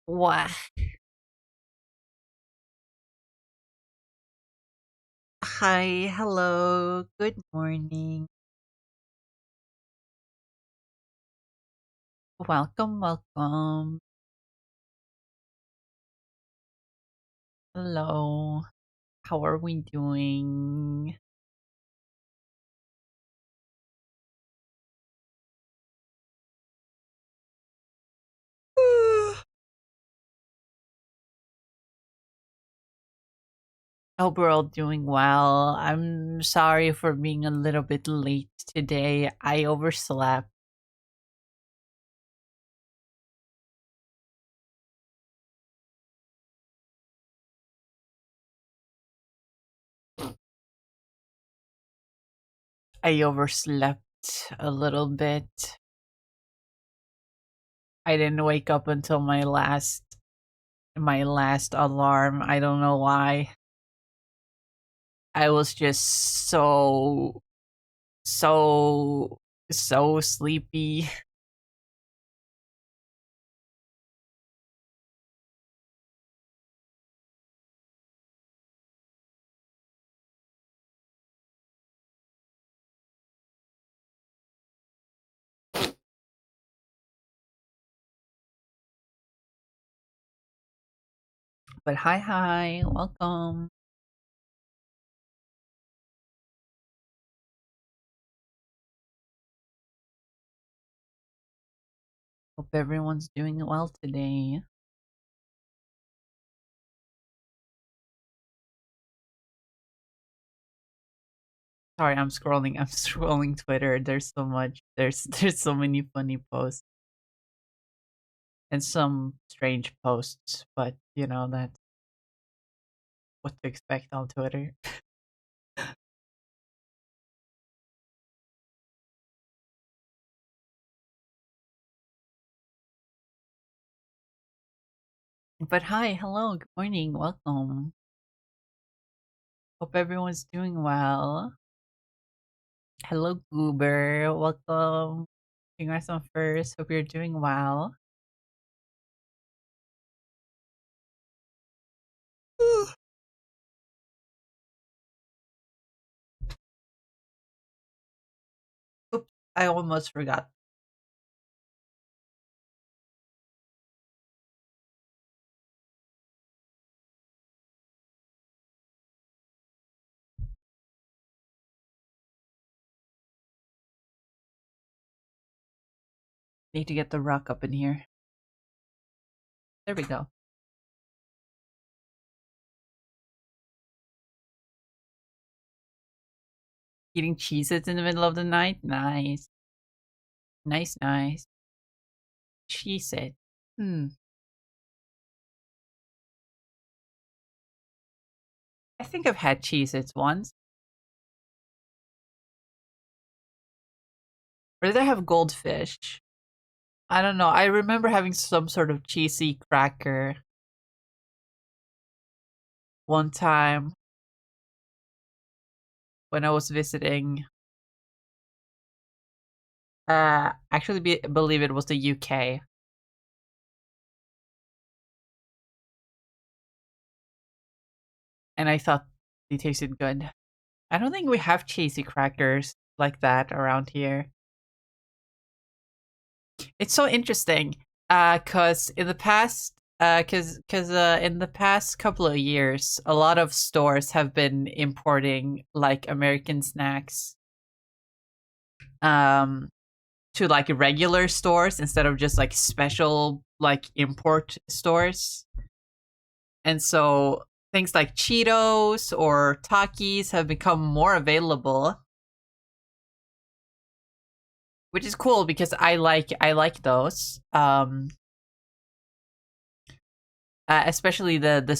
Why? Hi, hello, good morning. Welcome, welcome. Hello. How are we doing? Hope we're all doing well. I'm sorry for being a little bit late today. I overslept. I overslept a little bit. I didn't wake up until my last alarm. I don't know why. I was just so so sleepy. But hi, welcome. Hope everyone's doing well today. Sorry, I'm scrolling. I'm scrolling Twitter. There's so much. There's so many funny posts and some strange posts, but that's what to expect on Twitter. But hi, hello, good morning, welcome. Hope everyone's doing well. Hello, Goober. Welcome. Congrats on first. Hope you're doing well. Oops, I almost forgot. Need to get the rock up in here. There we go. Eating Cheez-Its in the middle of the night? Nice. Nice. Cheez-It. Hmm. I think I've had Cheez-Its once. Or did I have goldfish? I don't know. I remember having some sort of cheesy cracker one time when I was visiting. Actually, believe it was the UK, and I thought they tasted good. I don't think we have cheesy crackers like that around here. It's so interesting, cause in the past, in the past couple of years, a lot of stores have been importing like American snacks, um, to like regular stores instead of just like special like import stores, and so things like Cheetos or Takis have become more available, which is cool because I like those. Especially the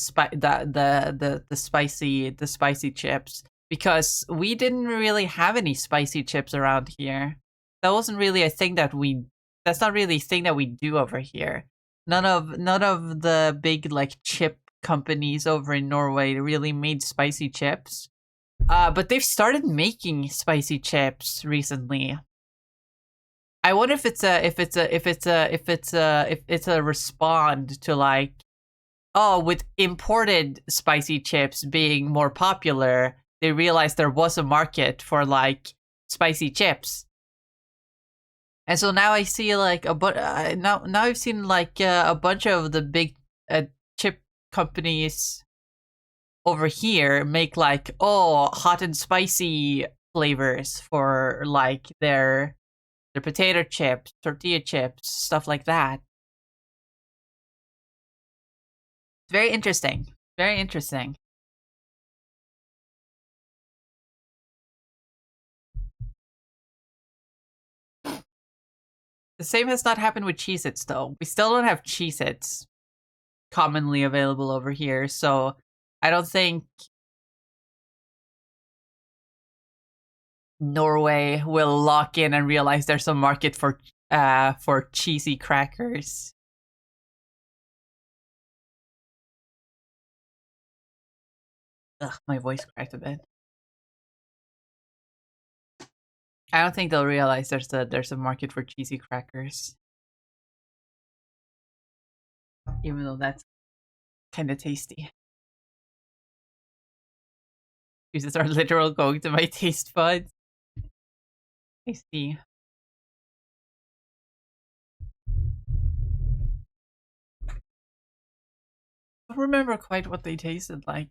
spicy chips, because we didn't really have any spicy chips around here. That wasn't really a thing that we. That's not really a thing that we do over here. None of the big like chip companies over in Norway really made spicy chips. But they've started making spicy chips recently. I wonder if it's a respond to like, oh, with imported spicy chips being more popular, they realized there was a market for like spicy chips. And so now I see like now I've seen like a bunch of the big chip companies over here make like, oh, hot and spicy flavors for like their potato chips, tortilla chips, stuff like that. Very interesting. Very interesting. The same has not happened with Cheez-Its though. We still don't have Cheez-Its commonly available over here, so I don't think Norway will lock in and realize there's a market for cheesy crackers. Ugh, my voice cracked a bit. I don't think they'll realize there's a market for cheesy crackers. Even though that's kind of tasty. Cheeses are literal going to my taste buds. I see. I don't remember quite what they tasted like,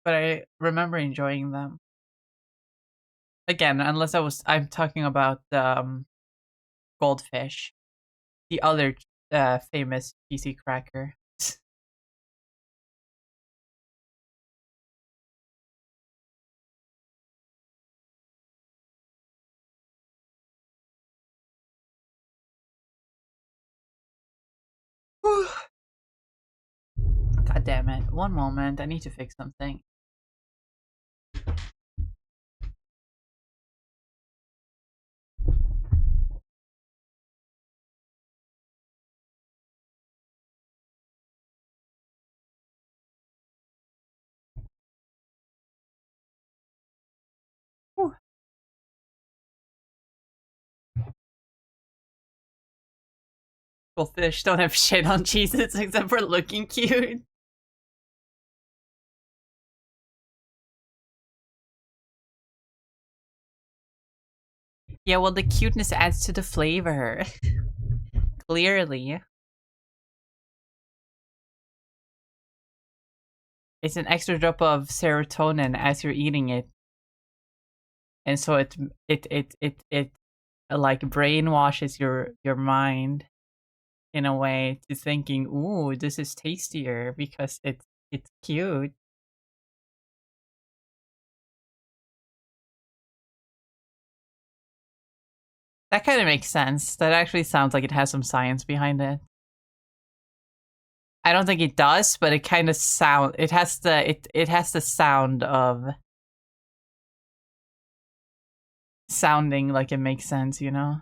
but I remember enjoying them. Again, unless I'm talking about Goldfish, the other famous cheesy cracker. God damn it. One moment, I need to fix something. Whew. Goldfish don't have shit on cheeses except for looking cute. Yeah, well, the cuteness adds to the flavor. Clearly. It's an extra drop of serotonin as you're eating it. And so it like brainwashes your mind in a way to thinking, ooh, this is tastier because it's cute. That kind of makes sense. That actually sounds like it has some science behind it. I don't think it does, but it kind of sound. It has the sound of sounding like it makes sense. You know.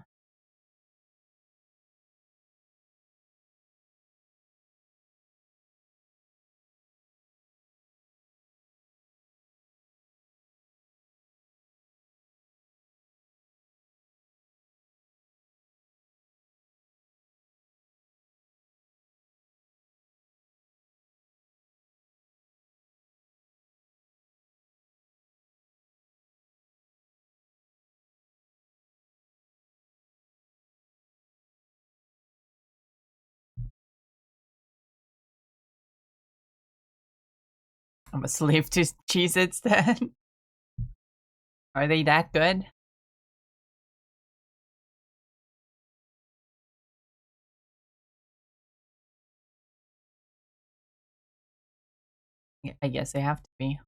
I'm a slave to Cheez-Its then. Are they that good? Yeah, I guess they have to be.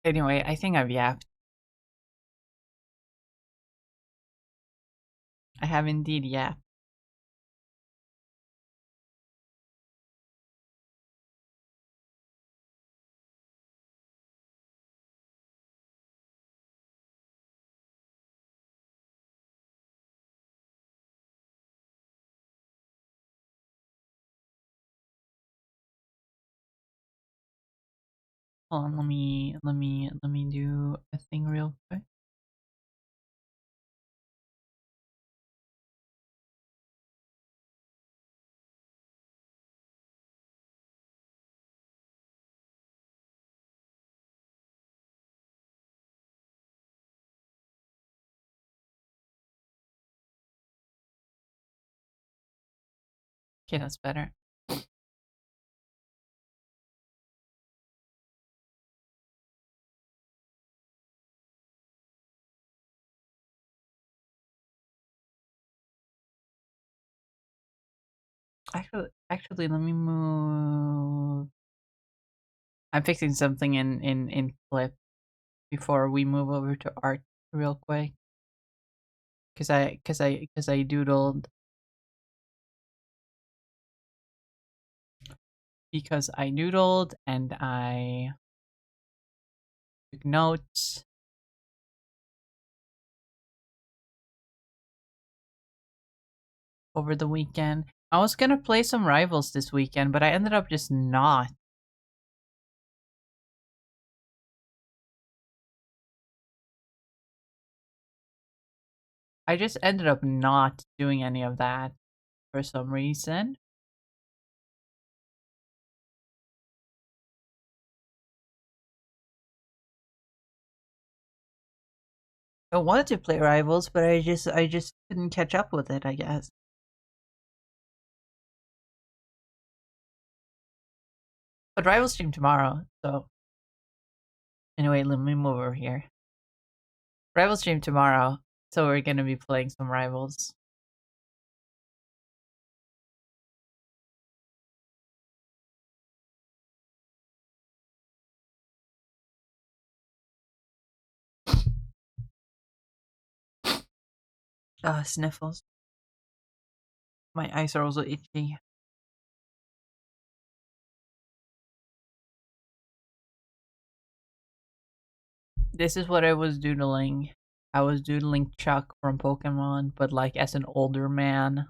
Anyway, I think I've yapped. I have indeed yapped. Hold on, let me do a thing real quick. Okay, that's better. Actually, let me move. I'm fixing something in clip before we move over to art real quick. Cause I doodled. Because I doodled and I took notes. Over the weekend. I was gonna play some Rivals this weekend, but I ended up just not. I just ended up not doing any of that for some reason. I wanted to play Rivals, but I just couldn't catch up with it, I guess. But Rivals stream tomorrow, so anyway, let me move over here. Rivals stream tomorrow, so we're gonna be playing some Rivals. Sniffles. My eyes are also itchy. This is what I was doodling. I was doodling Chuck from Pokemon, but like as an older man.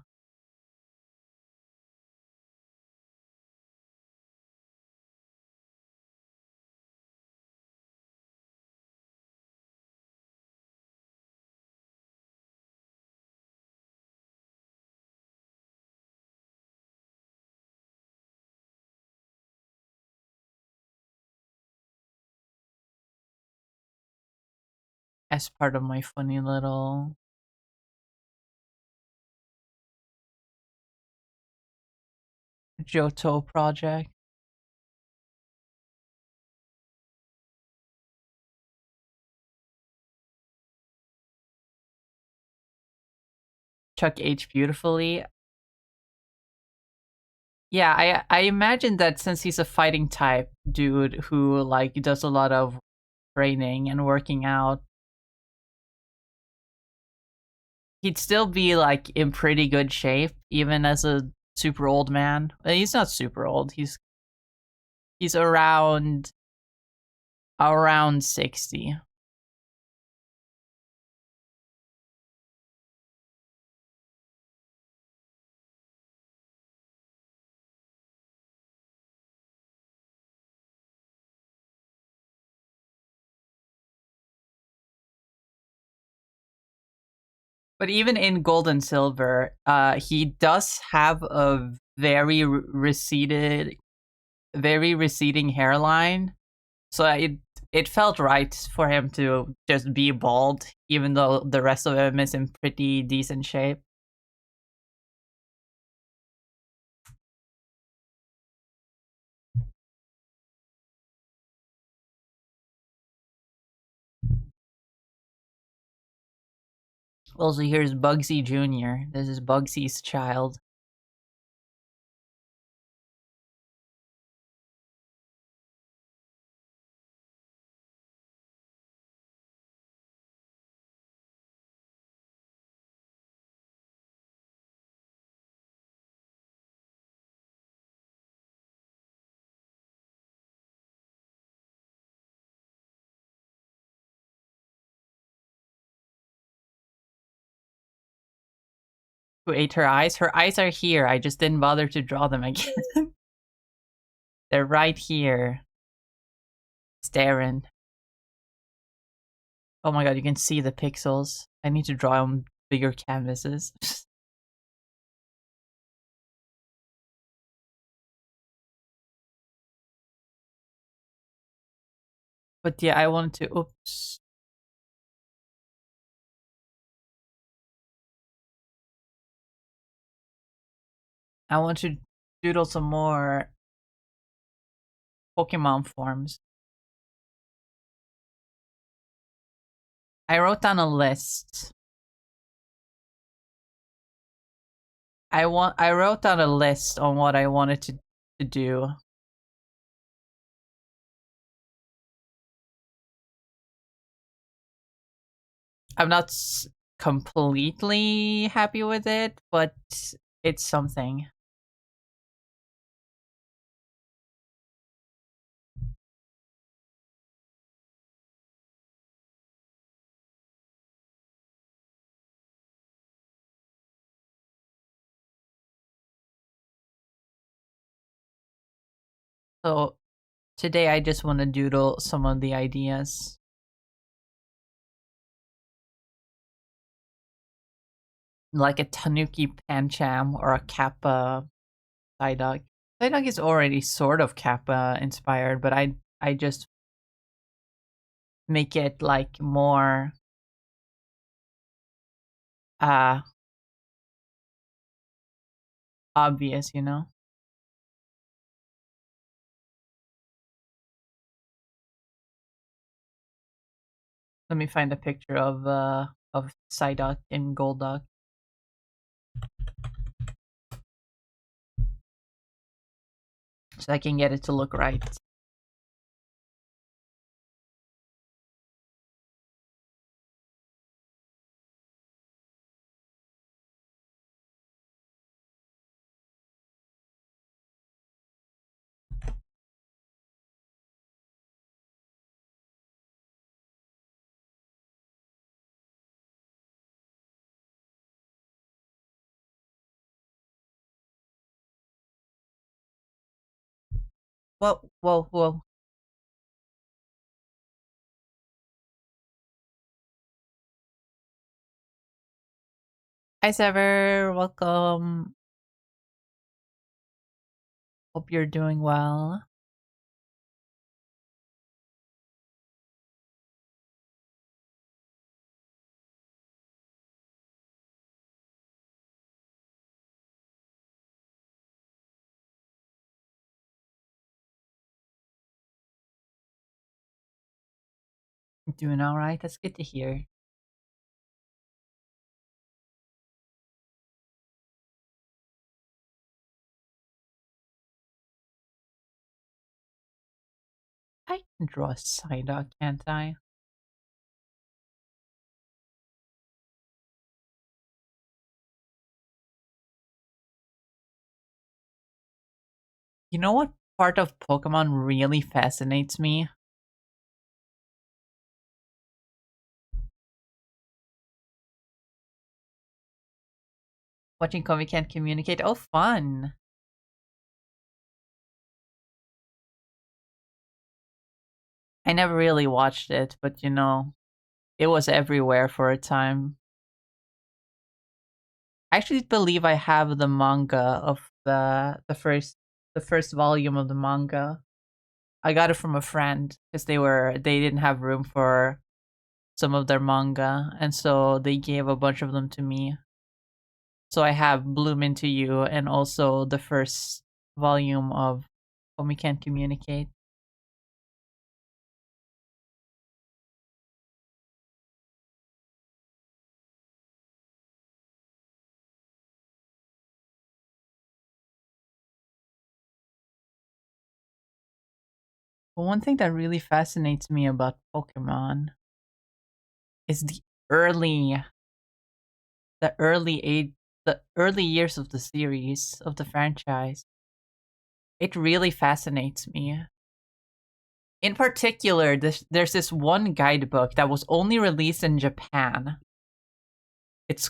As part of my funny little Johto project. Chuck aged beautifully. Yeah, I imagine that since he's a fighting type dude who like does a lot of training and working out, he'd still be like in pretty good shape even as a super old man. He's not super old. He's around 60. But even in gold and silver, he does have a very very receding hairline. So it felt right for him to just be bald, even though the rest of him is in pretty decent shape. Also, here's Bugsy Jr. This is Bugsy's child. Who ate her eyes? Her eyes are here. I just didn't bother to draw them again. They're right here. Staring. Oh my god, you can see the pixels. I need to draw on bigger canvases. But yeah, I want to. Oops. I want to doodle some more Pokemon forms. I wrote down a list. I wrote down a list on what I wanted to do. I'm not completely happy with it, but it's something. So today I just want to doodle some of the ideas. Like a Tanuki Pancham or a Kappa Psyduck. Psyduck is already sort of Kappa inspired, but I just make it like more obvious, you know? Let me find a picture of Psyduck and Golduck. So I can get it to look right. Whoa, whoa, whoa. Hi, Sever. Welcome. Hope you're doing well. Doing all right. That's good to hear. I can draw a Psyduck, can't I? You know what part of Pokemon really fascinates me? Watching Komi can't communicate. Oh, fun. I never really watched it, but you know, it was everywhere for a time. I actually believe I have the manga of the first volume of the manga. I got it from a friend because they didn't have room for some of their manga, and so they gave a bunch of them to me. So I have Bloom Into You and also the first volume of When We Can't Communicate. But one thing that really fascinates me about Pokemon is early the early age the early years of the series, of the franchise. It really fascinates me. In particular, there's this one guidebook that was only released in Japan. It's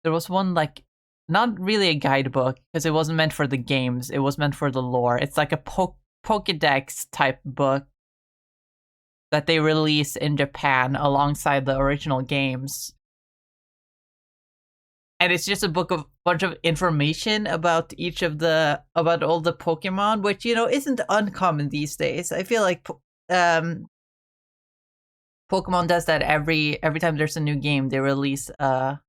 There was one like not really a guidebook because it wasn't meant for the games. It was meant for the lore. It's like a Pokédex type book that they release in Japan alongside the original games. And it's just a book of bunch of information about about all the Pokemon, which, you know, isn't uncommon these days. I feel like Pokemon does that every time there's a new game. They release a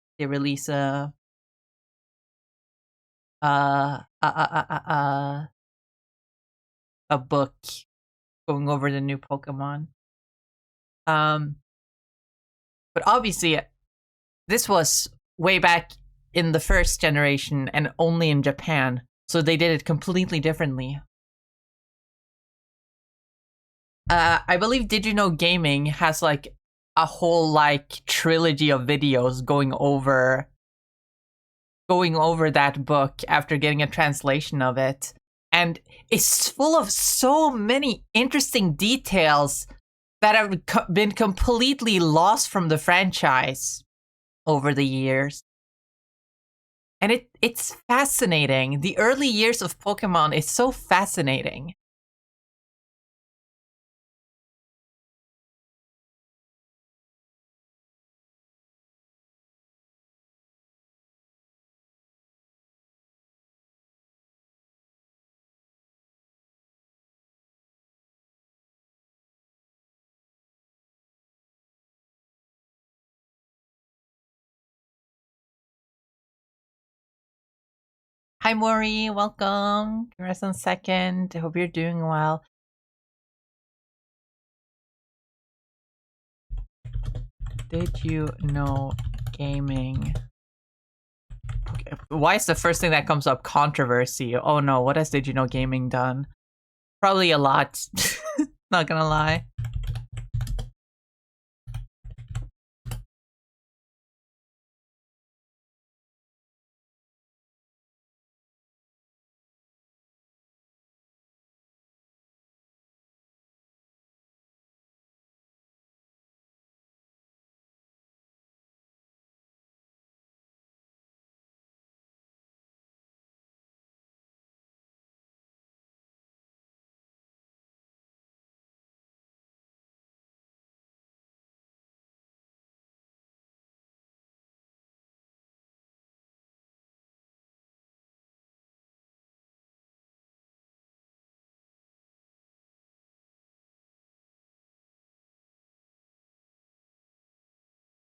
book going over the new Pokemon. But obviously, this was way back in the first generation and only in Japan, so they did it completely differently. I believe Did You Know Gaming has like a whole like trilogy of videos going over that book after getting a translation of it, and it's full of so many interesting details that have been completely lost from the franchise over the years. And it's fascinating. The early years of Pokemon is so fascinating. Hi, Maury. Welcome. Congrats on second. I hope you're doing well. Did You Know Gaming? Okay. Why is the first thing that comes up controversy? Oh no, what has Did You Know Gaming done? Probably a lot. Not gonna lie.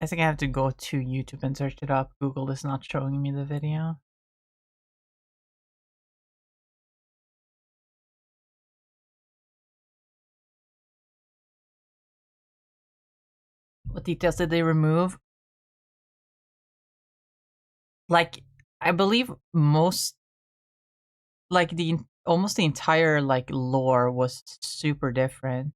I think I have to go to YouTube and search it up. Google is not showing me the video. What details did they remove? Like, I believe most, like almost the entire like lore was super different.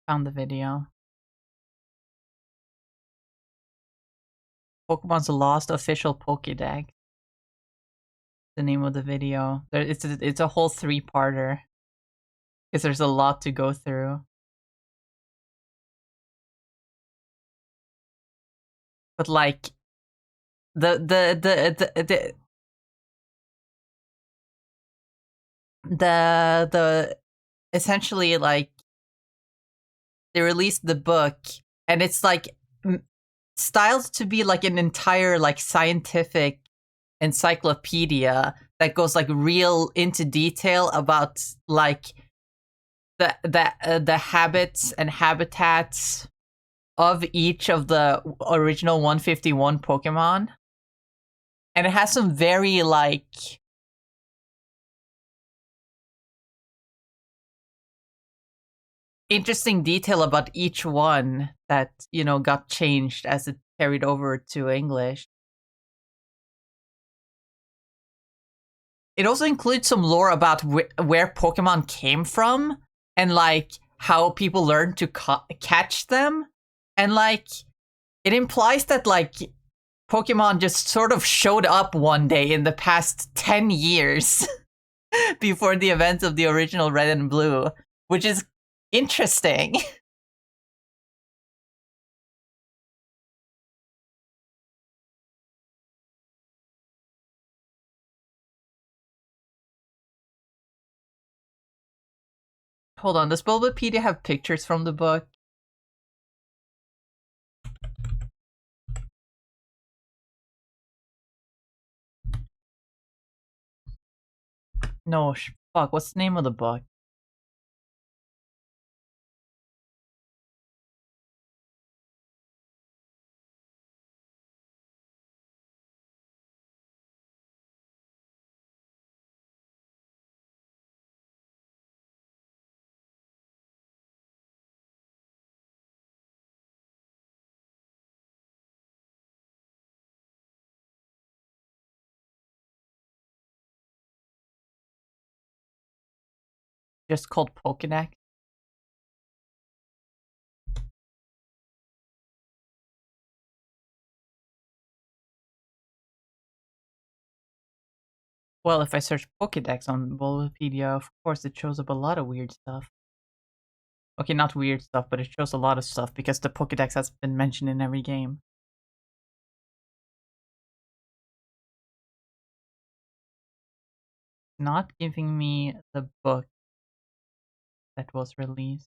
Found the video. Pokemon's Lost Official Pokédex. The name of the video. It's a whole 3-parter. Because there's a lot to go through. But like the essentially, like, they released the book and it's like styled to be like an entire like scientific encyclopedia that goes like real into detail about like the habits and habitats of each of the original 151 Pokemon. And it has some very like interesting detail about each one that, you know, got changed as it carried over to English. It also includes some lore about where Pokemon came from and like how people learned to catch them. And like it implies that like Pokemon just sort of showed up one day in the past 10 years before the events of the original Red and Blue, which is interesting. Hold on, does Bulbapedia have pictures from the book? No, fuck, what's the name of the book? Just called Pokédex? Well, if I search Pokédex on Bulbapedia, of course it shows up a lot of weird stuff. Okay, not weird stuff, but it shows a lot of stuff because the Pokédex has been mentioned in every game. Not giving me the book that was released.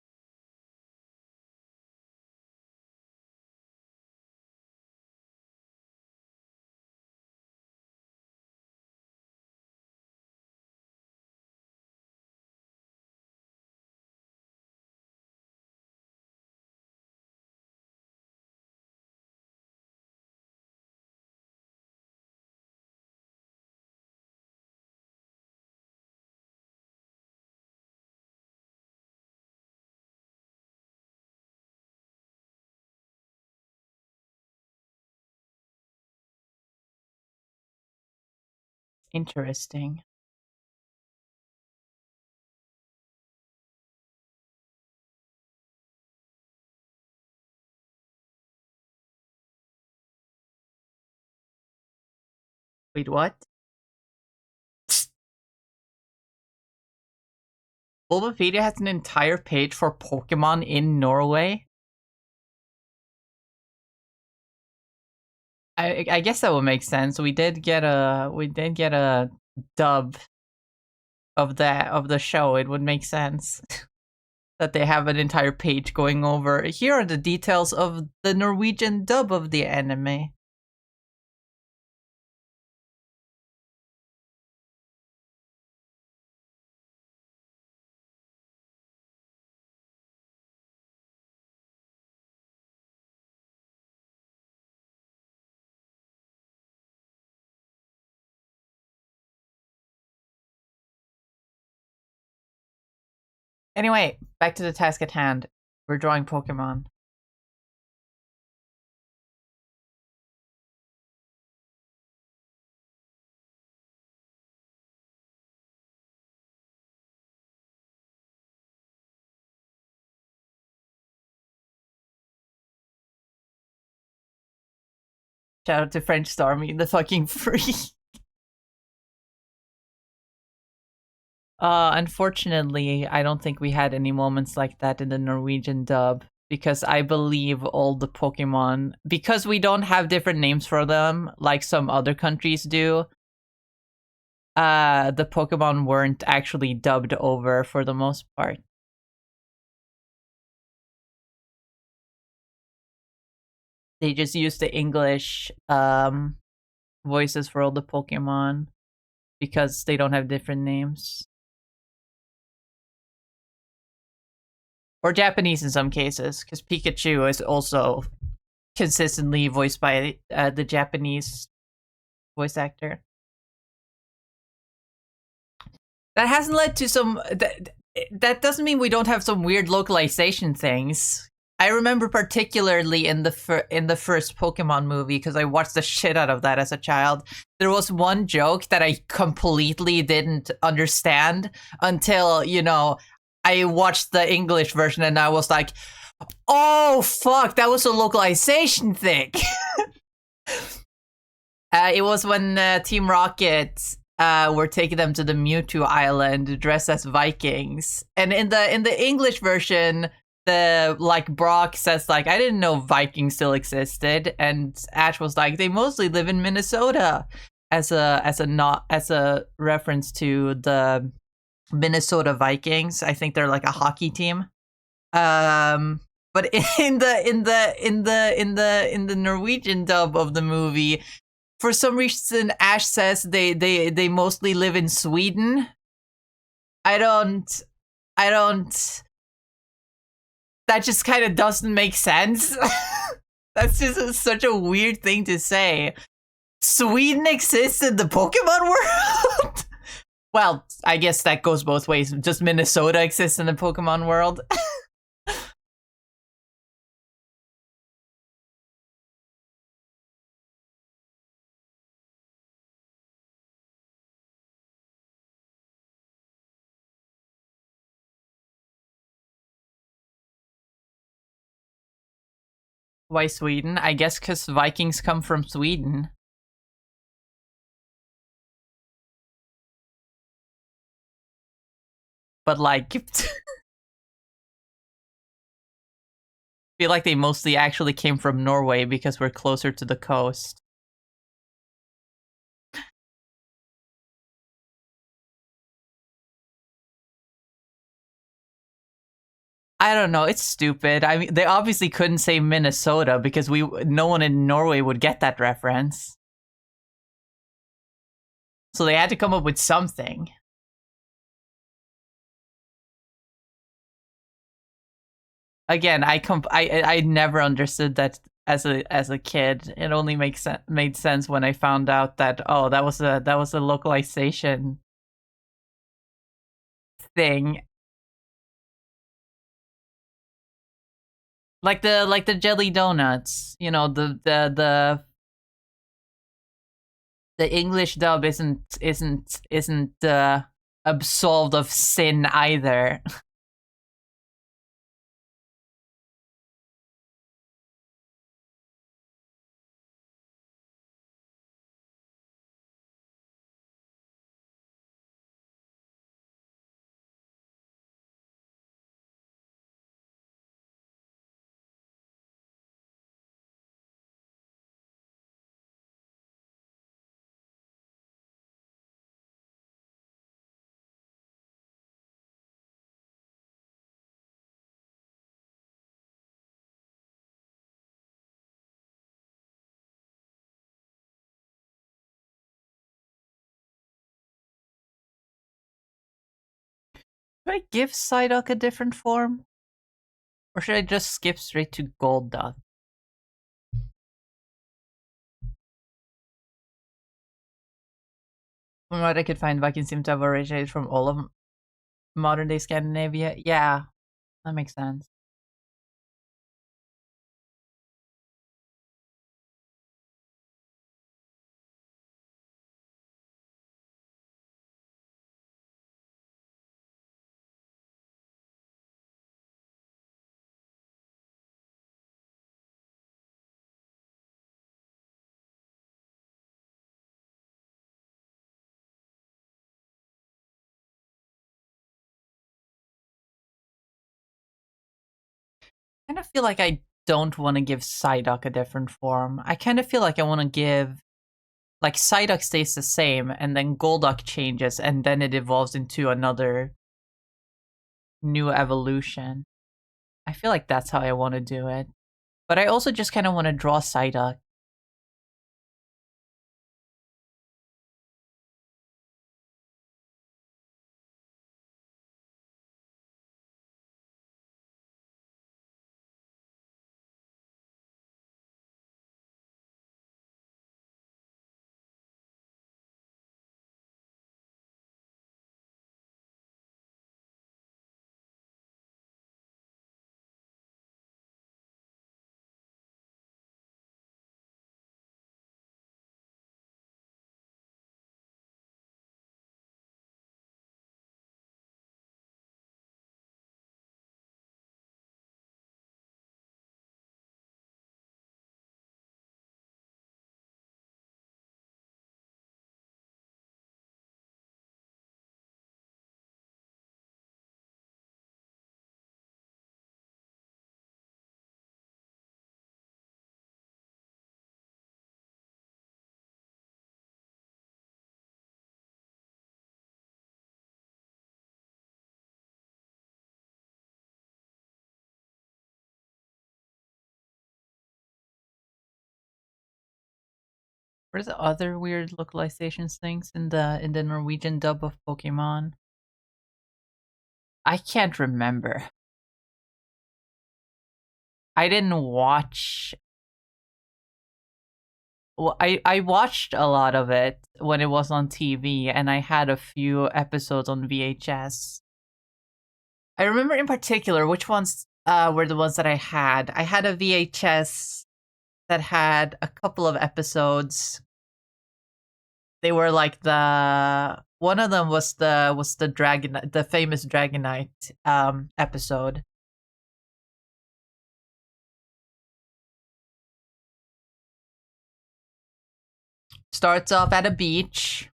Interesting. Wait, what? Bulbapedia has an entire page for Pokemon in Norway? I guess that would make sense. We did get a dub of the show. It would make sense that they have an entire page going over. Here are the details of the Norwegian dub of the anime. Anyway, back to the task at hand. We're drawing Pokemon. Shout out to French Stormy, the fucking freak. Unfortunately, I don't think we had any moments like that in the Norwegian dub. Because I believe all the Pokemon, because we don't have different names for them like some other countries do, the Pokemon weren't actually dubbed over for the most part. They just used the English voices for all the Pokemon because they don't have different names. Or Japanese in some cases, because Pikachu is also consistently voiced by the Japanese voice actor. That hasn't led to some... That doesn't mean we don't have some weird localization things. I remember particularly in the first Pokemon movie, because I watched the shit out of that as a child, there was one joke that I completely didn't understand until, you know, I watched the English version and I was like, oh, fuck, that was a localization thing. It was when Team Rocket were taking them to the Mewtwo Island dressed as Vikings, and in the English version, the like Brock says like I didn't know Vikings still existed, and Ash was like they mostly live in Minnesota, as a reference to the Minnesota Vikings. I think they're like a hockey team. But in the Norwegian dub of the movie, for some reason, Ash says they mostly live in Sweden. I don't. That just kind of doesn't make sense. That's just such a weird thing to say. Sweden exists in the Pokemon world. Well, I guess that goes both ways. Just Minnesota exists in the Pokemon world. Why Sweden? I guess because Vikings come from Sweden. But like, feel like they mostly actually came from Norway because we're closer to the coast. I don't know. It's stupid. I mean, they obviously couldn't say Minnesota because no one in Norway would get that reference. So they had to come up with something. Again, I never understood that as a kid. It only made sense when I found out that that was a localization thing. Like the jelly donuts, the English dub isn't absolved of sin either. Should I give Psyduck a different form? Or should I just skip straight to Golduck? From what I could find, Vikings seem to have originated from all of modern day Scandinavia. Yeah, that makes sense. I kind of feel like I don't want to give Psyduck a different form. I kind of feel like I want to give like Psyduck stays the same, and then Golduck changes, and then it evolves into another new evolution. I feel like that's how I want to do it. But I also just kind of want to draw Psyduck. What are the other weird localizations things in the Norwegian dub of Pokemon? I can't remember. I didn't watch. Well, I watched a lot of it when it was on TV, and I had a few episodes on VHS. I remember in particular which ones were the ones that I had. I had a VHS that had a couple of episodes. They were like one of them was the dragon, the famous Dragonite episode. Starts off at a beach.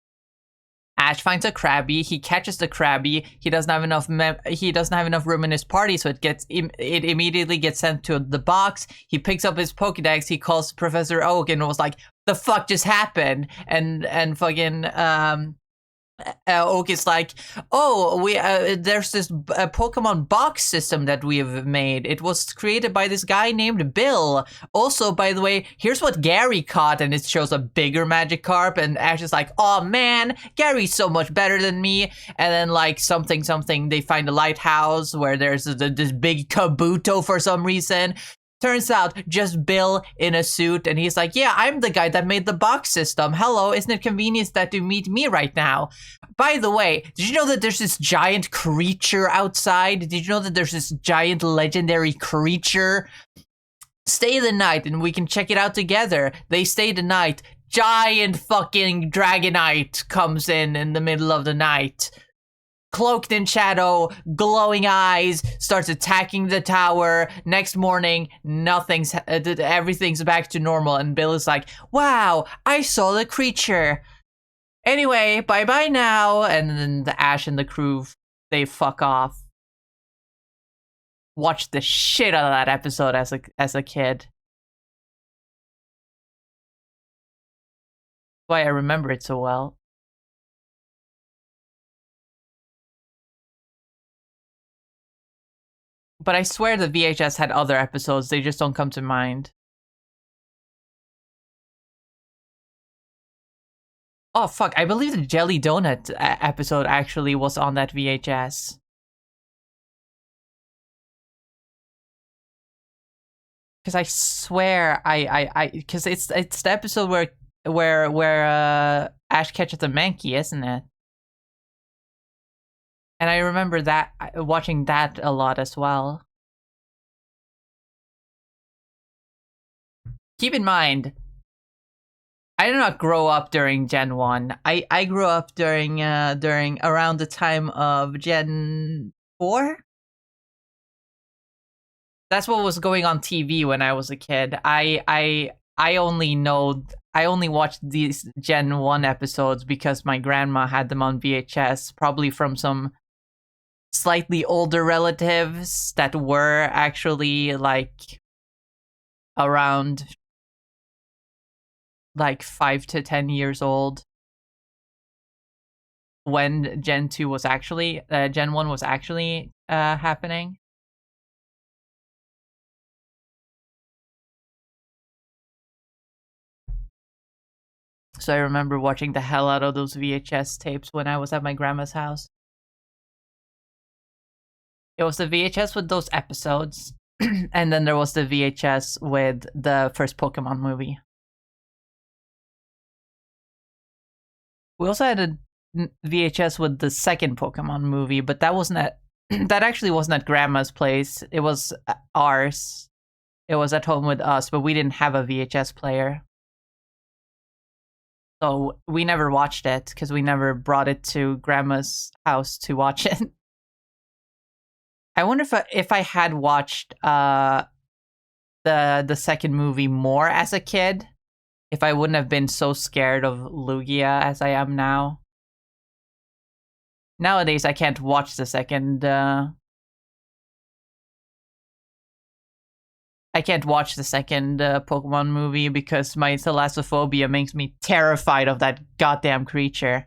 Ash finds a Krabby. He catches the Krabby. He doesn't have enough. He doesn't have enough room in his party, so it immediately gets sent to the box. He picks up his Pokédex. He calls Professor Oak and was like, "The fuck just happened?" And fucking Oak is like, "Oh, there's this Pokemon box system that we have made. It was created by this guy named Bill. Also, by the way, here's what Gary caught," and it shows a bigger Magikarp. And Ash is like, "Oh man, Gary's so much better than me." And then like something, they find a lighthouse where there's this big Kabuto for some reason. Turns out, just Bill in a suit, and he's like, "Yeah, I'm the guy that made the box system. Hello, isn't it convenient that you meet me right now? By the way, did you know that there's this giant creature outside? Did you know that there's this giant legendary creature? Stay the night and we can check it out together." They stay the night. Giant fucking Dragonite comes in the middle of the night. Cloaked in shadow, glowing eyes, starts attacking the tower. Next morning, everything's back to normal, and Bill is like, "Wow, I saw the creature. Anyway, bye-bye now." And then the Ash and the crew, they fuck off. Watched the shit out of that episode as a kid. Why I remember it so well. But I swear the VHS had other episodes, they just don't come to mind. Oh fuck, I believe the Jelly Donut episode actually was on that VHS. Because I swear because it's the episode where Ash catches the Mankey, isn't it? And I remember that watching that a lot as well. Keep in mind, I did not grow up during Gen 1. I grew up during around the time of Gen 4. That's what was going on TV when I was a kid. I only watched these Gen 1 episodes because my grandma had them on VHS, probably from some slightly older relatives that were actually like around like 5 to 10 years old when Gen 1 was actually happening. So I remember watching the hell out of those VHS tapes when I was at my grandma's house. It was the VHS with those episodes, and then there was the VHS with the first Pokemon movie. We also had a VHS with the second Pokemon movie, but that wasn't at that actually wasn't at grandma's place. It was ours. It was at home with us, but we didn't have a VHS player. So we never watched it because we never brought it to grandma's house to watch it. I wonder if I had watched the second movie more as a kid, if I wouldn't have been so scared of Lugia as I am now. Nowadays, I can't watch the second. I can't watch the second Pokemon movie because my thalassophobia makes me terrified of that goddamn creature.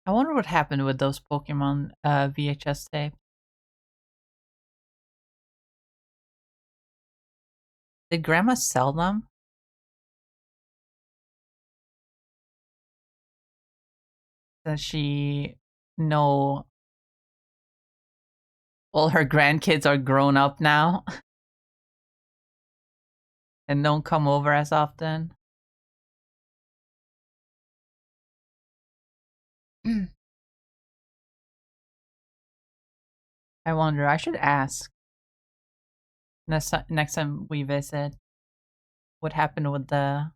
I wonder what happened with those Pokemon VHS tapes. Did Grandma sell them? Does she know all her grandkids are grown up now and don't come over as often? I wonder. I should ask next time we visit what happened with them.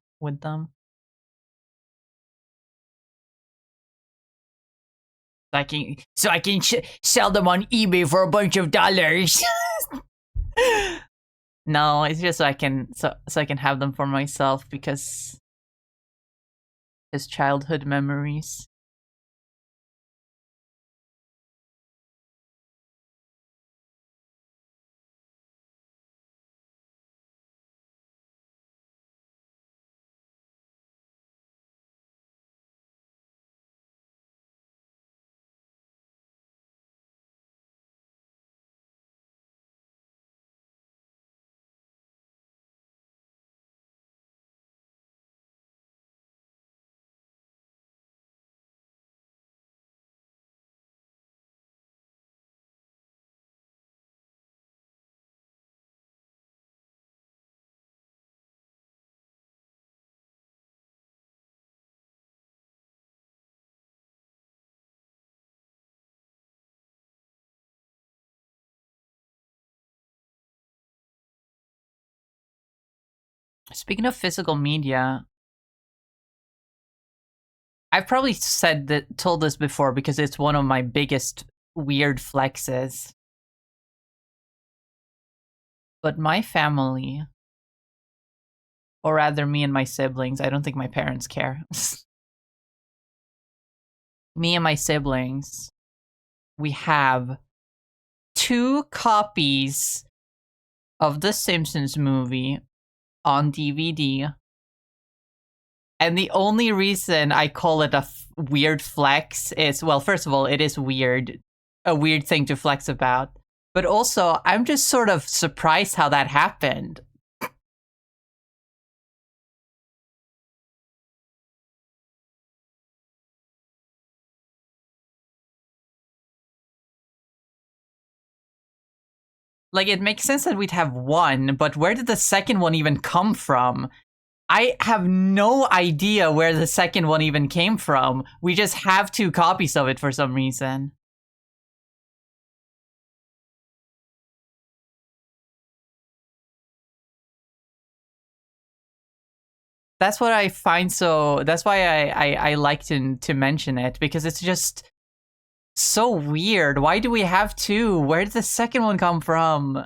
So I can sell them on eBay for a bunch of dollars. No, it's just so I can have them for myself because his childhood memories. Speaking of physical media, I've probably told this before because it's one of my biggest weird flexes. But my family, or rather me and my siblings, I don't think my parents care. Me and my siblings, we have 2 copies of the Simpsons movie on DVD. And the only reason I call it a weird flex is, well, first of all, it is weird. A weird thing to flex about. But also, I'm just sort of surprised how that happened. Like, it makes sense that we'd have one, but where did the second one even come from? I have no idea where the second one even came from. We just have 2 copies of it for some reason. That's what I find so. That's why I like to mention it, because it's just so weird. Why do we have 2? Where did the second one come from?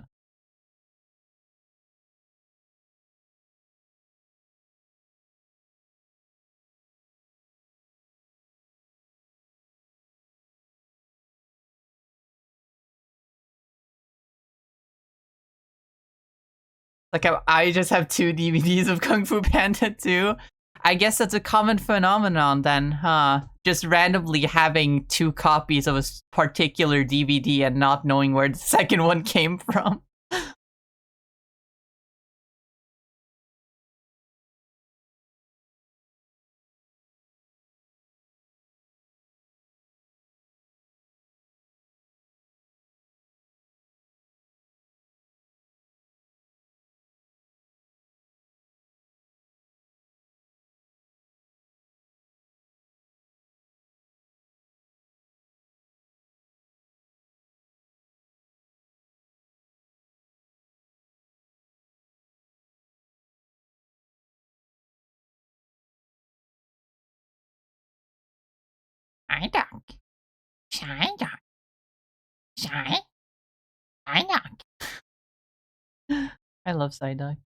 Like, I just have 2 DVDs of Kung Fu Panda 2. I guess that's a common phenomenon then, huh? Just randomly having 2 copies of a particular DVD and not knowing where the second one came from. Psyduck. Psyduck. Psyduck. I love Psyduck.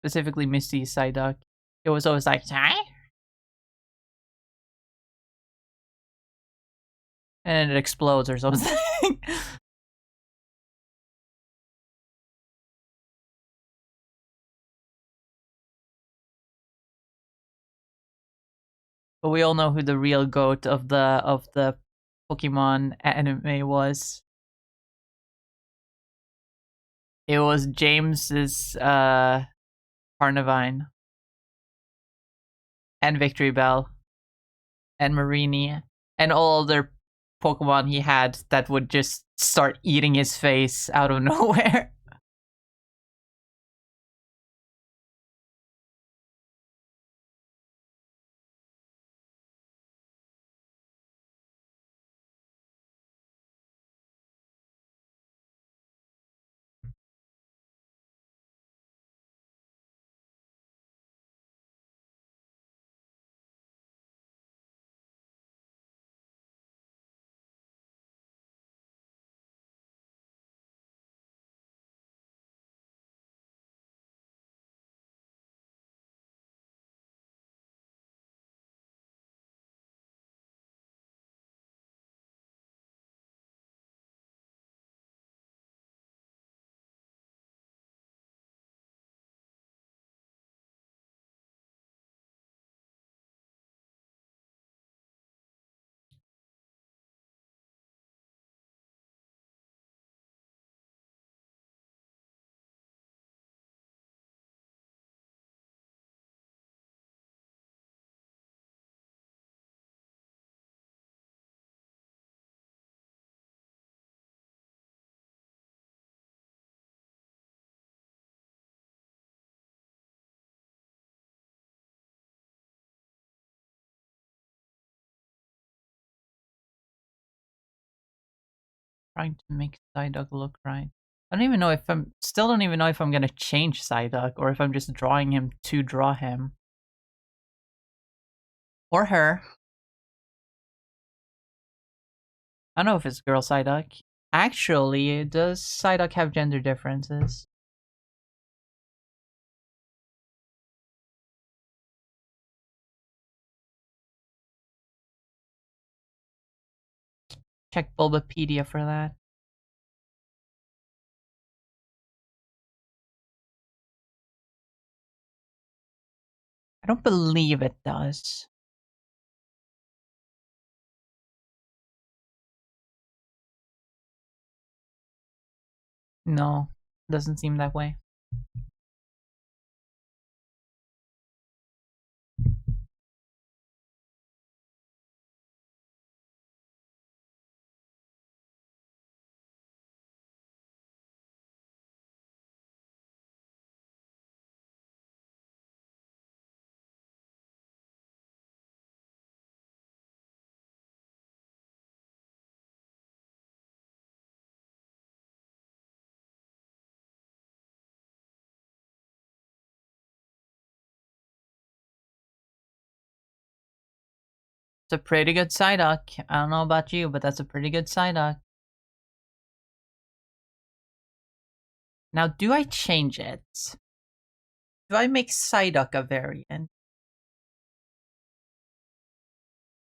Specifically Misty's Psyduck. It was always like, Psy? And it explodes or something. But we all know who the real goat of the Pokemon anime was. It was James's Carnivine and Victory Bell and Marini and all other Pokemon he had that would just start eating his face out of nowhere. Trying to make Psyduck look right. I don't even know if I'm still don't even know if I'm gonna change Psyduck or if I'm just drawing him to draw him. Or her. I don't know if it's girl Psyduck. Actually, does Psyduck have gender differences? Check Bulbapedia for that. I don't believe it does. No, doesn't seem that way. It's a pretty good Psyduck. I don't know about you, but that's a pretty good Psyduck. Now, do I change it? Do I make Psyduck a variant?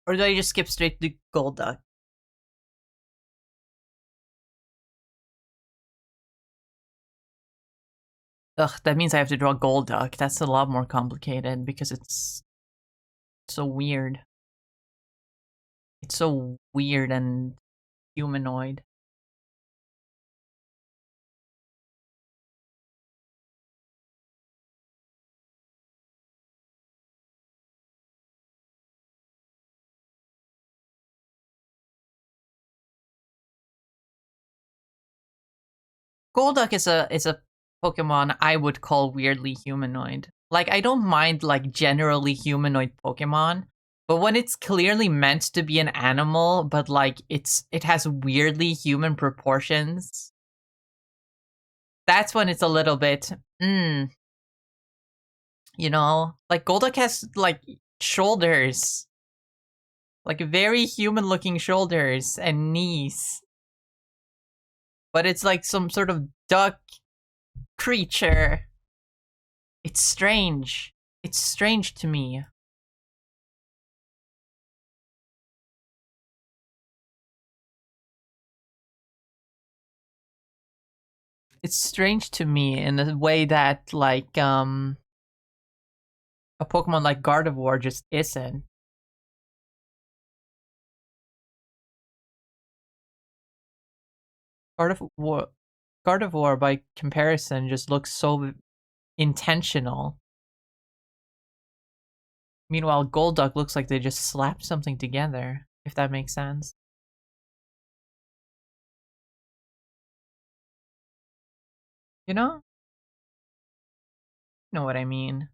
Or do I just skip straight to Golduck? Ugh, that means I have to draw Golduck. That's a lot more complicated because it's so weird. It's so weird and humanoid. Golduck is a Pokemon I would call weirdly humanoid. Like, I don't mind like generally humanoid Pokemon, but when it's clearly meant to be an animal, but like it has weirdly human proportions, that's when it's a little bit you know? Like Golduck has like shoulders. Like very human looking shoulders and knees. But it's like some sort of duck creature. It's strange. It's strange to me. It's strange to me in a way that like a Pokemon like Gardevoir just isn't. God of War, God of War by comparison just looks so intentional. Meanwhile, Golduck looks like they just slapped something together, if that makes sense. You know? You know what I mean.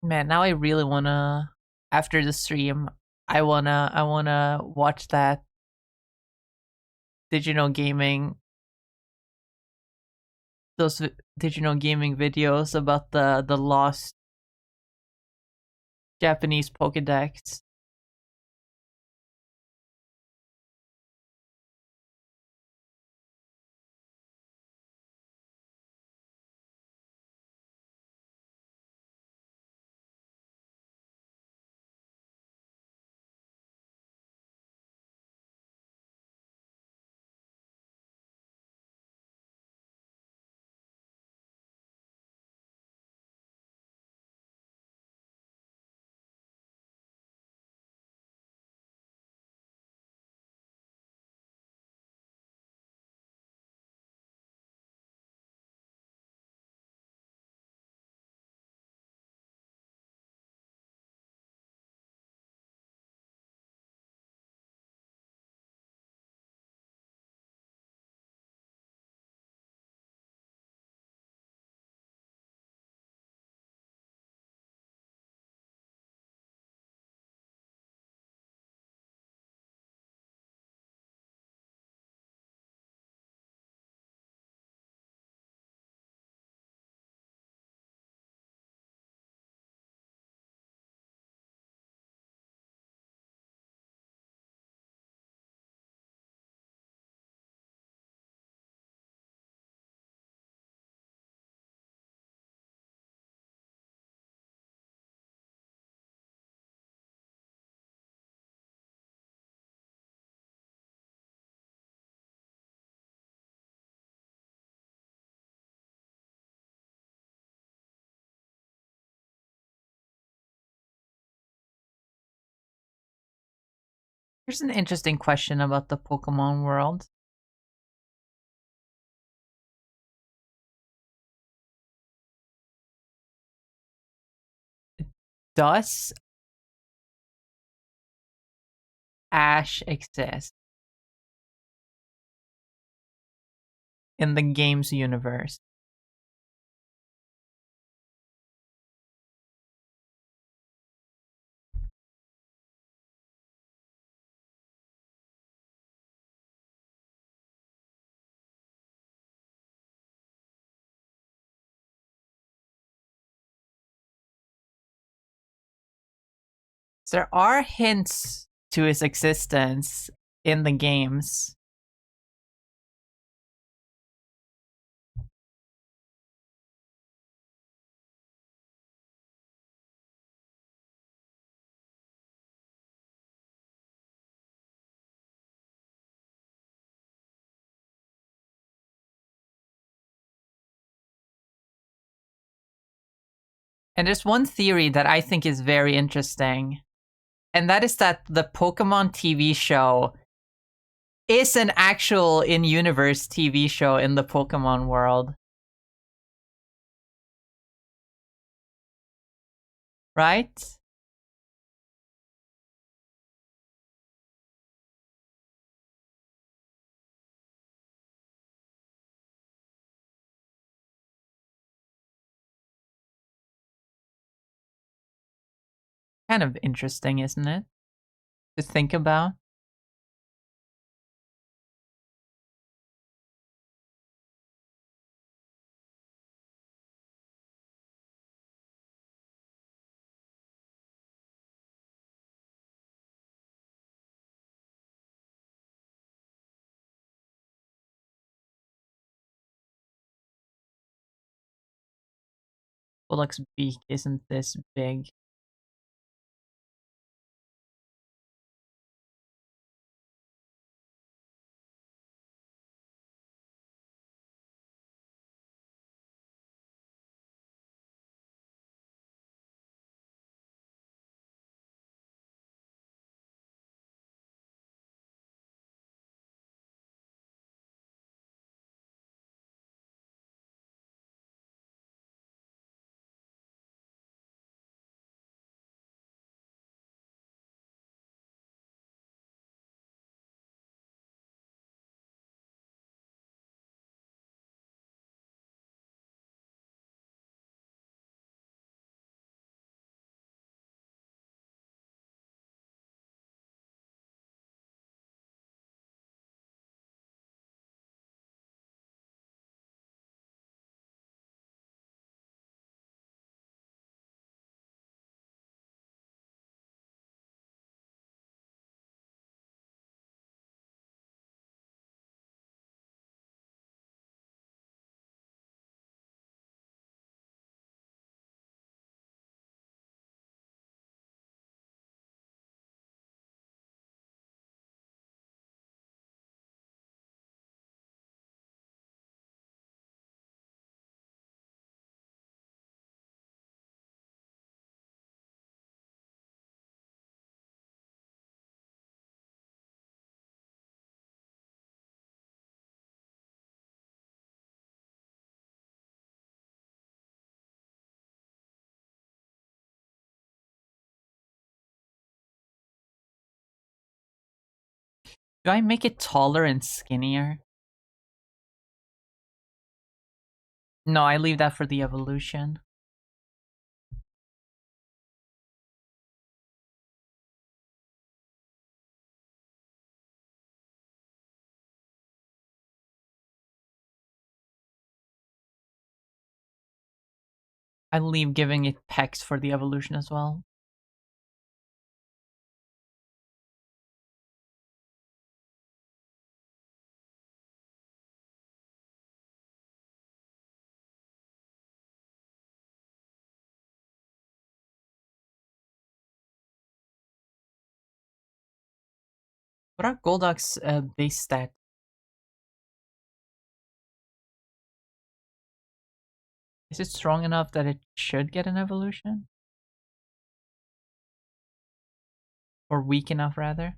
Man, now I really wanna, after the stream, I wanna watch that digital gaming, those digital gaming videos about the lost Japanese Pokédex. Here's an interesting question about the Pokemon world. Does Ash exist in the game's universe? There are hints to his existence in the games. And there's one theory that I think is very interesting, and that is that the Pokemon TV show is an actual in-universe TV show in the Pokemon world. Right? Kind of interesting, isn't it? To think about. Bullock's beak isn't this big. Do I make it taller and skinnier? No, I leave that for the evolution. I leave giving it pecs for the evolution as well. What are Golduck's base stat? Is it strong enough that it should get an evolution? Or weak enough, rather?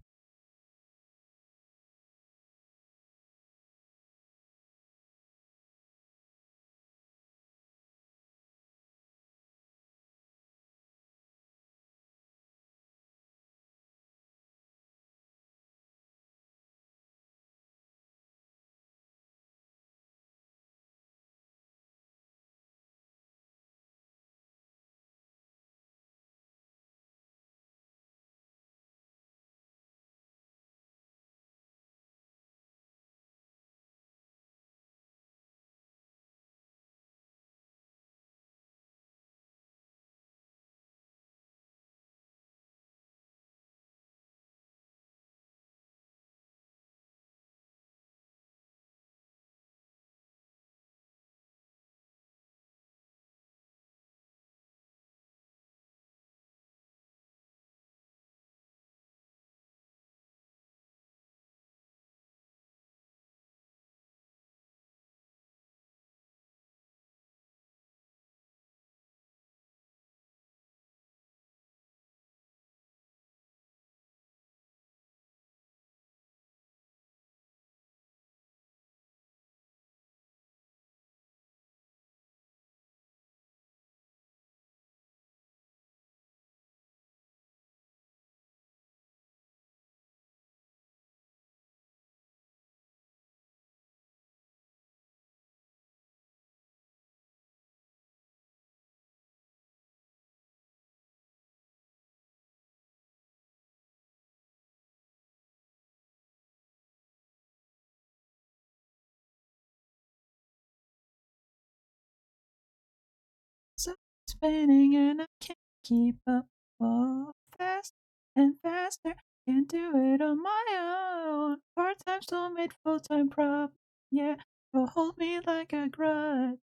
So spinning and I can't keep up. Oh, fast and faster. Can't do it on my own. Part-time soulmate, full-time prop. Yeah, so hold me like a grudge.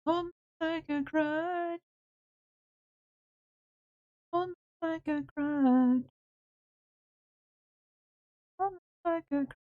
Hold me like a grudge. Hold me like a grudge. Hold me like a grudge.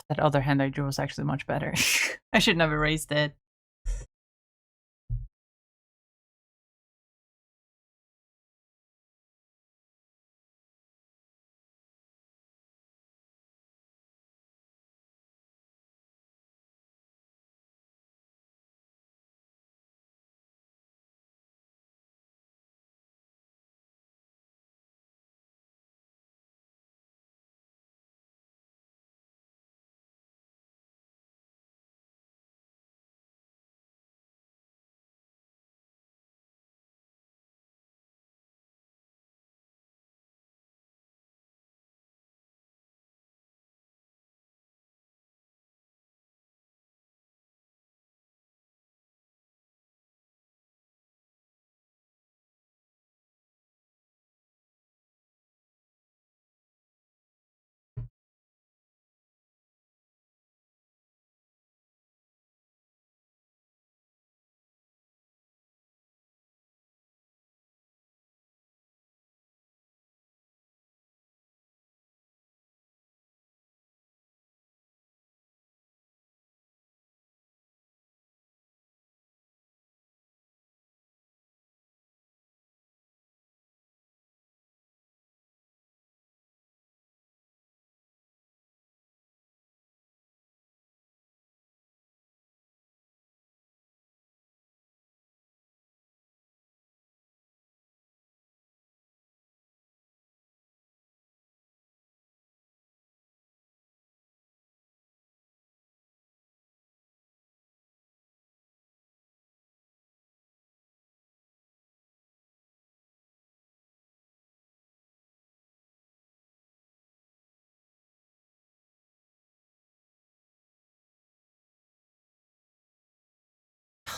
That other hand I drew was actually much better. I should never raised it.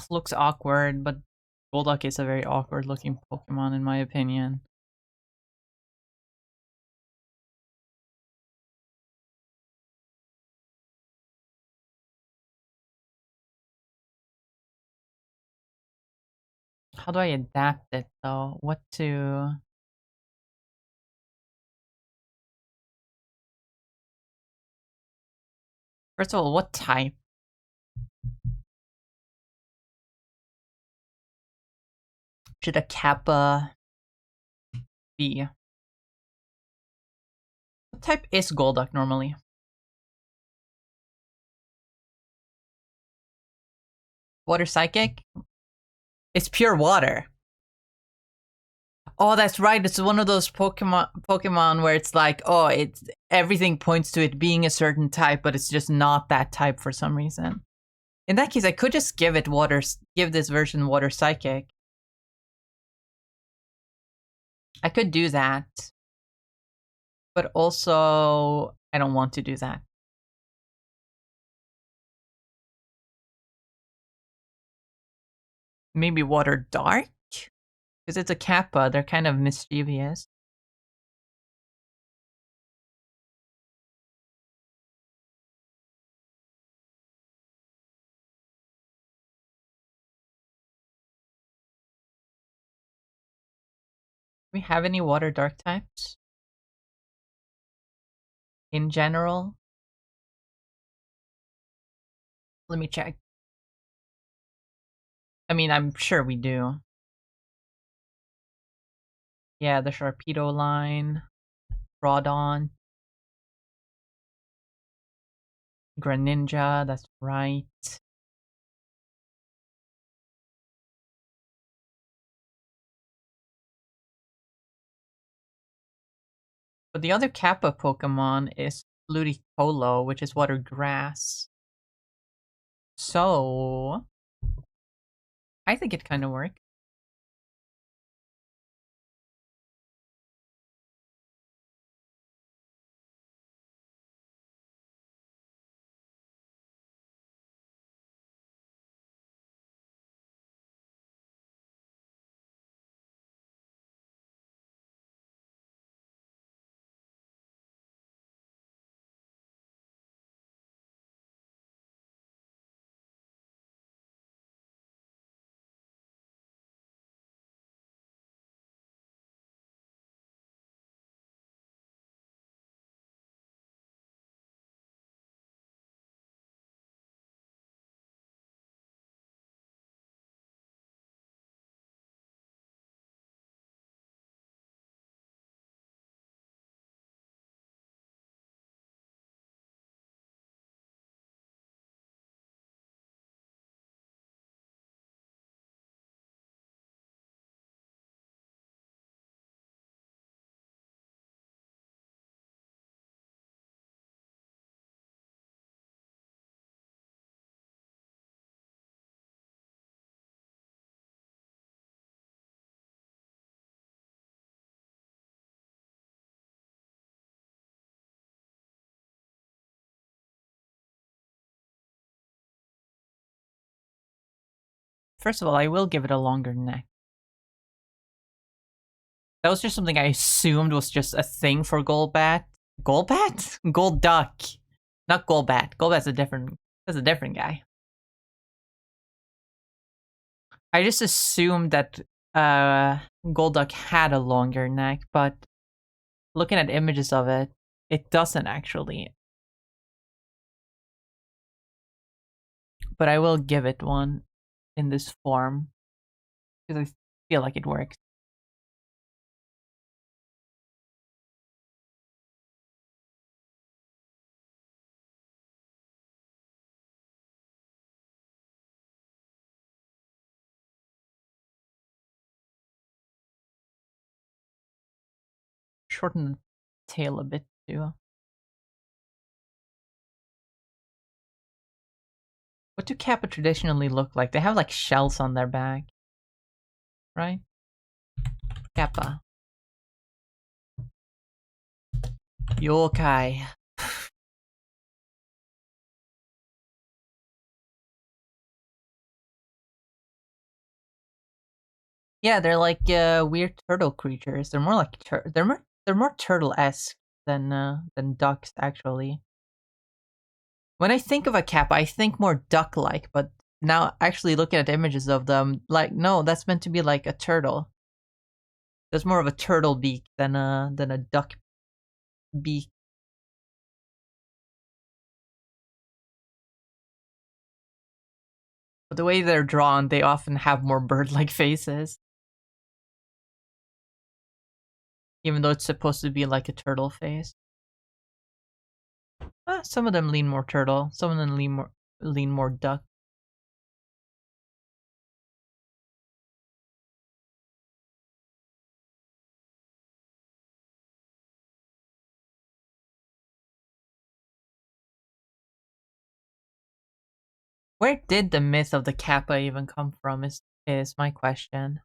Looks awkward, but Golduck is a very awkward looking Pokemon in my opinion. How do I adapt it though? What to... First of all, what type? Should a Kappa be? What type is Golduck normally? Water Psychic? It's pure water. Oh, that's right. It's one of those Pokemon where it's like, oh, it's everything points to it being a certain type, but it's just not that type for some reason. In that case, I could just give this version Water Psychic. I could do that. But also, I don't want to do that. Maybe Water Dark? Because it's a Kappa, they're kind of mischievous. Do we have any Water Dark types? In general? Let me check. I mean, I'm sure we do. Yeah, the Sharpedo line. Groudon. Greninja, that's right. But the other Kappa Pokemon is Ludicolo, which is Water Grass. So... I think it kind of works. First of all, I will give it a longer neck. That was just something I assumed was just a thing for Golbat. Golbat? Golduck. Not Golbat. Golbat's a different... That's a different guy. I just assumed that Golduck had a longer neck, but looking at images of it, it doesn't actually. But I will give it one in this form because I feel like it works. Shorten the tail a bit too. What do Kappa traditionally look like? They have like shells on their back, right? Kappa. Yokai. Yeah, they're like weird turtle creatures. They're more like they're more turtle-esque than ducks actually. When I think of a kappa, I think more duck-like, but now actually looking at images of them, like no, that's meant to be like a turtle. There's more of a turtle beak than a duck beak. But the way they're drawn, they often have more bird-like faces. Even though it's supposed to be like a turtle face. Some of them lean more turtle, some of them lean more duck. Where did the myth of the kappa even come from is my question.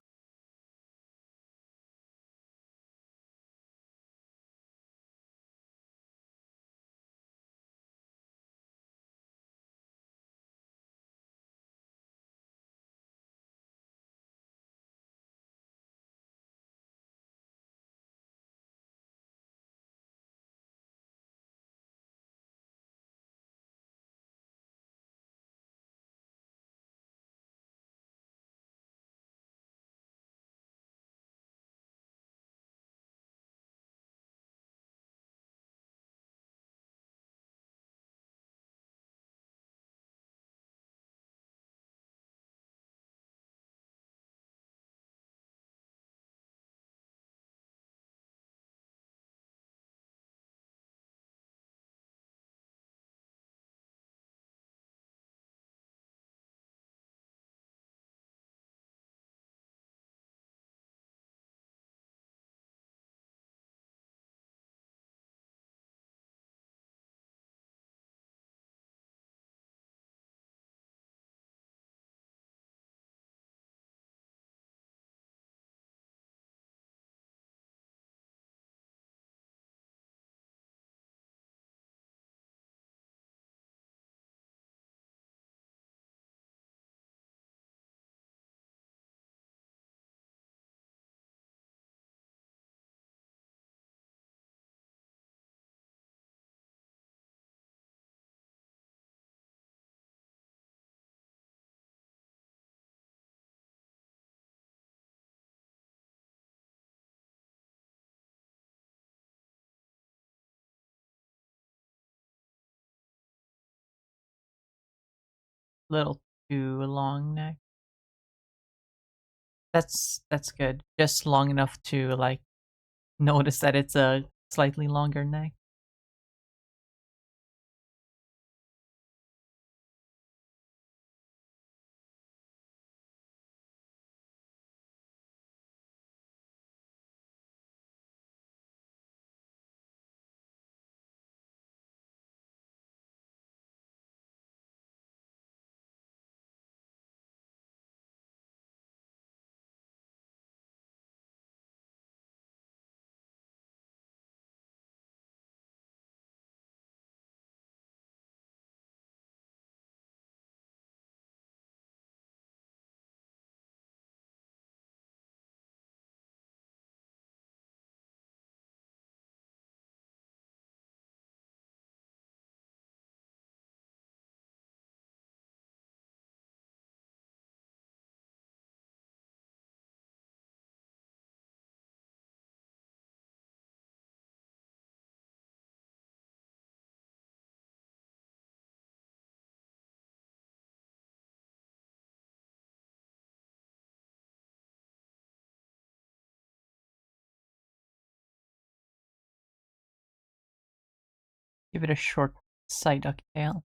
Little too long neck. That's good. Just long enough to like notice that it's a slightly longer neck. Give it a short side ducktail.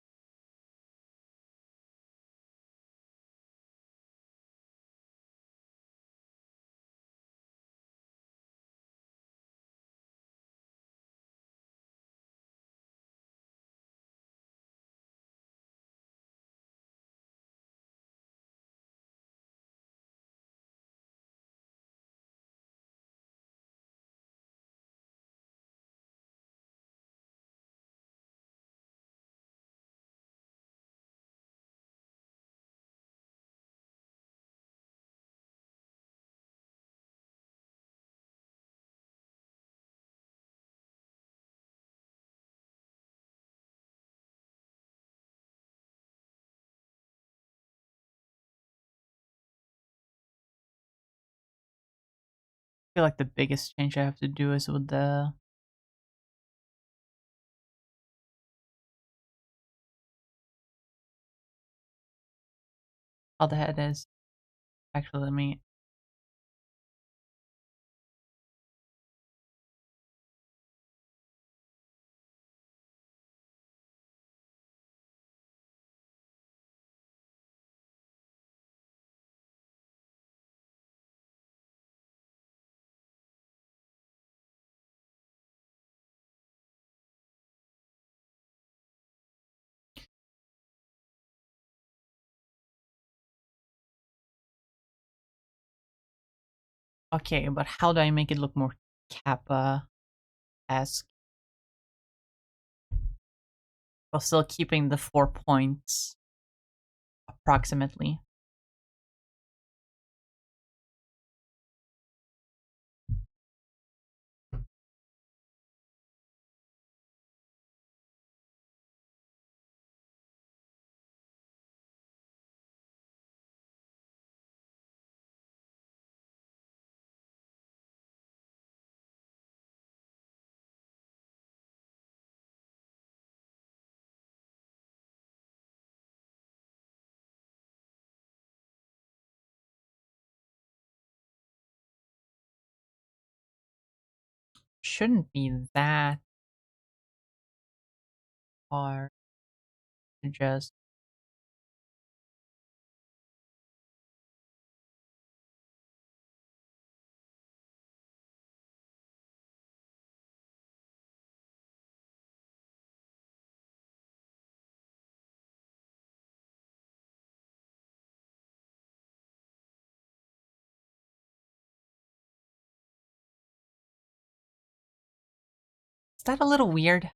I feel like the biggest change I have to do is with the how the head is. Actually, let me. Okay, but how do I make it look more Kappa-esque while still keeping the 4 points approximately? Shouldn't be that hard to just. Is that a little weird?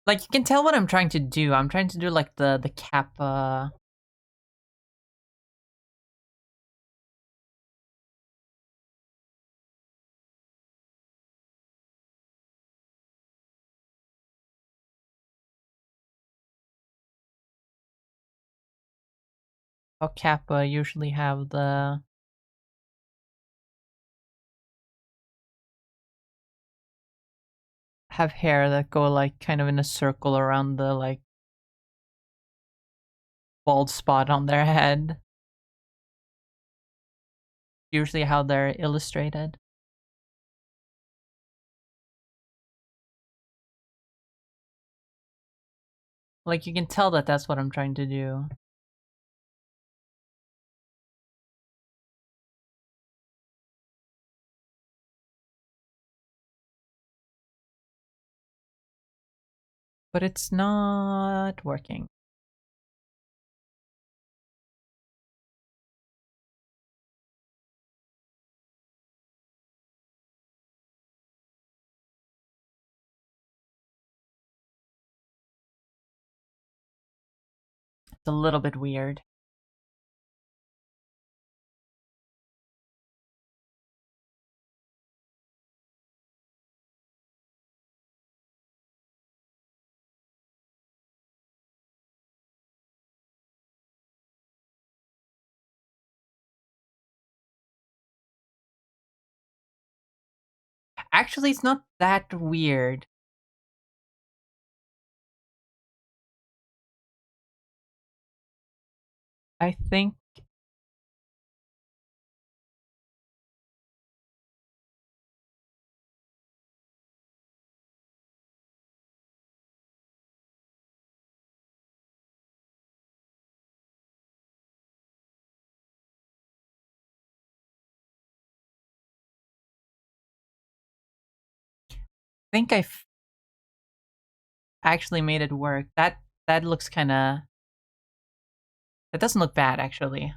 Like, you can tell what I'm trying to do. I'm trying to do like the Kappa. How Kappa usually have hair that go like kind of in a circle around the like bald spot on their head. Usually how they're illustrated. Like, you can tell that that's what I'm trying to do. But it's not working. It's a little bit weird. Actually, it's not that weird. I think I've actually made it work. That looks kind of that doesn't look bad actually.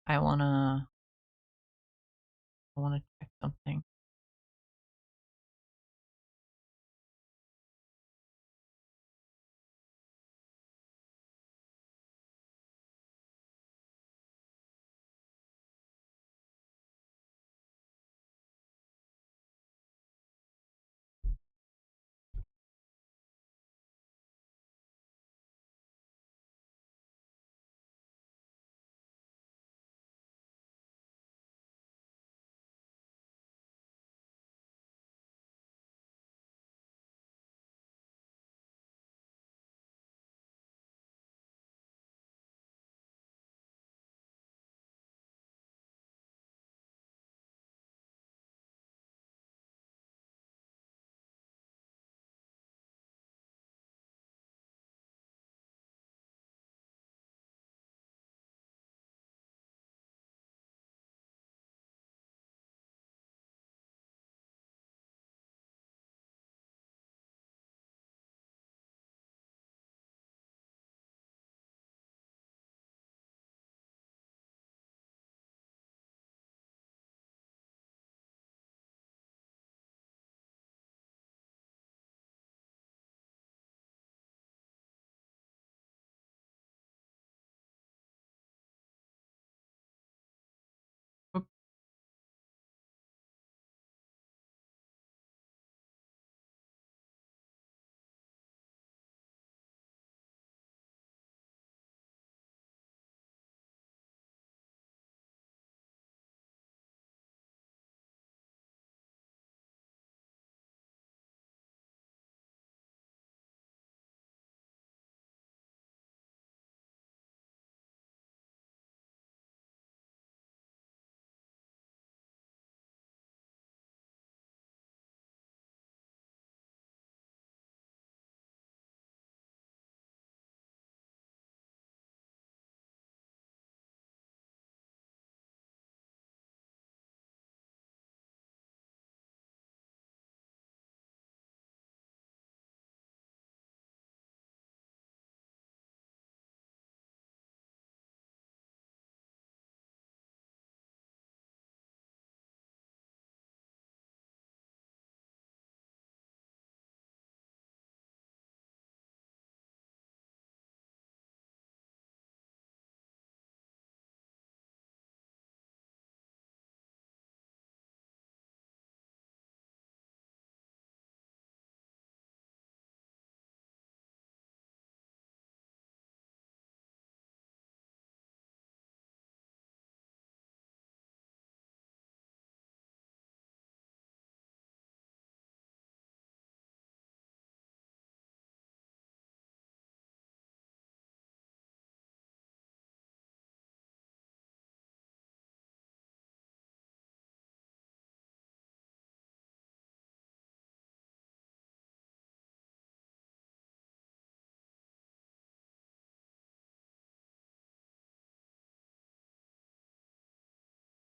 I wanna check something.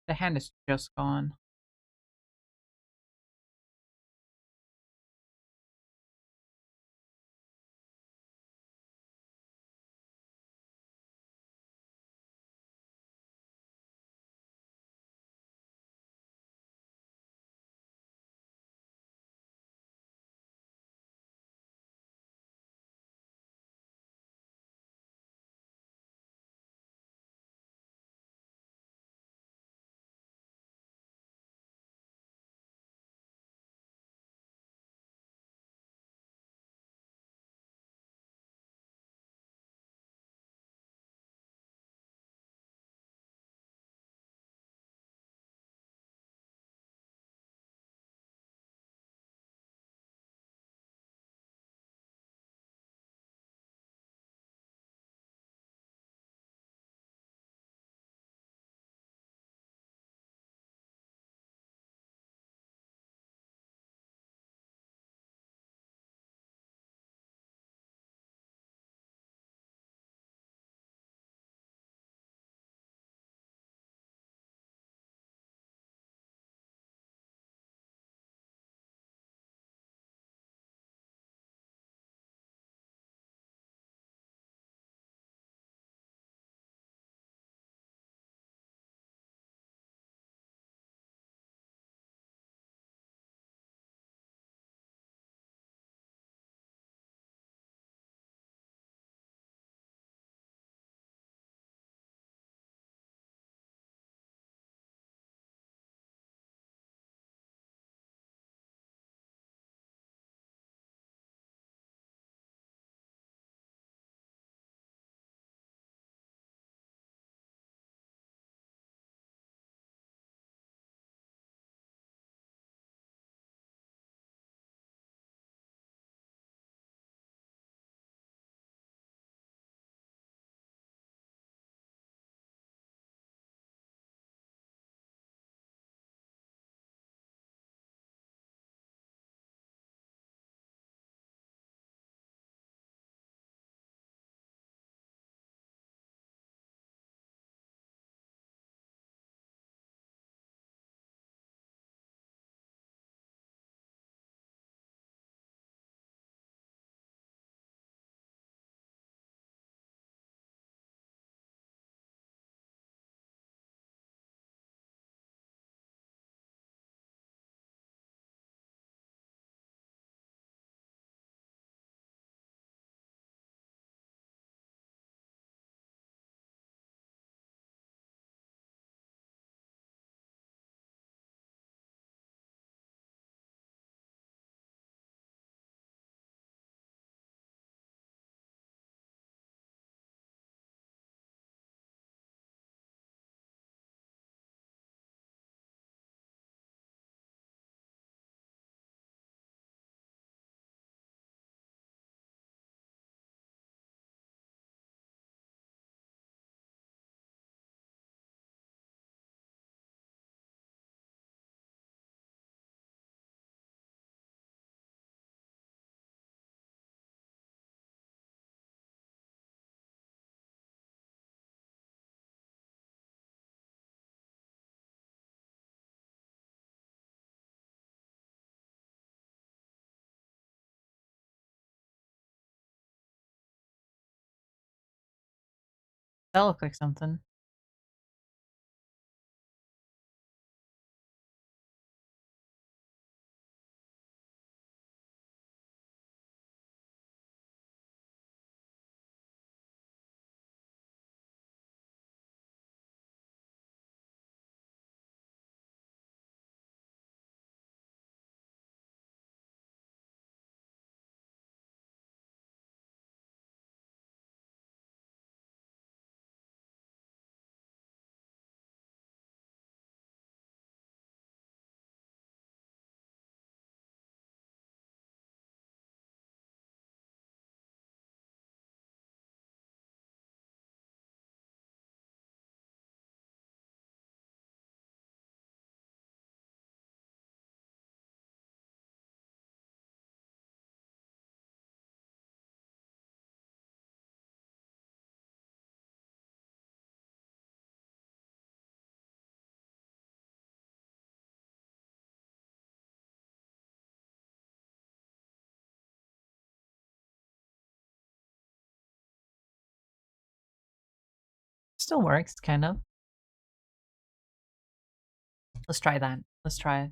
The hand is just gone. That looked like something. still works, kind of. Let's try that. Let's try it.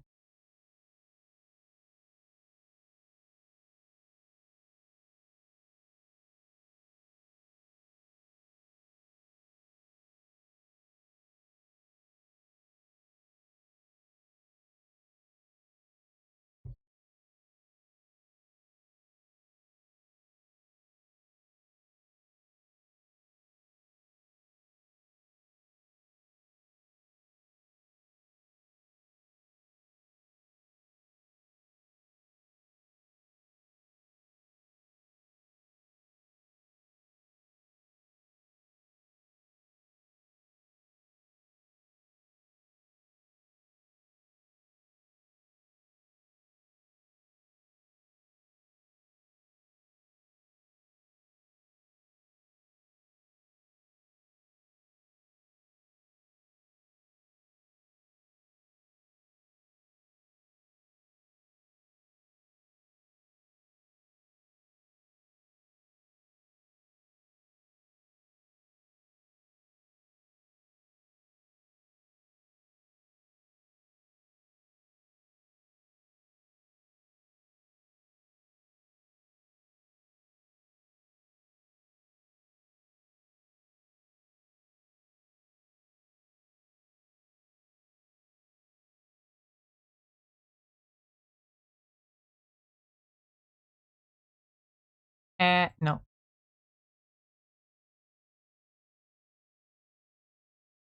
No.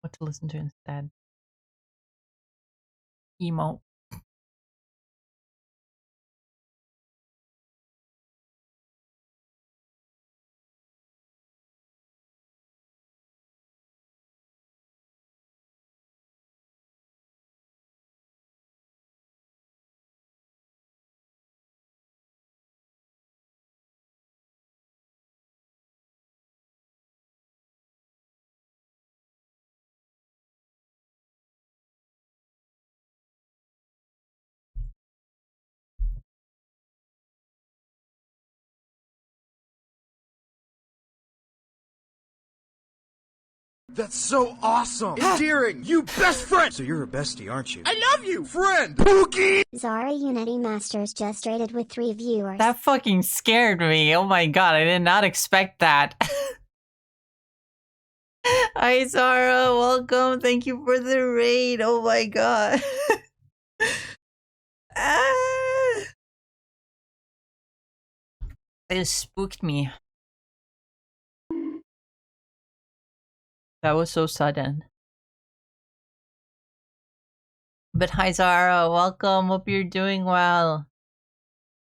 What to listen to instead? Emo. That's so awesome! Endearing! You best friend! So you're a bestie, aren't you? I love you! Friend! Pookie! Zara Unity Masters just rated with 3 viewers. That fucking scared me. Oh my god, I did not expect that. Hi, Zara. Welcome. Thank you for the raid. Oh my god. Ah! It spooked me. That was so sudden. But hi, Zara. Welcome. Hope you're doing well.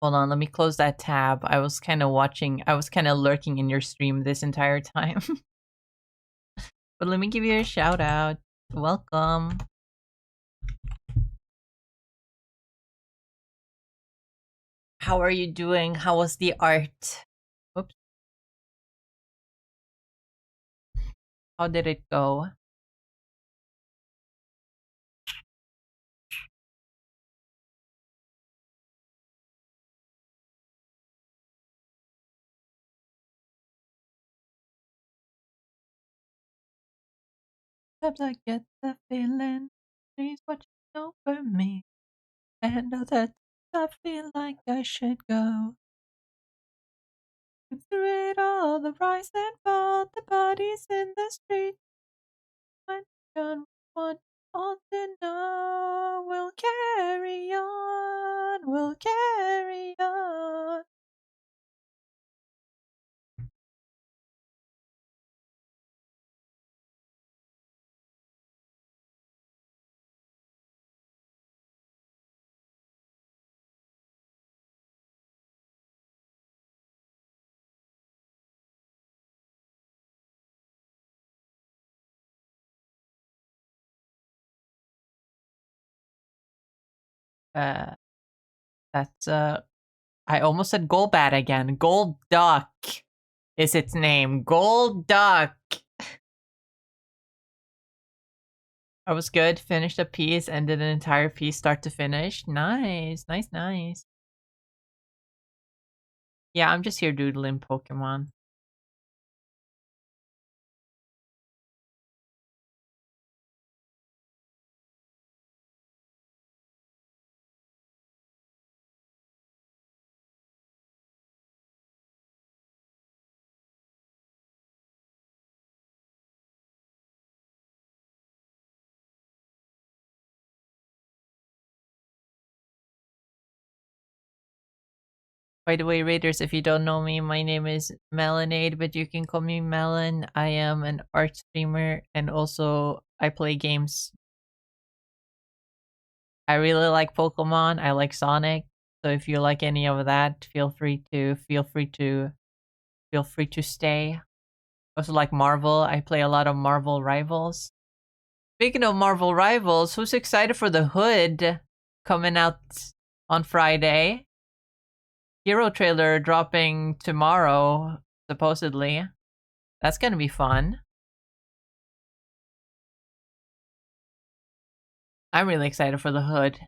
Hold on, let me close that tab. I was kind of lurking in your stream this entire time. But let me give you a shout out. Welcome. How are you doing? How was the art? Oops. How did it go? Sometimes I get the feeling she's watching over me. And other times I feel like I should go. Through it all, the rise and fall, the bodies in the street. I don't want all to know. We'll carry on, we'll carry on. Uh, that's I almost said Golbat again. Gold Duck is its name. Gold Duck. I was good. Finished a piece, ended an entire piece, start to finish. Nice, nice, nice. Yeah, I'm just here doodling Pokemon. By the way, Raiders, if you don't know me, my name is Melonade, but you can call me Melon. I am an art streamer and also I play games. I really like Pokemon. I like Sonic. So if you like any of that, feel free to stay. Also like Marvel. I play a lot of Marvel Rivals. Speaking of Marvel Rivals, who's excited for the Hood coming out on Friday? Hero trailer dropping tomorrow, supposedly. That's gonna be fun. I'm really excited for the Hood.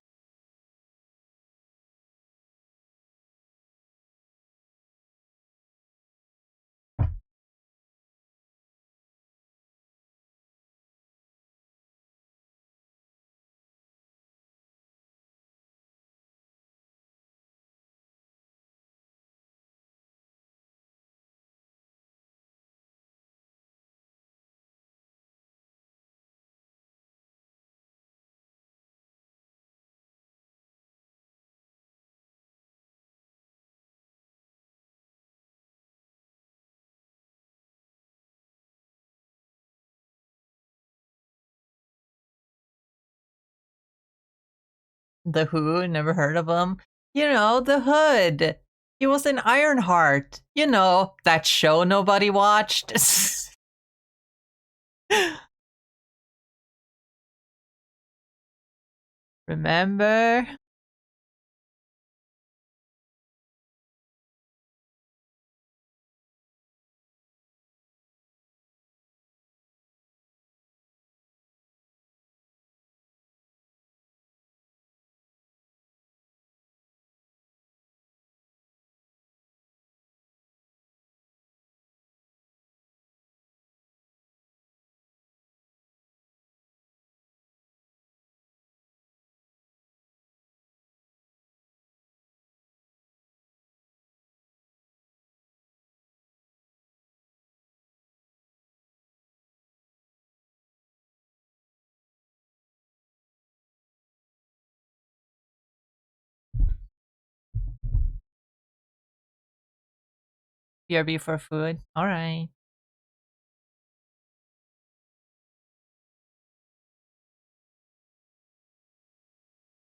The Who, never heard of him. You know, the Hood. He was in Ironheart. You know, that show nobody watched. Remember? BRB for food. Alright.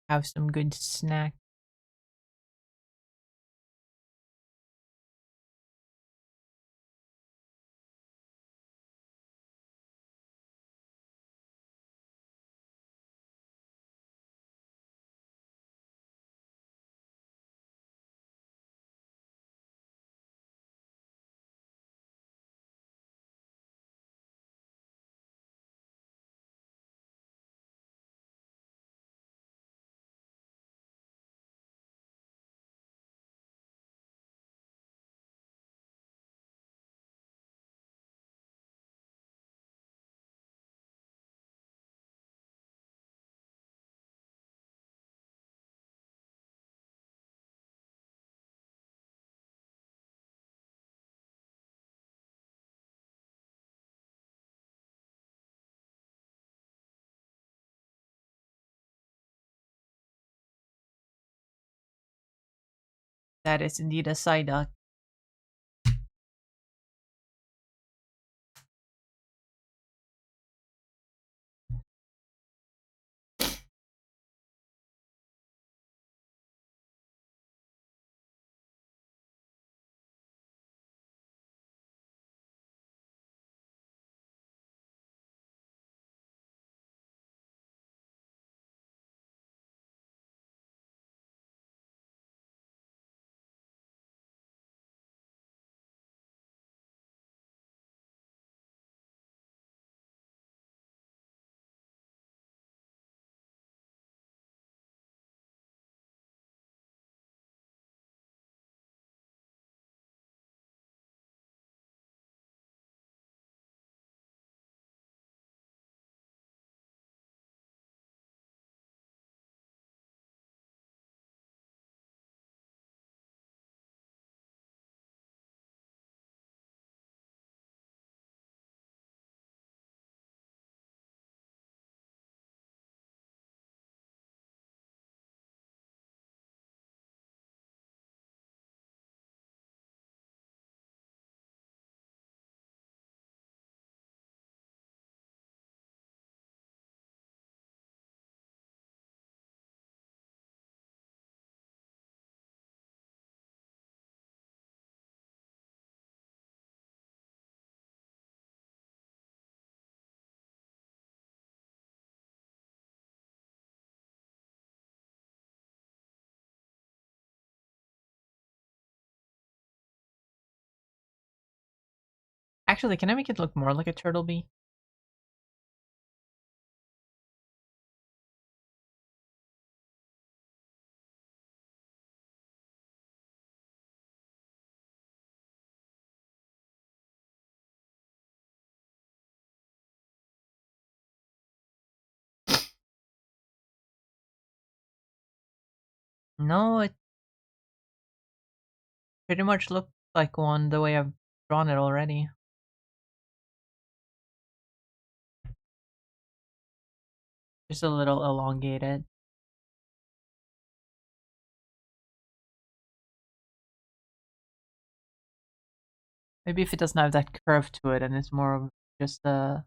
Have some good snack. That is indeed a Psyduck. Actually, can I make it look more like a turtle bee? No, it pretty much looks like one the way I've drawn it already. Just a little elongated. Maybe if it doesn't have that curve to it and it's more of just a...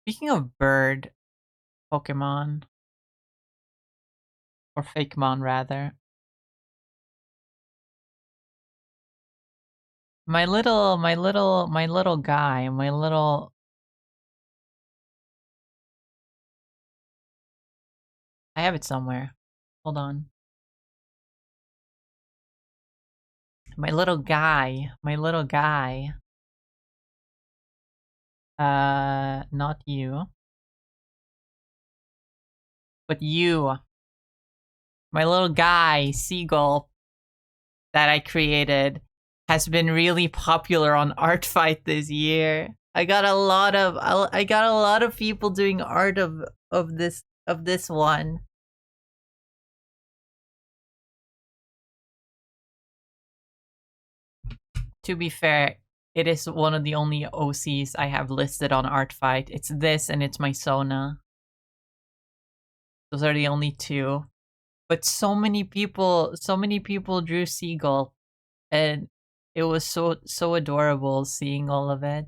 Speaking of bird Pokemon, or Fakemon rather, my little guy, I have it somewhere. Hold on. My little guy, not you, but you. My little guy, Seagull, that I created, has been really popular on Artfight this year. I got a lot of people doing art of this one. To be fair, it is one of the only OCs I have listed on Artfight. It's this and it's my Sona. Those are the only two. But so many people drew Seagull, and it was so adorable seeing all of it.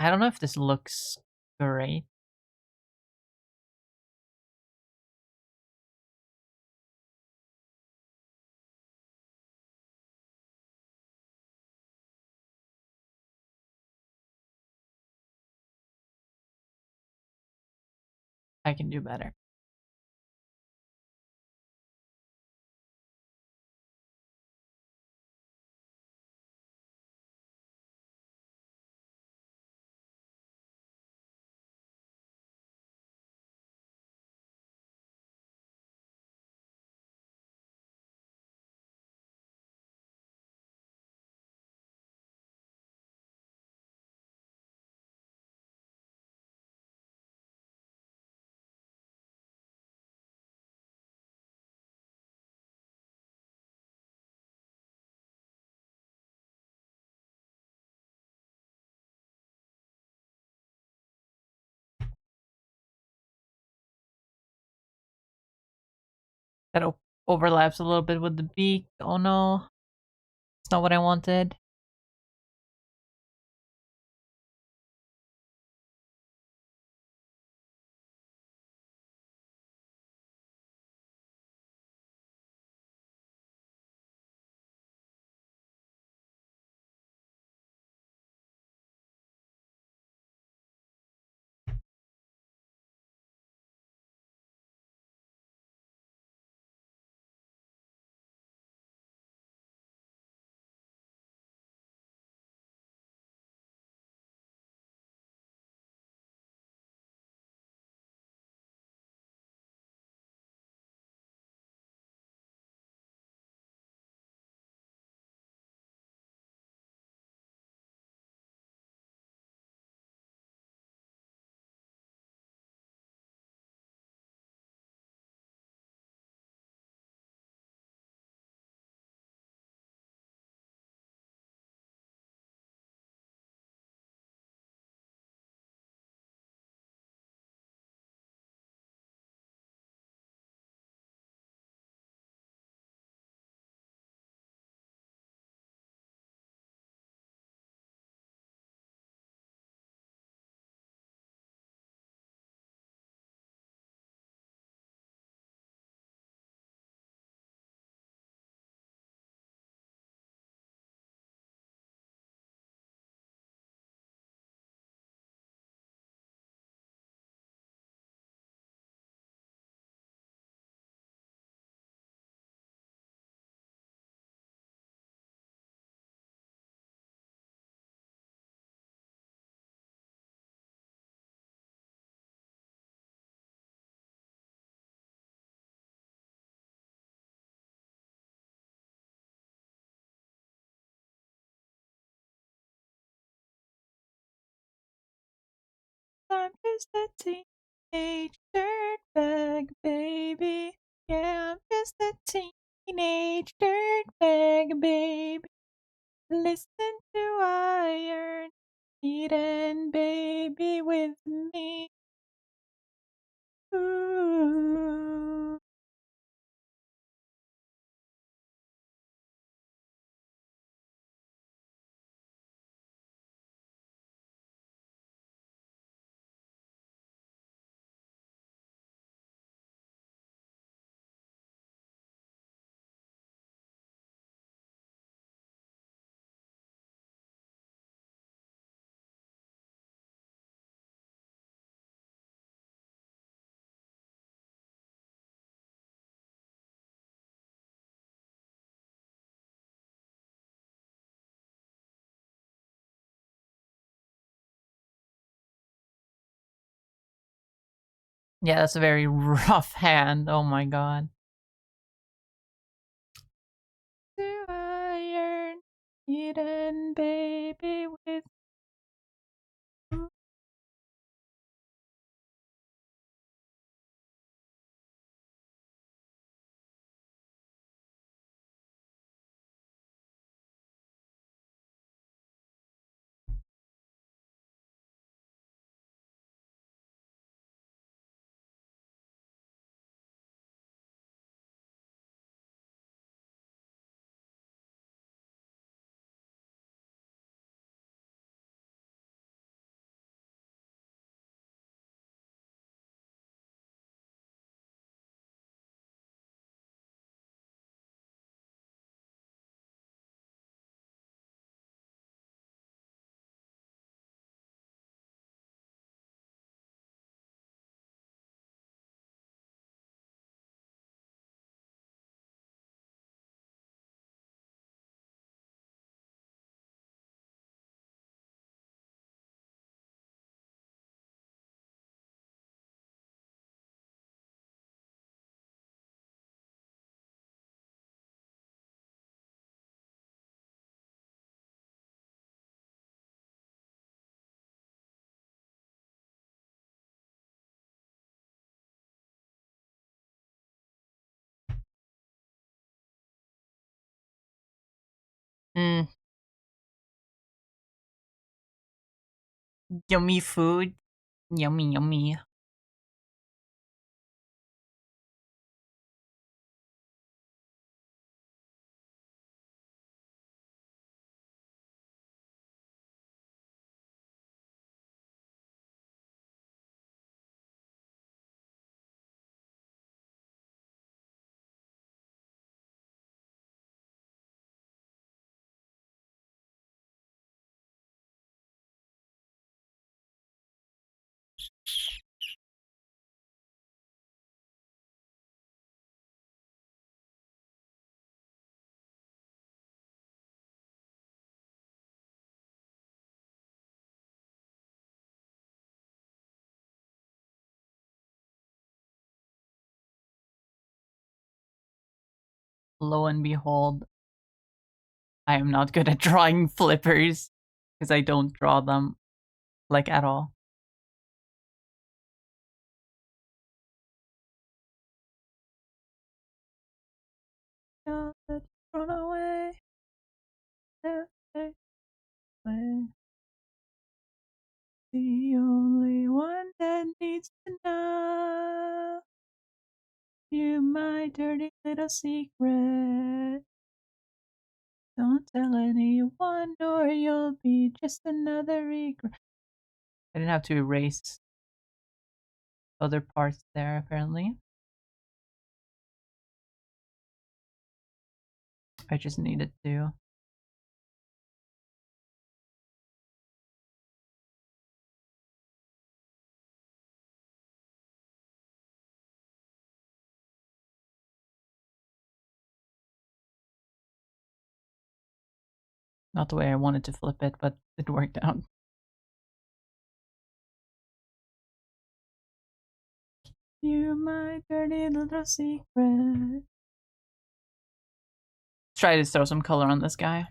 I don't know if this looks great. I can do better. That overlaps a little bit with the beak. Oh no. It's not what I wanted. I'm just a teenage dirtbag, baby. Yeah, I'm just a teenage dirtbag, baby. Listen to Iron Maiden, baby, with me. Ooh. Yeah, that's a very rough hand. Oh my god. To Iron Maiden, baby, with Mm. Yummy food. Yummy, yummy. Lo and behold, I am not good at drawing flippers because I don't draw them like at all. Run away. The only one that needs to know you, my dirty little secret. Don't tell anyone or you'll be just another regret. I didn't have to erase other parts there, apparently. I just needed to. Not the way I wanted to flip it, but it worked out. You, my dirty little secret. Let's try to throw some color on this guy.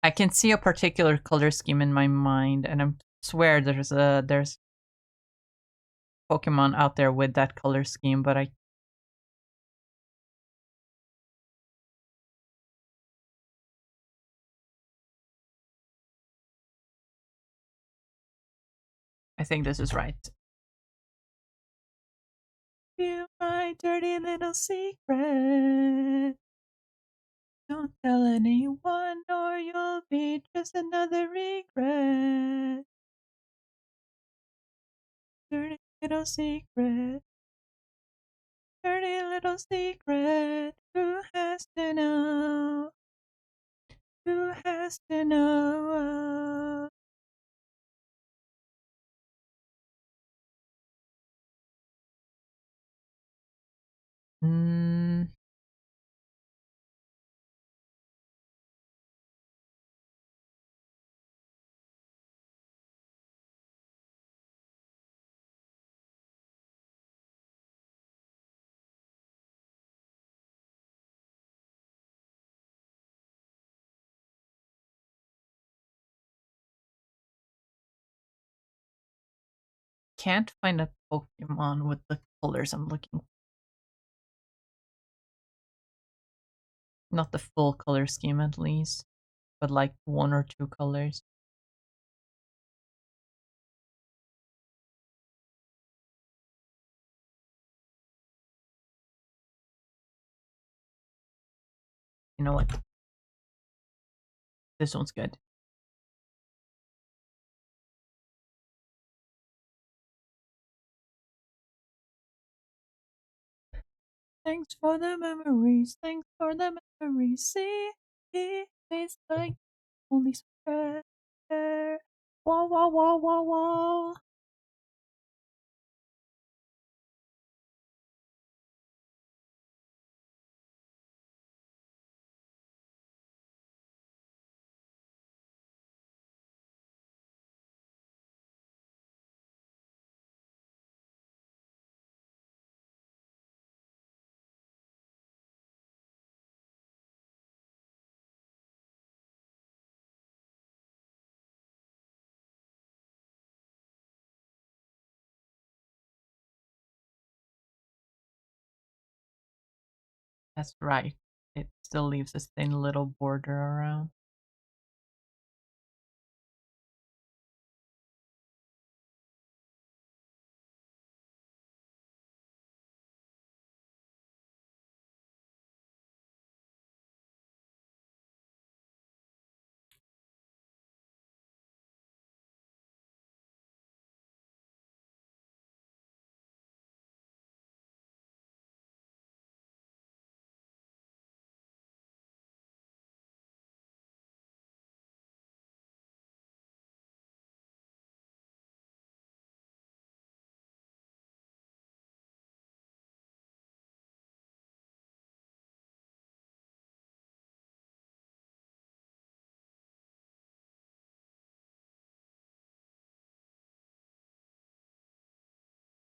I can see a particular color scheme in my mind, and I swear there's Pokemon out there with that color scheme, but I think this is right. You, my dirty little secret. Don't tell anyone or you'll be just another regret. Dirty little secret. Dirty little secret. Who has to know? Who has to know? Hmm. Can't find a Pokemon with the colors I'm looking for. Not the full color scheme, at least, but like one or two colors. You know what? This one's good. Thanks for the memories. Thanks for the memories. See, it tastes like only spread. Wah wah wah wah wah. That's right. It still leaves this thin little border around.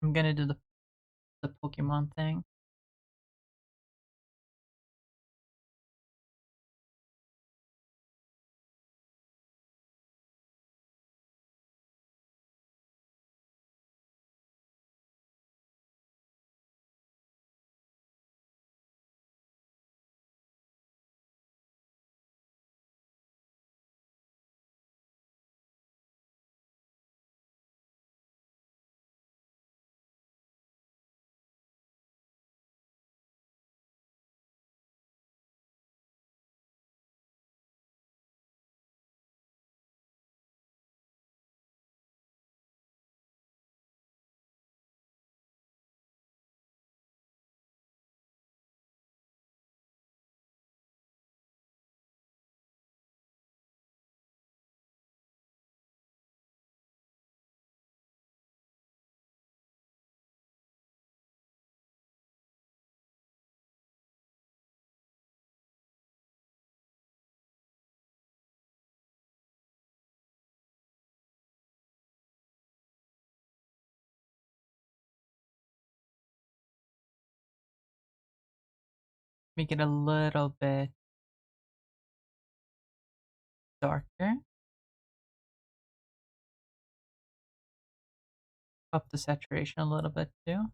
I'm gonna do the Pokemon thing. Make it a little bit darker. Up the saturation a little bit too.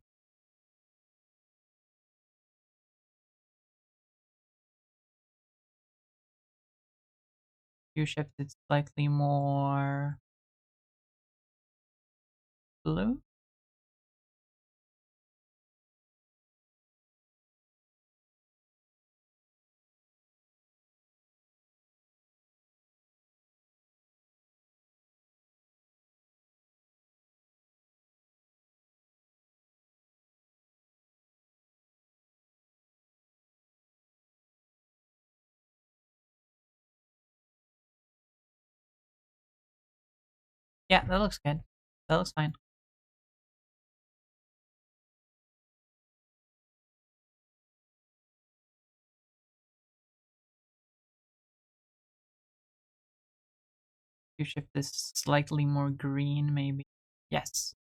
You shift it slightly more blue. Yeah, that looks good. That looks fine. You shift this slightly more green, maybe. Yes,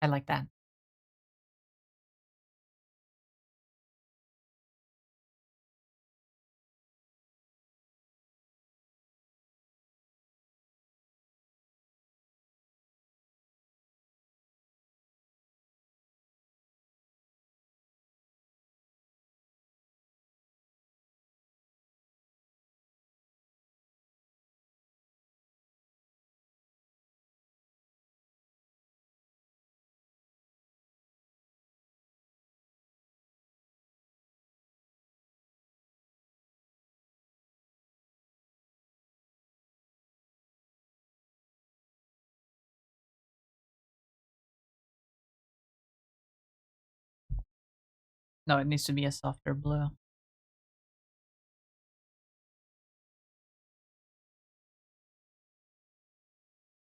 I like that. No, it needs to be a softer blue.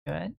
Good.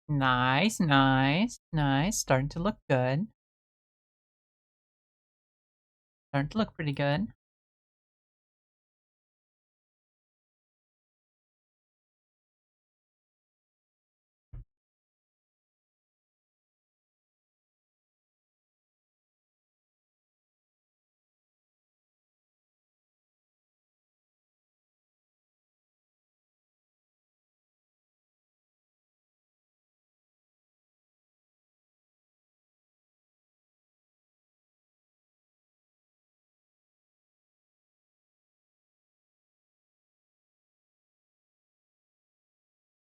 Nice, nice, nice. Starting to look good. Starting to look pretty good.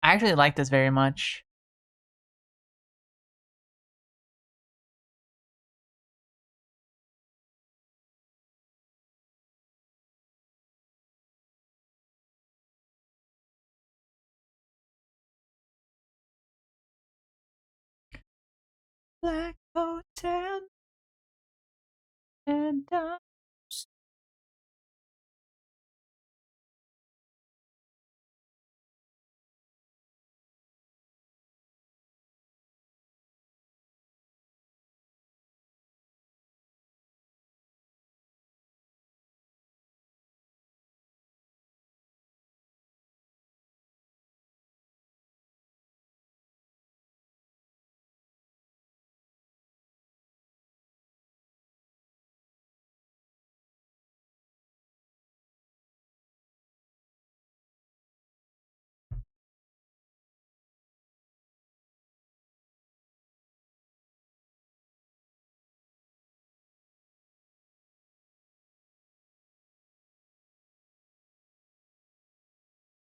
I actually like this very much. Black Hotel and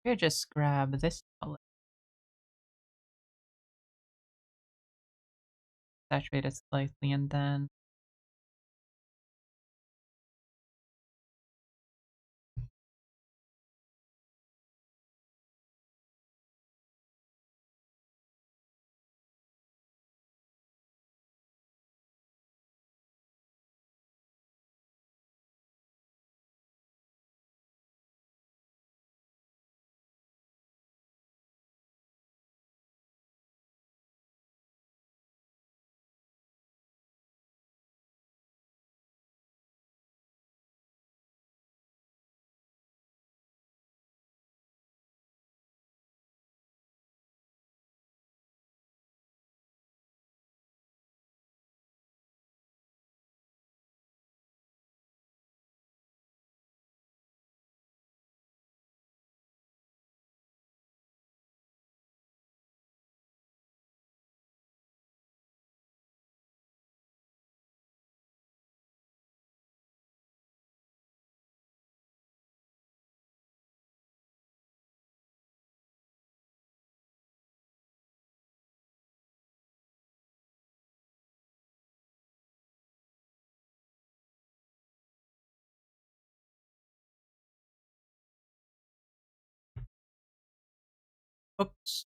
here, just grab this color. Saturate it slightly and then oops.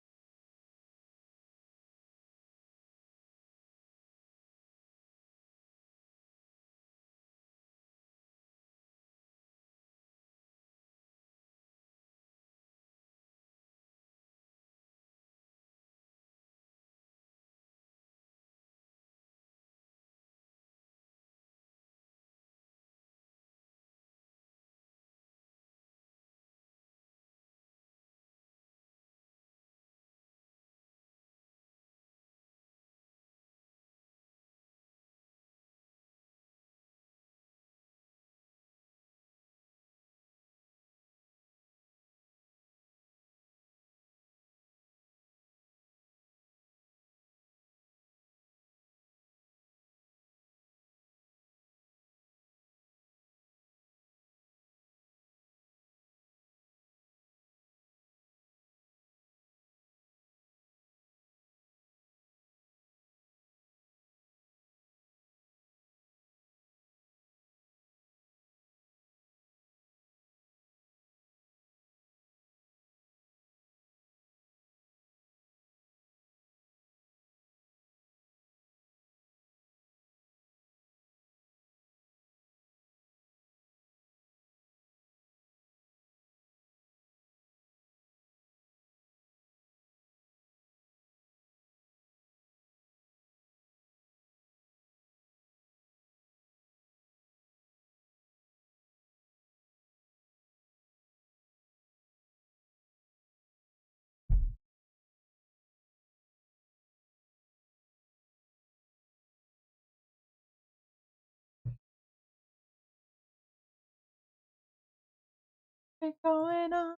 it going on.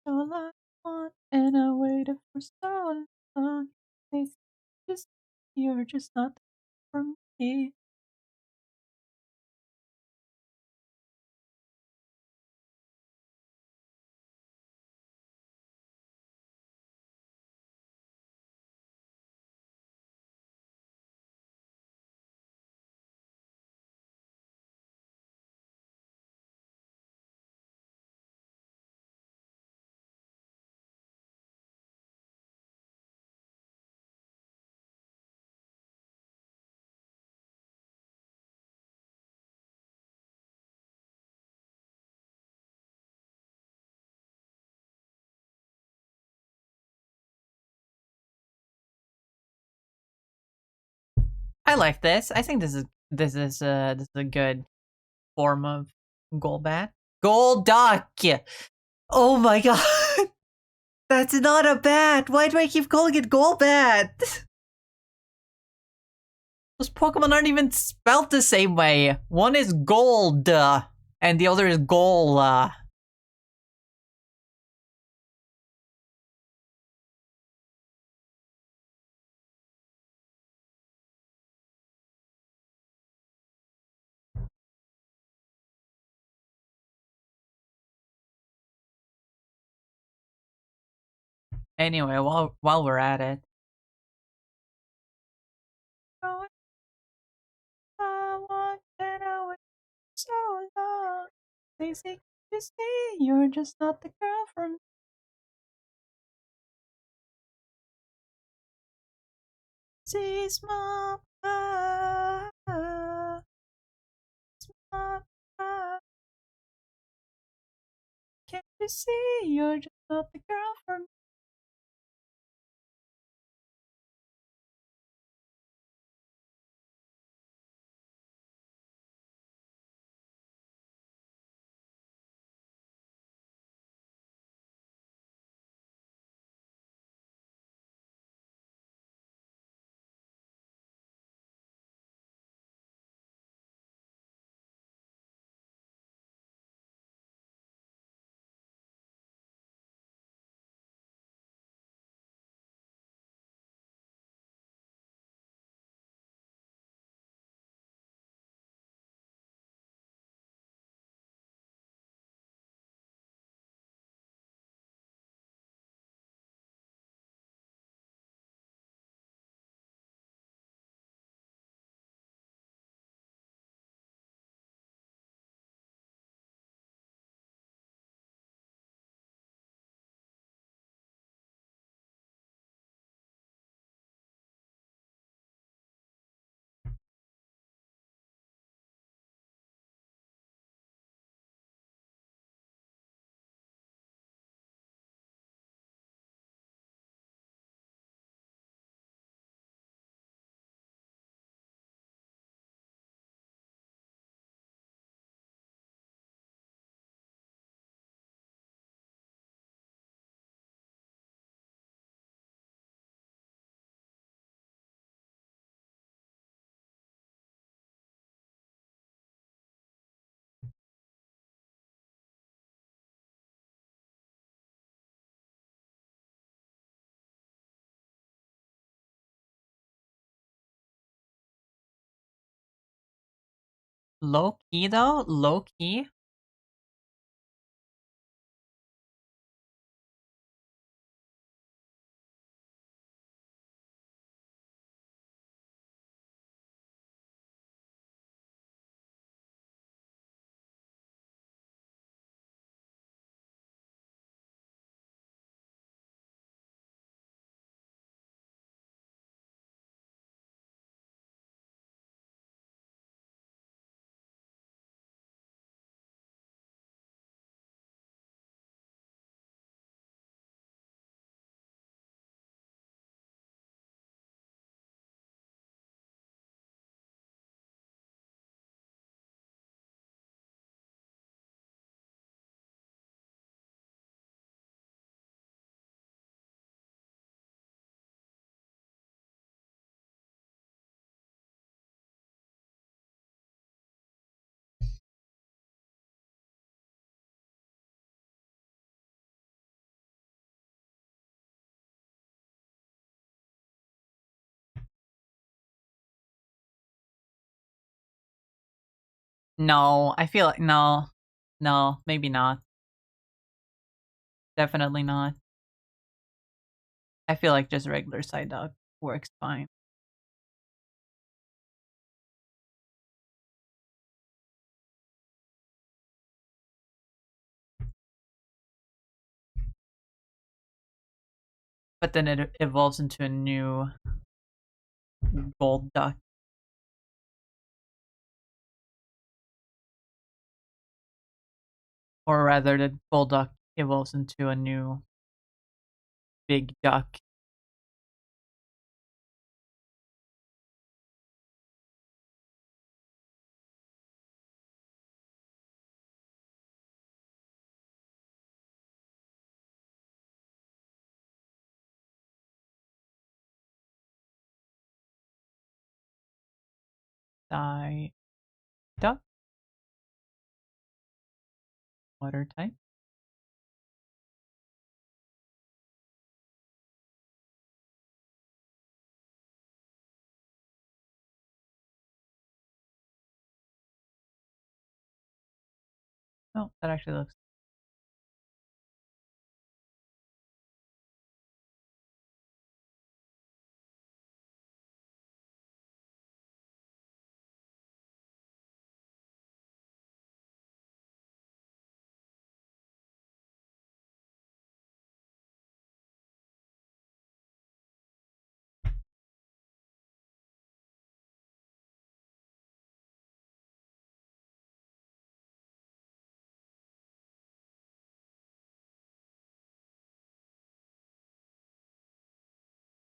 All I want, and I waited for so long. They just, you're just not for me. I like this. I think this is a good form of Golbat. Golduck! Oh my god! That's not a bat! Why do I keep calling it Golbat? Those Pokemon aren't even spelled the same way. One is gold, and the other is Gol. Anyway, while we're at it. I want and I wait so long. They say, you see, you're just not the girl from Sea's mom. Can't you see, you're just not the girl from low key though? Low key? No, I feel like no. No, maybe not. Definitely not. I feel like just regular side dog works fine. But then it evolves into a new gold duck. Or rather, the gold duck evolves into a new big duck. Die duck. Water type. Oh, that actually looks.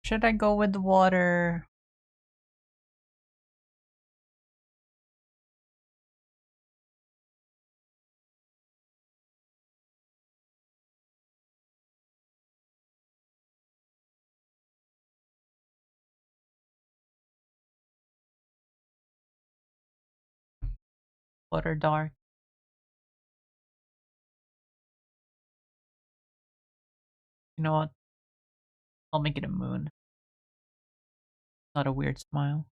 Should I go with the water? Water dark. You know what? I'll make it a moon. Not a weird smile.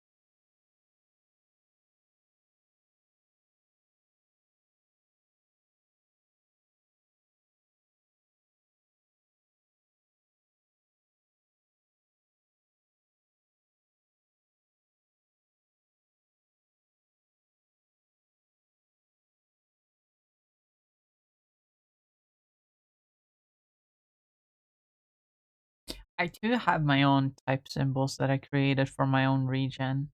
I do have my own type symbols that I created for my own region.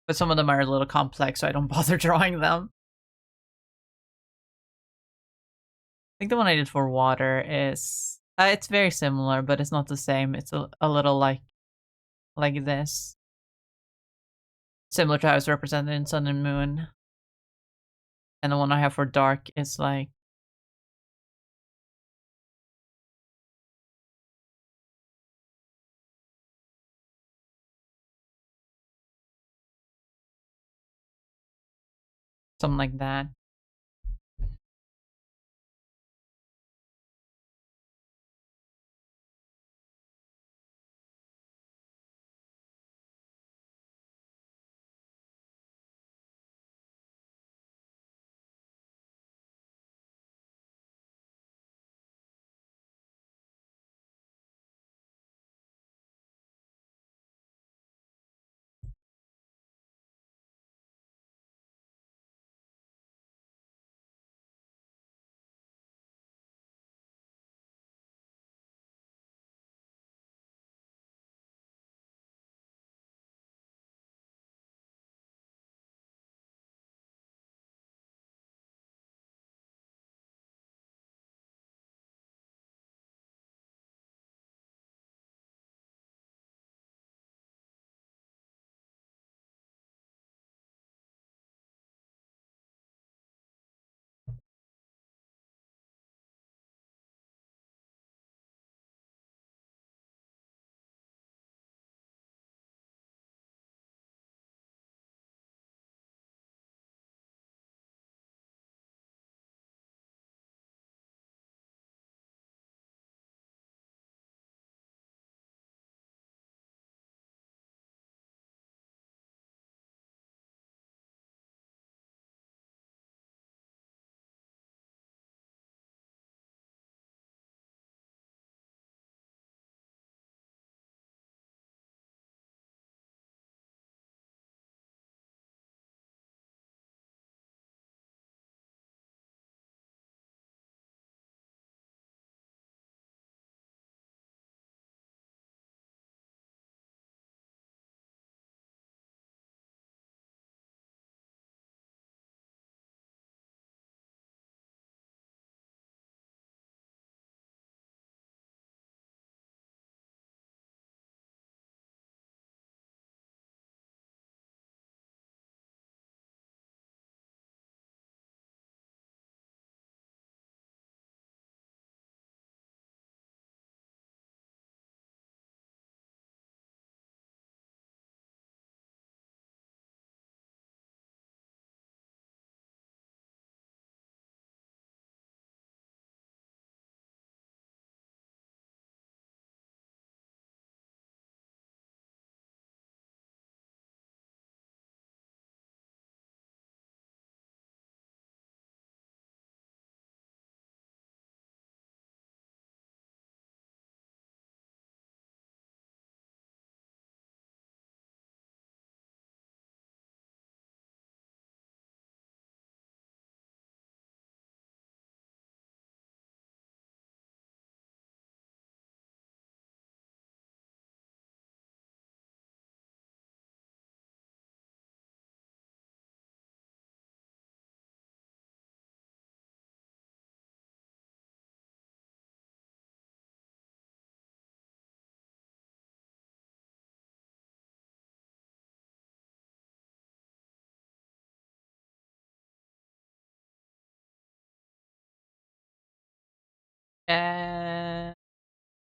But some of them are a little complex, so I don't bother drawing them. I think the one I did for water is it's very similar, but it's not the same. It's a little like this, similar to how it's represented in Sun and Moon. And the one I have for dark is like something like that.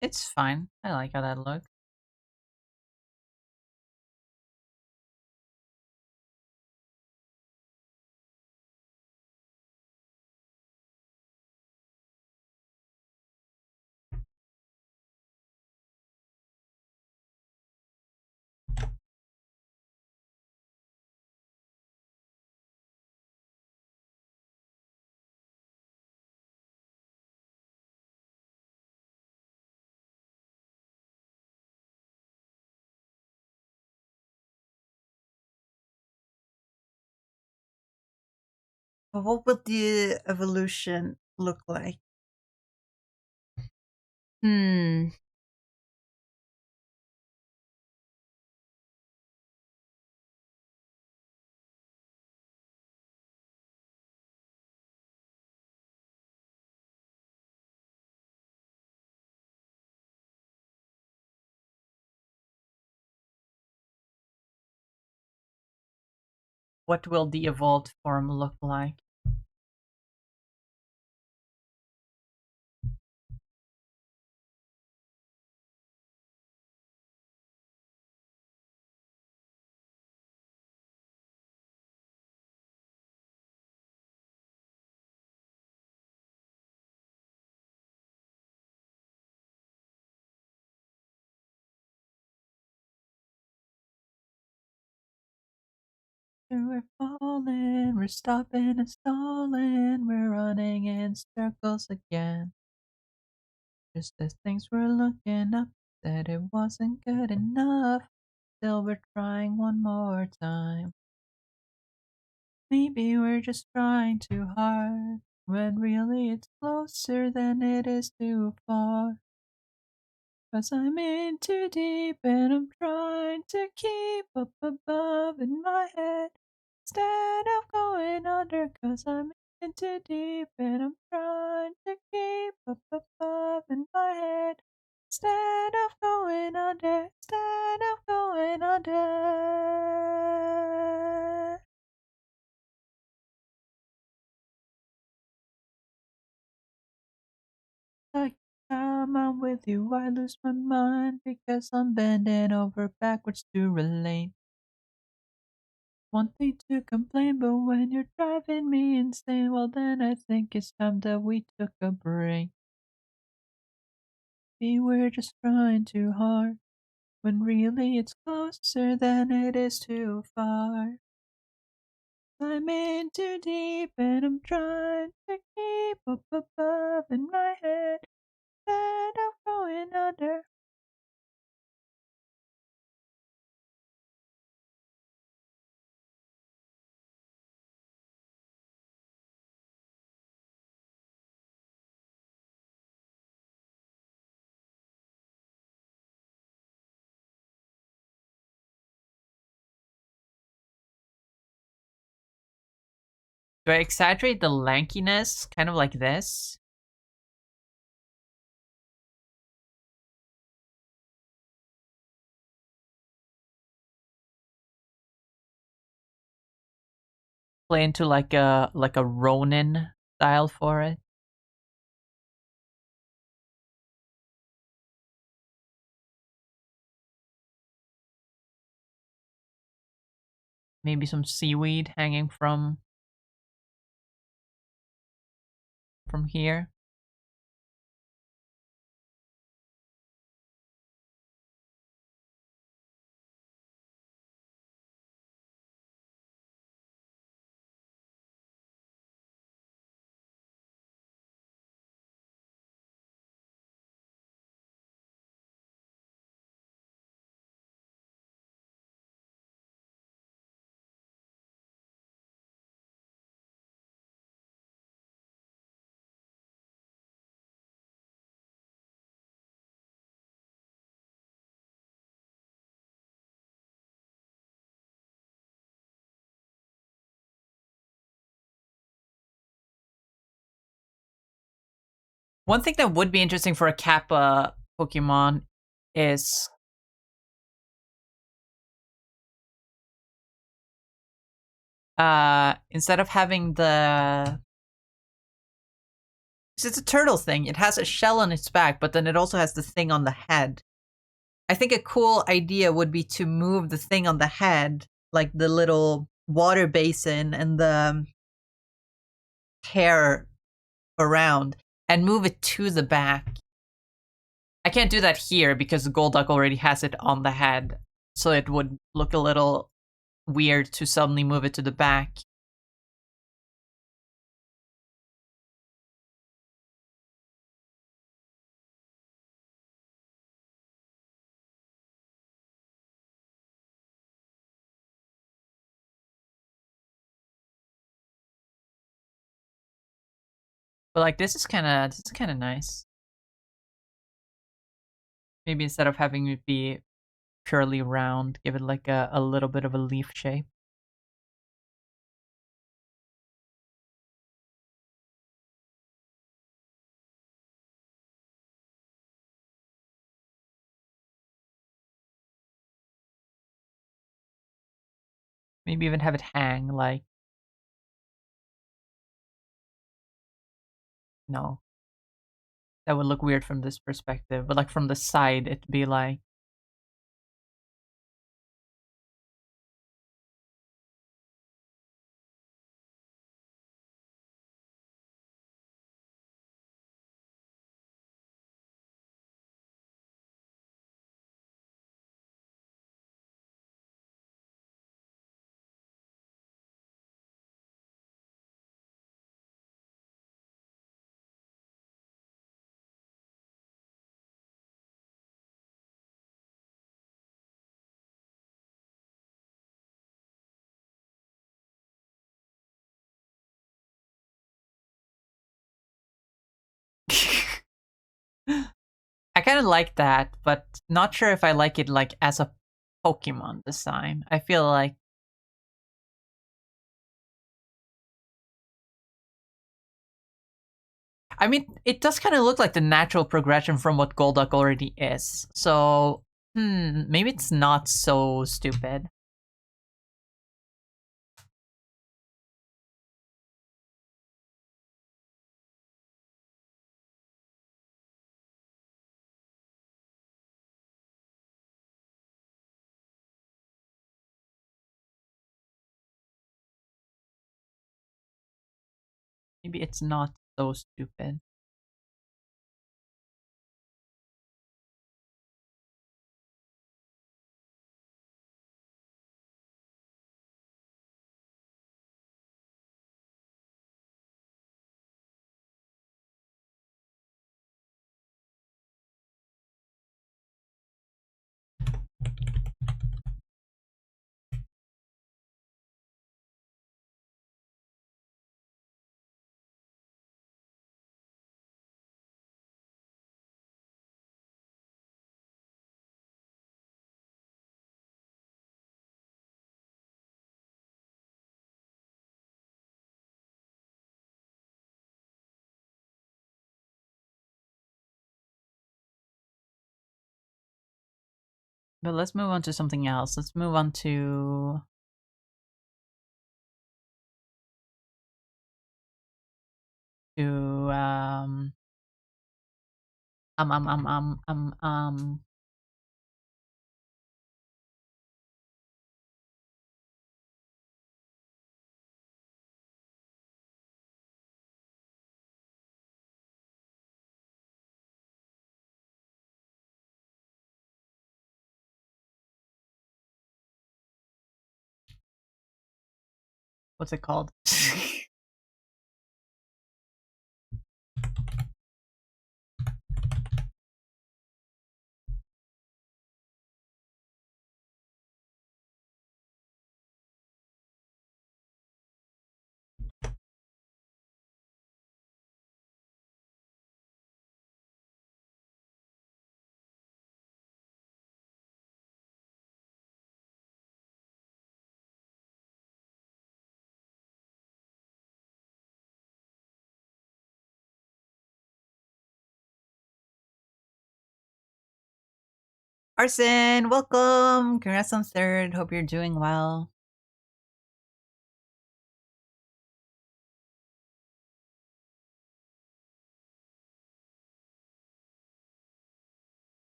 It's fine. I like how that looks. But what would the evolution look like? Hmm. What will the evolved form look like? We're falling, we're stopping and stalling, we're running in circles again. Just as things were looking up, said it wasn't good enough. Still, we're trying one more time. Maybe we're just trying too hard, when really it's closer than it is too far. 'Cause I'm in too deep and I'm trying to keep up above in my head. Instead of going under, 'cause I'm in too deep and I'm trying to keep up above in my head. Instead of going under, instead of going under. Like time I'm with you, I lose my mind because I'm bending over backwards to relate. One thing to complain, but when you're driving me insane, well then I think it's time that we took a break. We were just trying too hard, when really it's closer than it is too far. I'm in too deep and I'm trying to keep up above in my head, instead of going under. Do I exaggerate the lankiness, kind of like this? Play into like a Ronin style for it. Maybe some seaweed hanging from here. One thing that would be interesting for a Kappa Pokemon is instead of having It's a turtle thing. It has a shell on its back, but then it also has the thing on the head. I think a cool idea would be to move the thing on the head, like the little water basin and the hair around, and move it to the back. I can't do that here because the Golduck already has it on the head, so it would look a little weird to suddenly move it to the back. But like this is kind of nice. Maybe instead of having it be purely round, give it like a little bit of a leaf shape. Maybe even have it hang like... No. That would look weird from this perspective, but like from the side, it'd be like... I kind of like that, but not sure if I like it like as a Pokemon design. I feel like... I mean, it does kind of look like the natural progression from what Golduck already is. So, maybe it's not so stupid. Maybe it's not so stupid. But let's move on to something else. Let's move on to... to um um um um um um what's it called? Arson, welcome! Congrats on third. Hope you're doing well.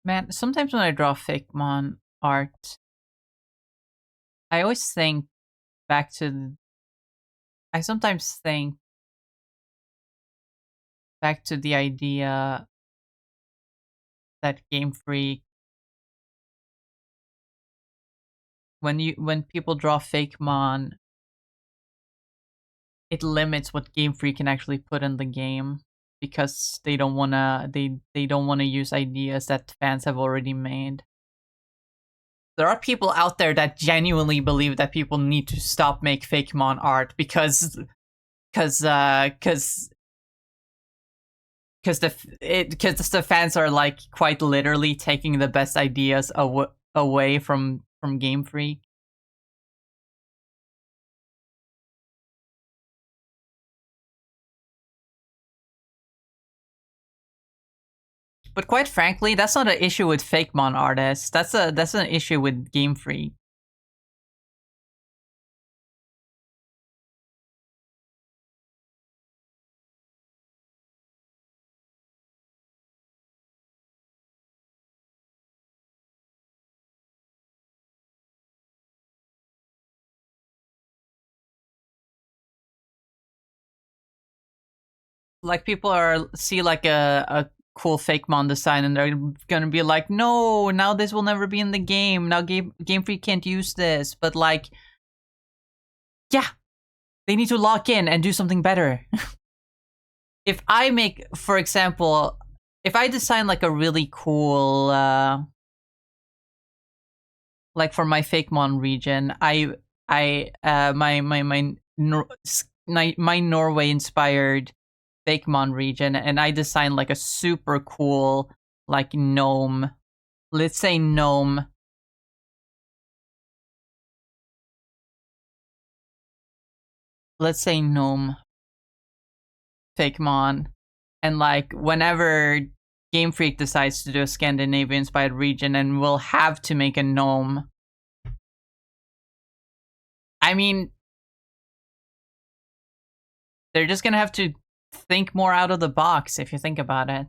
Man, sometimes when I draw Fakemon art, I always think back to. I sometimes think back to the idea that Game Freak, when people draw Fakemon, it limits what Game Freak can actually put in the game because they don't wanna use ideas that fans have already made. There are people out there that genuinely believe that people need to stop make Fakemon art because the fans are like quite literally taking the best ideas away from Game Freak. But quite frankly, that's not an issue with Fakemon artists. That's an issue with Game Freak. Like people see like a cool Fakemon design and they're gonna be like, no, now this will never be in the game. Now Game Freak can't use this. But like, yeah, they need to lock in and do something better. If I make, for example, if I design like a really cool, like for my Fakemon region, my Norway inspired Fakemon region, and I designed like a super cool like gnome. Let's say gnome. Let's say gnome Fakemon. And like whenever Game Freak decides to do a Scandinavian inspired region and we'll have to make a gnome. I mean, they're just gonna have to think more out of the box if you think about it.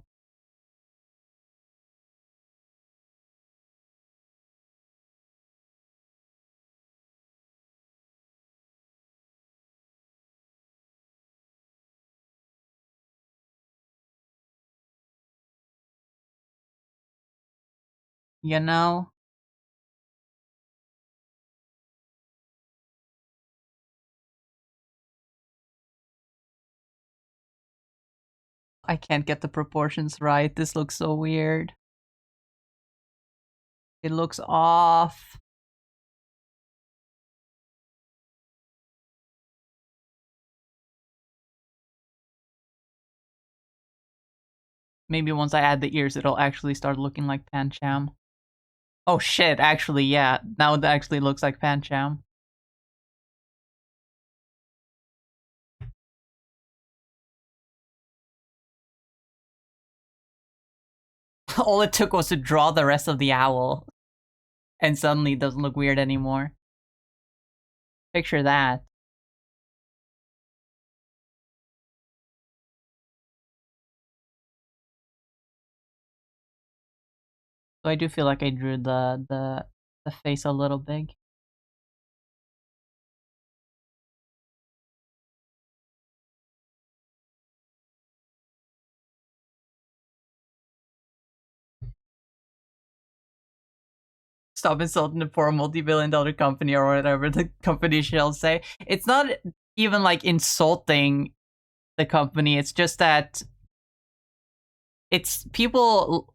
You know? I can't get the proportions right. This looks so weird. It looks off. Maybe once I add the ears, it'll actually start looking like Pancham. Oh shit, actually, yeah. Now it actually looks like Pancham. All it took was to draw the rest of the owl. And suddenly it doesn't look weird anymore. Picture that. So I do feel like I drew the face a little big. Stop insulting the poor multi-billion-dollar company or whatever the company shall say. It's not even like insulting the company. It's just that it's people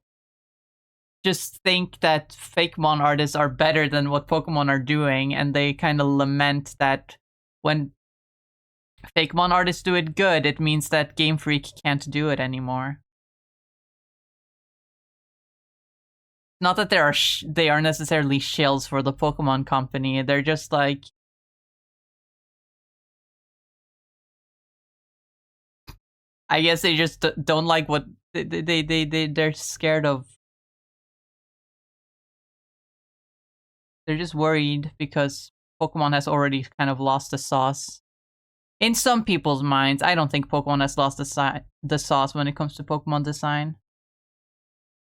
just think that Fakemon artists are better than what Pokemon are doing, and they kind of lament that when Fakemon artists do it good, it means that Game Freak can't do it anymore. Not that they are necessarily shills for the Pokemon company. They're just like, I guess they just don't like what they're scared of. They're just worried because Pokemon has already kind of lost the sauce. In some people's minds, I don't think Pokemon has lost the sauce when it comes to Pokemon design.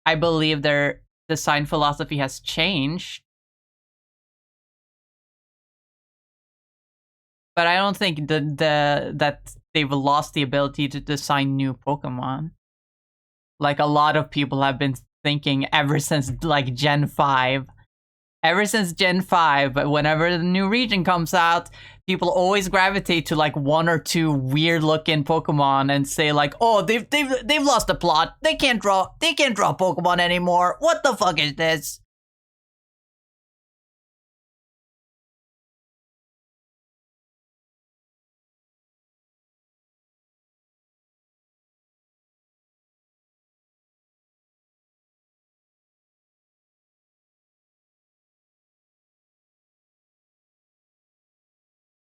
I believe they're design philosophy has changed. But I don't think that they've lost the ability to design new Pokemon. Like a lot of people have been thinking ever since like Gen 5. Ever since Gen 5, but whenever the new region comes out, people always gravitate to like one or two weird looking Pokemon and say like, "Oh, they've lost the plot. They can't draw Pokemon anymore. What the fuck is this?"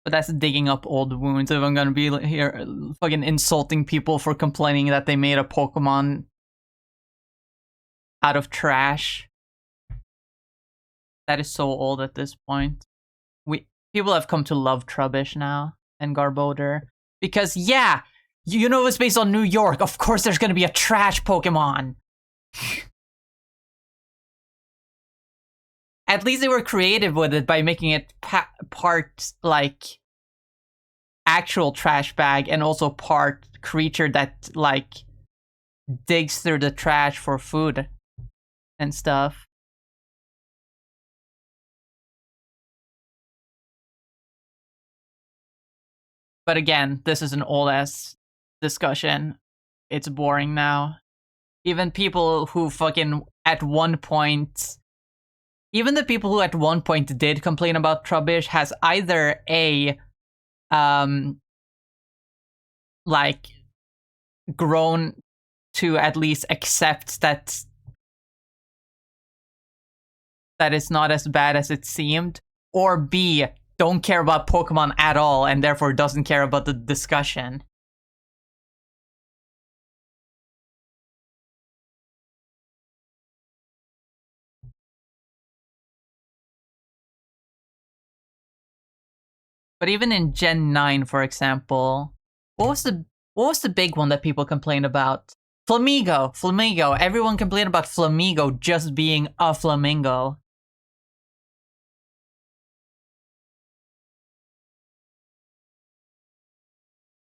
But that's digging up old wounds if I'm gonna be here fucking insulting people for complaining that they made a Pokemon out of trash. That is so old at this point. People have come to love Trubbish now and Garbodor. Because yeah, you know it's based on New York. Of course there's gonna be a trash Pokemon. At least they were creative with it by making it part like actual trash bag and also part creature that like digs through the trash for food and stuff. But again, this is an old ass discussion. It's boring now. Even people who fucking at one point, even the people who at one point did complain about Trubbish has either like grown to at least accept that it's not as bad as it seemed, or B, don't care about Pokemon at all and therefore doesn't care about the discussion. But even in Gen 9, for example, what was the big one that people complained about? Flamigo. Everyone complained about Flamigo just being a flamingo.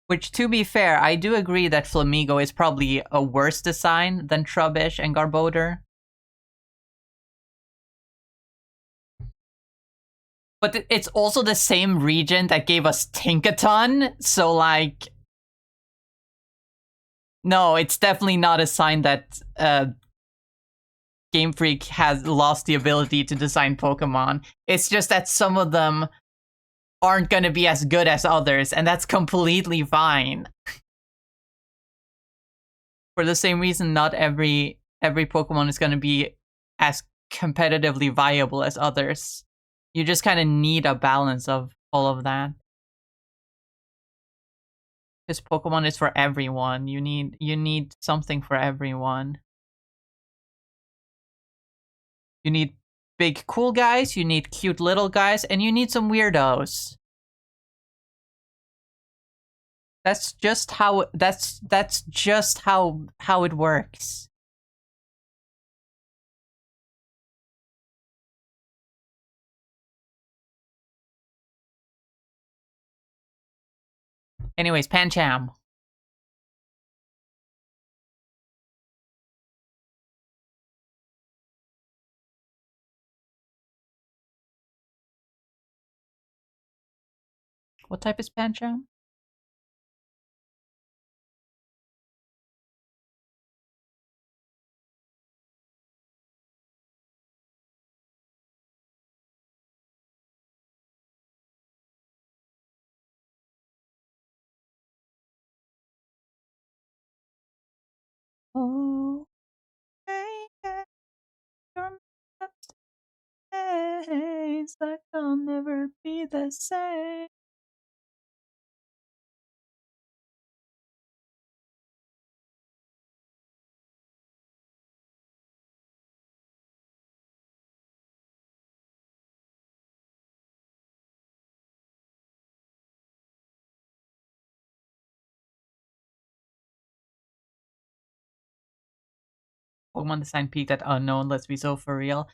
Which, to be fair, I do agree that Flamigo is probably a worse design than Trubbish and Garbodor. But it's also the same region that gave us Tinkaton, so like... No, it's definitely not a sign that Game Freak has lost the ability to design Pokemon. It's just that some of them aren't gonna be as good as others, and that's completely fine. For the same reason, not every Pokemon is gonna be as competitively viable as others. You just kind of need a balance of all of that. Because Pokemon is for everyone. You need something for everyone. You need big cool guys, you need cute little guys, and you need some weirdos. That's just how how it works. Anyways, Pancham. What type is Pancham? Oh, your days that I'll never be the same. Pokemon design peaked at unknown. Let's be so for real.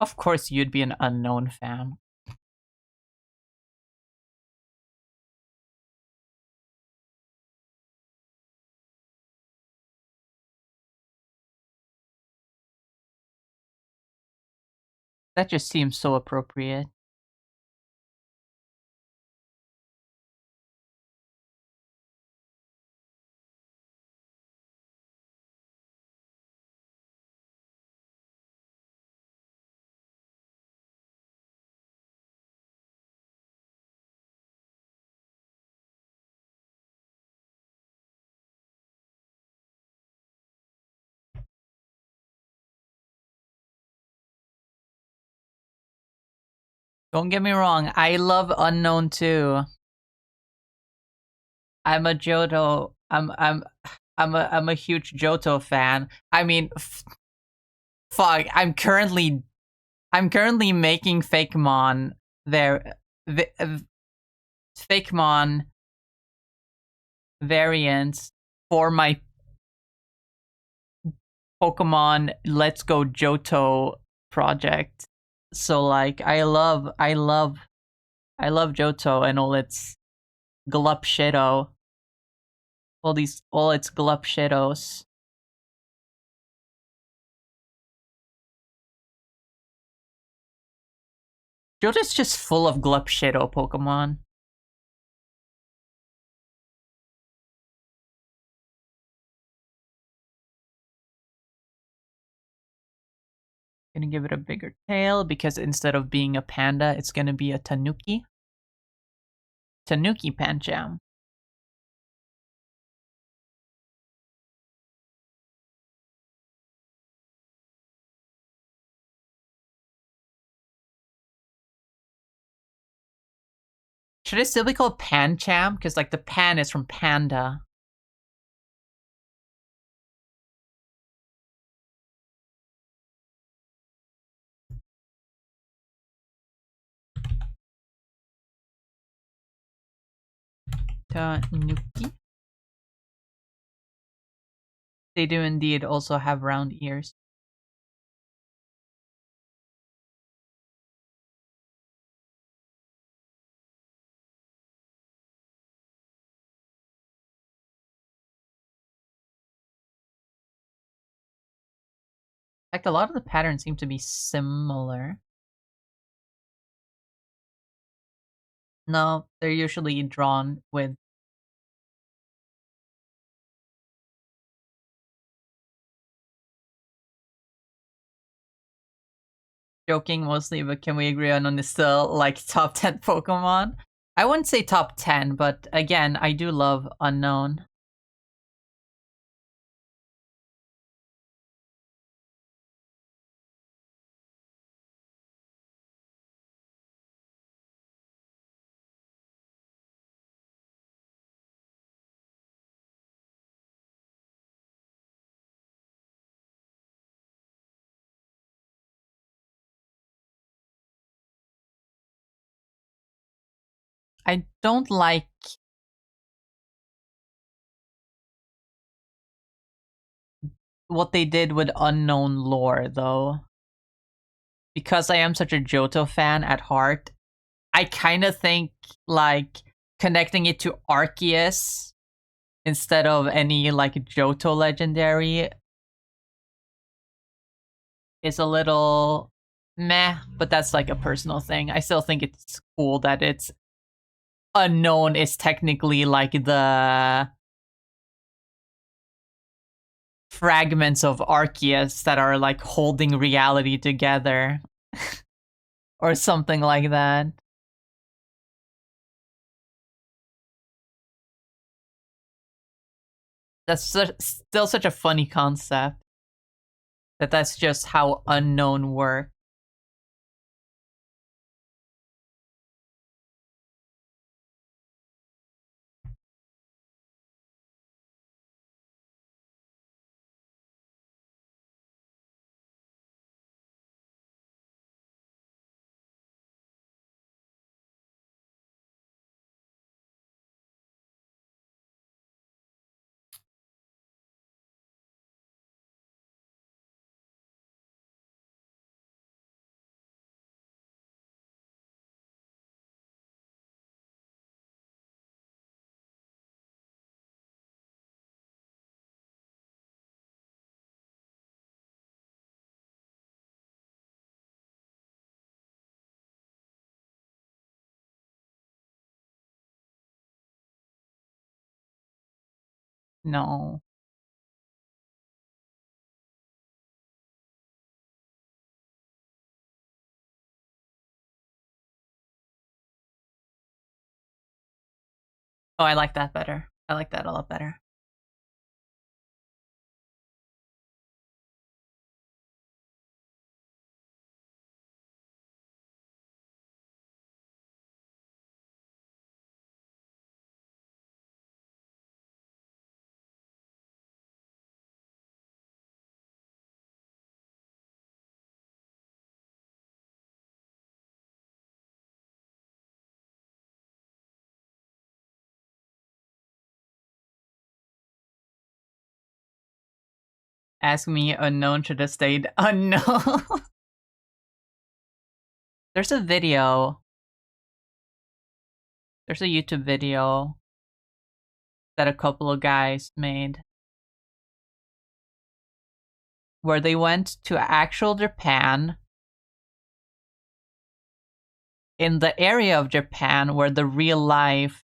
Of course, you'd be an unknown fan. That just seems so appropriate. Don't get me wrong, I love Unknown too. I'm a Johto. I'm a huge Johto fan. I mean, fuck. I'm currently making Fakemon there. Fakemon variants for my Pokemon Let's Go Johto project. So like, I love Johto and all its Glup Shadow. All its Glup Shadows. Johto's just full of Glup Shadow Pokemon. Gonna give it a bigger tail because instead of being a panda, it's gonna be a tanuki. Tanuki Pancham. Should it still be called Pancham? Because like the pan is from panda. Tanuki. They do indeed also have round ears. Like a lot of the patterns seem to be similar. No, they're usually drawn with joking mostly, but can we agree on the still like top 10 Pokemon? I wouldn't say top 10, but again, I do love Unknown. I don't like what they did with Unknown lore, though. Because I am such a Johto fan at heart, I kind of think, like, connecting it to Arceus instead of any, like, Johto legendary is a little meh, but that's, like, a personal thing. I still think it's cool that it's Unknown is technically, like, the fragments of Arceus that are like holding reality together or something like that. That's still such a funny concept that's just how Unknown works. No. Oh, I like that better. I like that a lot better. Ask me unknown should have stayed unknown. There's a video. There's a YouTube video that a couple of guys made where they went to actual Japan, in the area of Japan where the real life,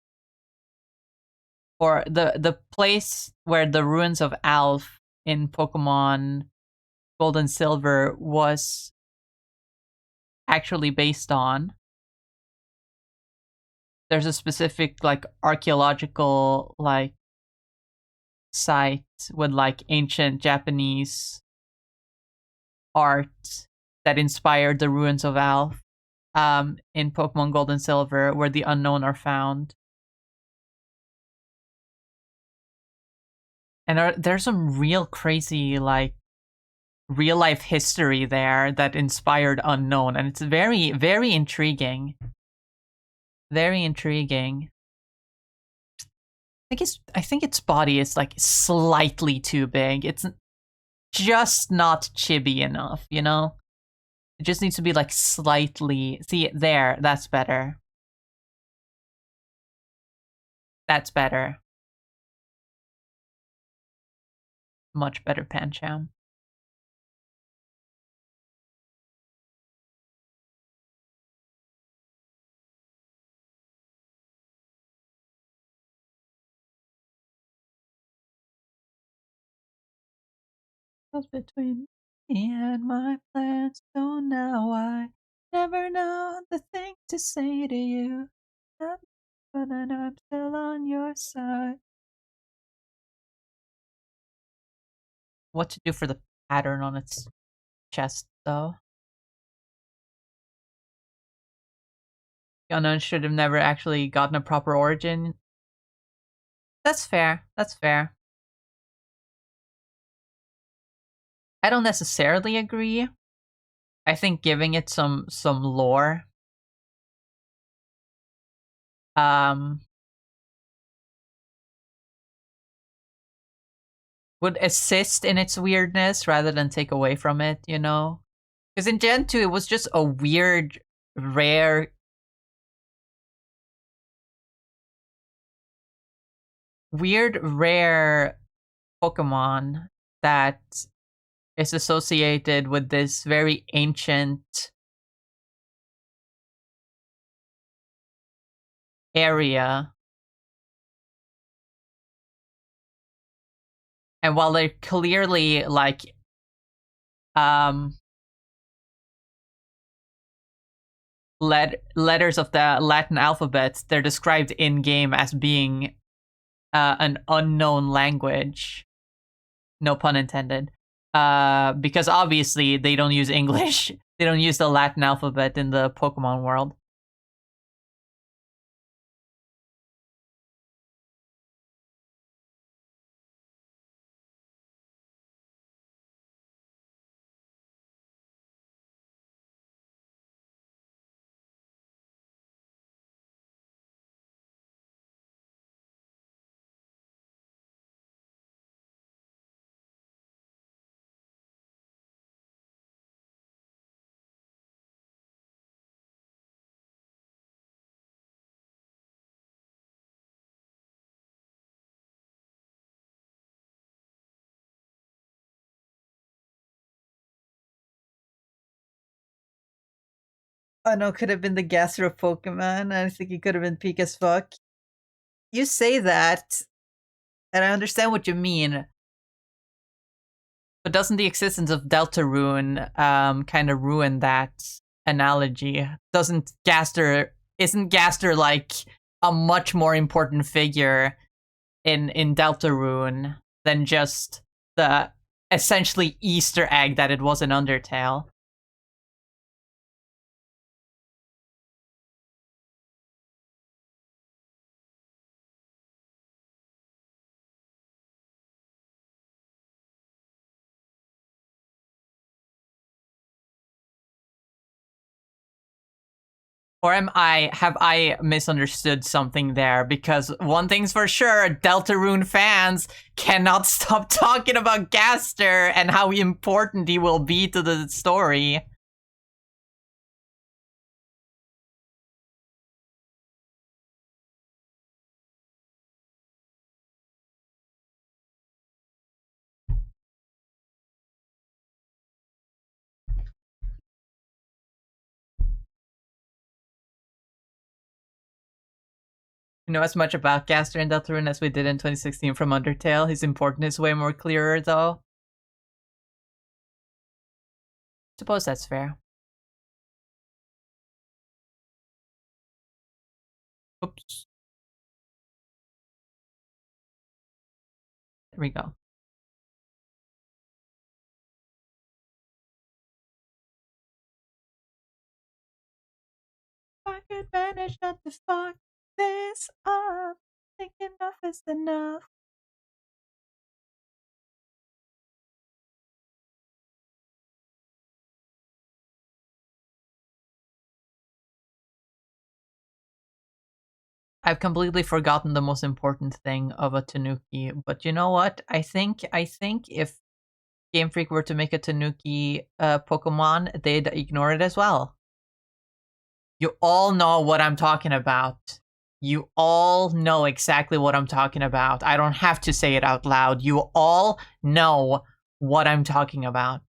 or the place where the ruins of Alph in Pokemon Gold and Silver was actually based on. There's a specific like archaeological like site with like ancient Japanese art that inspired the ruins of Alph in Pokemon Gold and Silver, where the unknown are found. And there's some real crazy like real life history there that inspired unknown, and it's very, very intriguing. Very intriguing. I think its body is like slightly too big. It's just not chibi enough, you know? It just needs to be like slightly. See, there, that's better. That's better. Much better, Pancham. Was between me and my plans, so now I never know the thing to say to you. But I know I'm still on your side. What to do for the pattern on its chest, though? Unknown should have never actually gotten a proper origin. That's fair. That's fair. I don't necessarily agree. I think giving it some lore um would assist in its weirdness rather than take away from it, you know? Because in Gen 2 it was just a weird, rare Pokemon that is associated with this very ancient area. And while they're clearly like letters of the Latin alphabet, they're described in game as being an unknown language. No pun intended. Because obviously they don't use English. They don't use the Latin alphabet in the Pokemon world. I know, could have been the Gastro Pokemon. I think he could have been peak as fuck. You say that. And I understand what you mean, but doesn't the existence of Deltarune kind of ruin that analogy? Isn't Gaster like a much more important figure in Deltarune than just the essentially Easter egg that it was in Undertale? Or have I misunderstood something there? Because one thing's for sure, Deltarune fans cannot stop talking about Gaster and how important he will be to the story. We know as much about Gaster and Deltarune as we did in 2016 from Undertale. His importance is way more clearer, though. Suppose that's fair. Oops. There we go. I could manage not to fuck this up. Think enough is enough. I've completely forgotten the most important thing of a Tanuki, but you know what? I think if Game Freak were to make a Tanuki Pokemon, they'd ignore it as well. You all know what I'm talking about. You all know exactly what I'm talking about. I don't have to say it out loud. You all know what I'm talking about.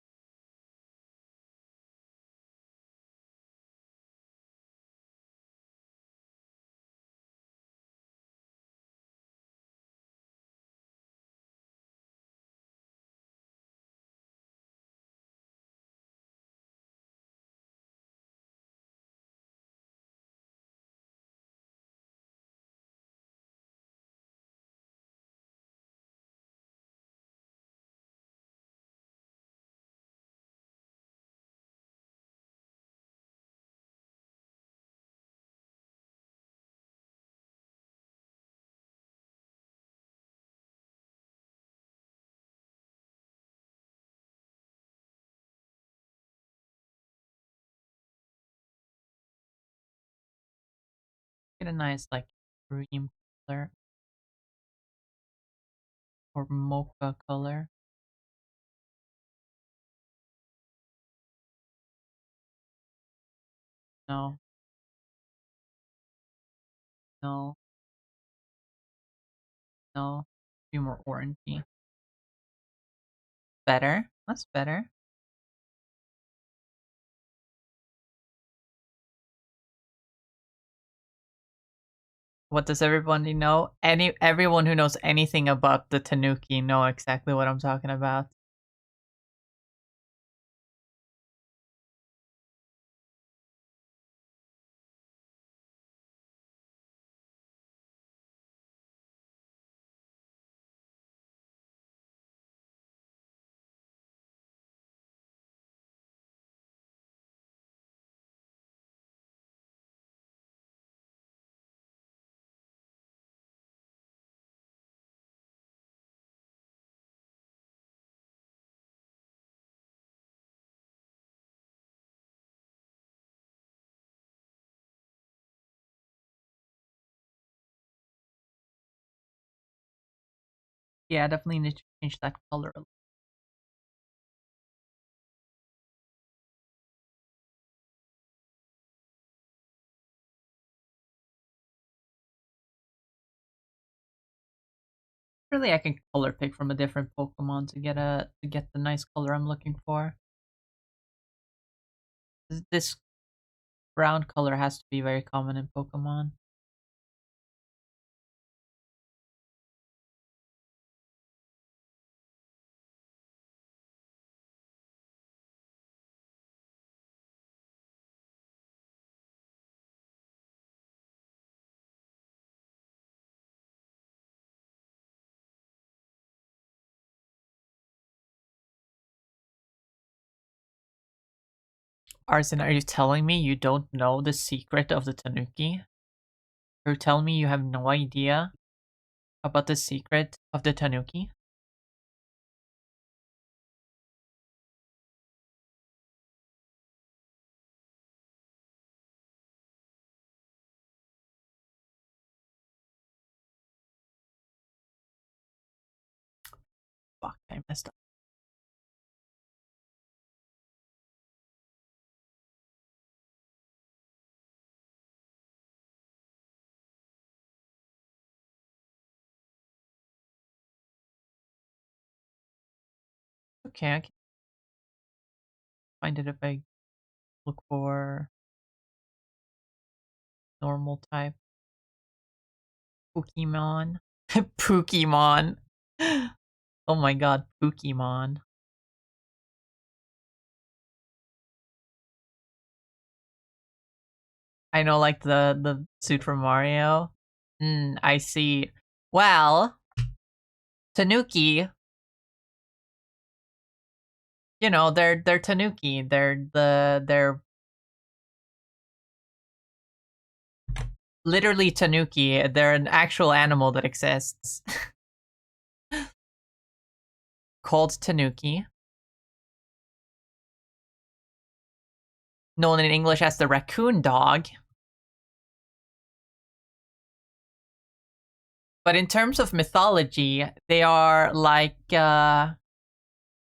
Get a nice, like, cream color or mocha color. No. No. No. Be more orangey. Better. That's better. What does everybody know? Everyone who knows anything about the Tanuki know exactly what I'm talking about. Yeah, definitely need to change that color a little. Really, I can color pick from a different Pokemon to get the nice color I'm looking for. This brown color has to be very common in Pokemon. Arsen, are you telling me you don't know the secret of the Tanuki? You're telling me you have no idea about the secret of the Tanuki? Fuck, I messed up. Okay, I can find it if I look for normal type. Pokemon. Pokemon. Oh my god, Pokemon. I know, like the suit from Mario. I see. Well, Tanuki, you know, they're Tanuki. They're literally Tanuki. They're an actual animal that exists. Called Tanuki. Known in English as the raccoon dog. But in terms of mythology, they are like they're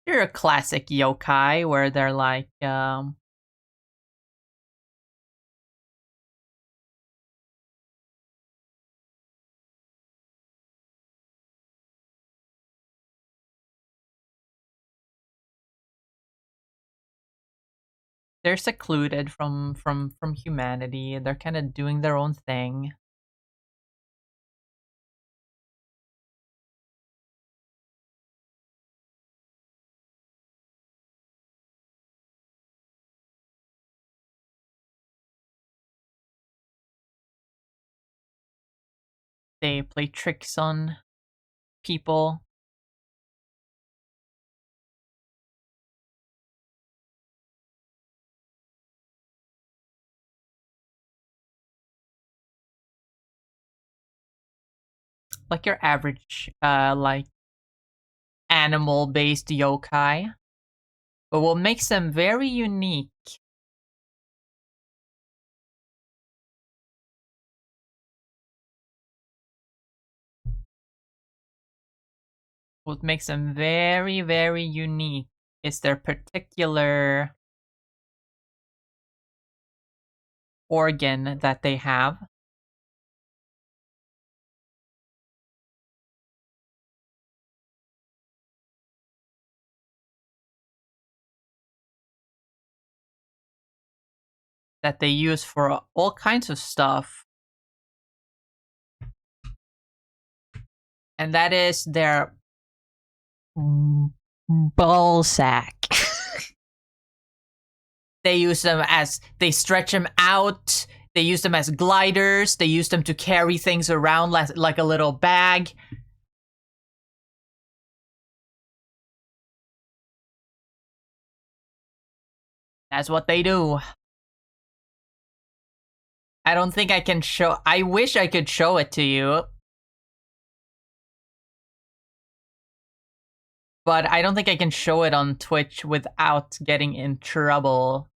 a classic yokai where they're like they're secluded from humanity. They're kind of doing their own thing. They play tricks on people. Like your average like animal based yokai. But what makes them very unique, what makes them very, very unique is their particular organ that they have. That they use for all kinds of stuff. And that is their ball sack. They use them as, they stretch them out. They use them as gliders. They use them to carry things around like a little bag. That's what they do. I don't think I can show, I wish I could show it to you. But I don't think I can show it on Twitch without getting in trouble.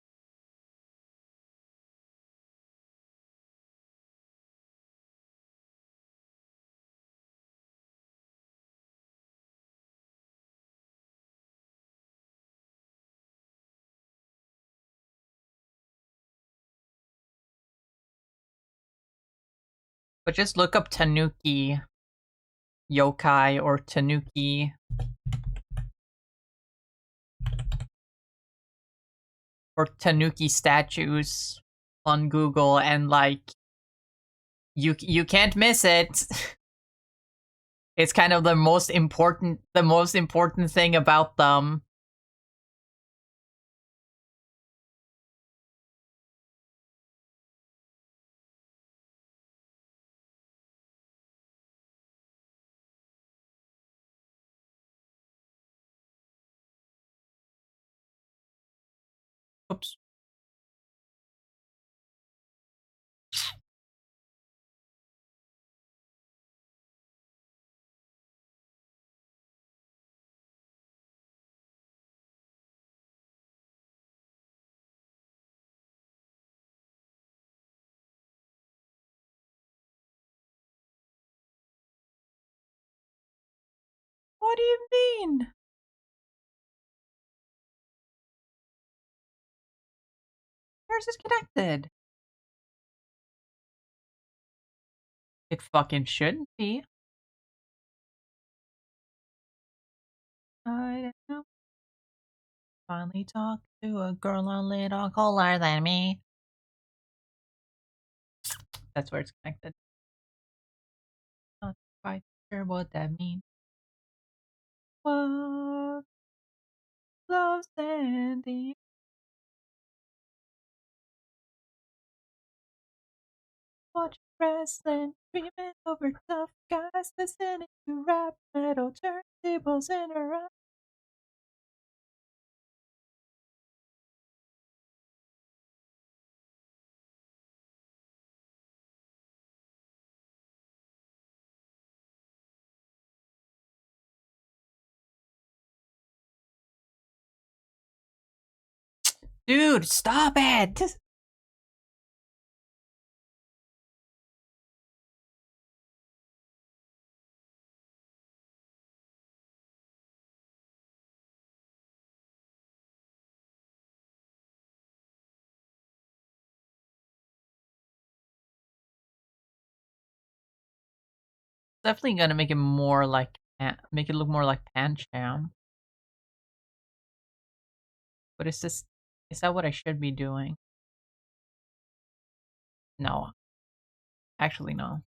But just look up Tanuki yokai or Tanuki or Tanuki statues on Google, and like you can't miss it. It's kind of the most important thing about them. Oops. What do you mean? Where's this connected? It fucking shouldn't be. I don't know. Finally talk to a girl a little cooler than me. That's where it's connected. Not quite sure what that means. What love's standing? Watch wrestling, dreaming over tough guys, listening to rap metal, turntables in her eyes. Dude, stop it! Definitely gonna make it more like make it look more like Pancham. But is this is that what I should be doing? No. Actually no.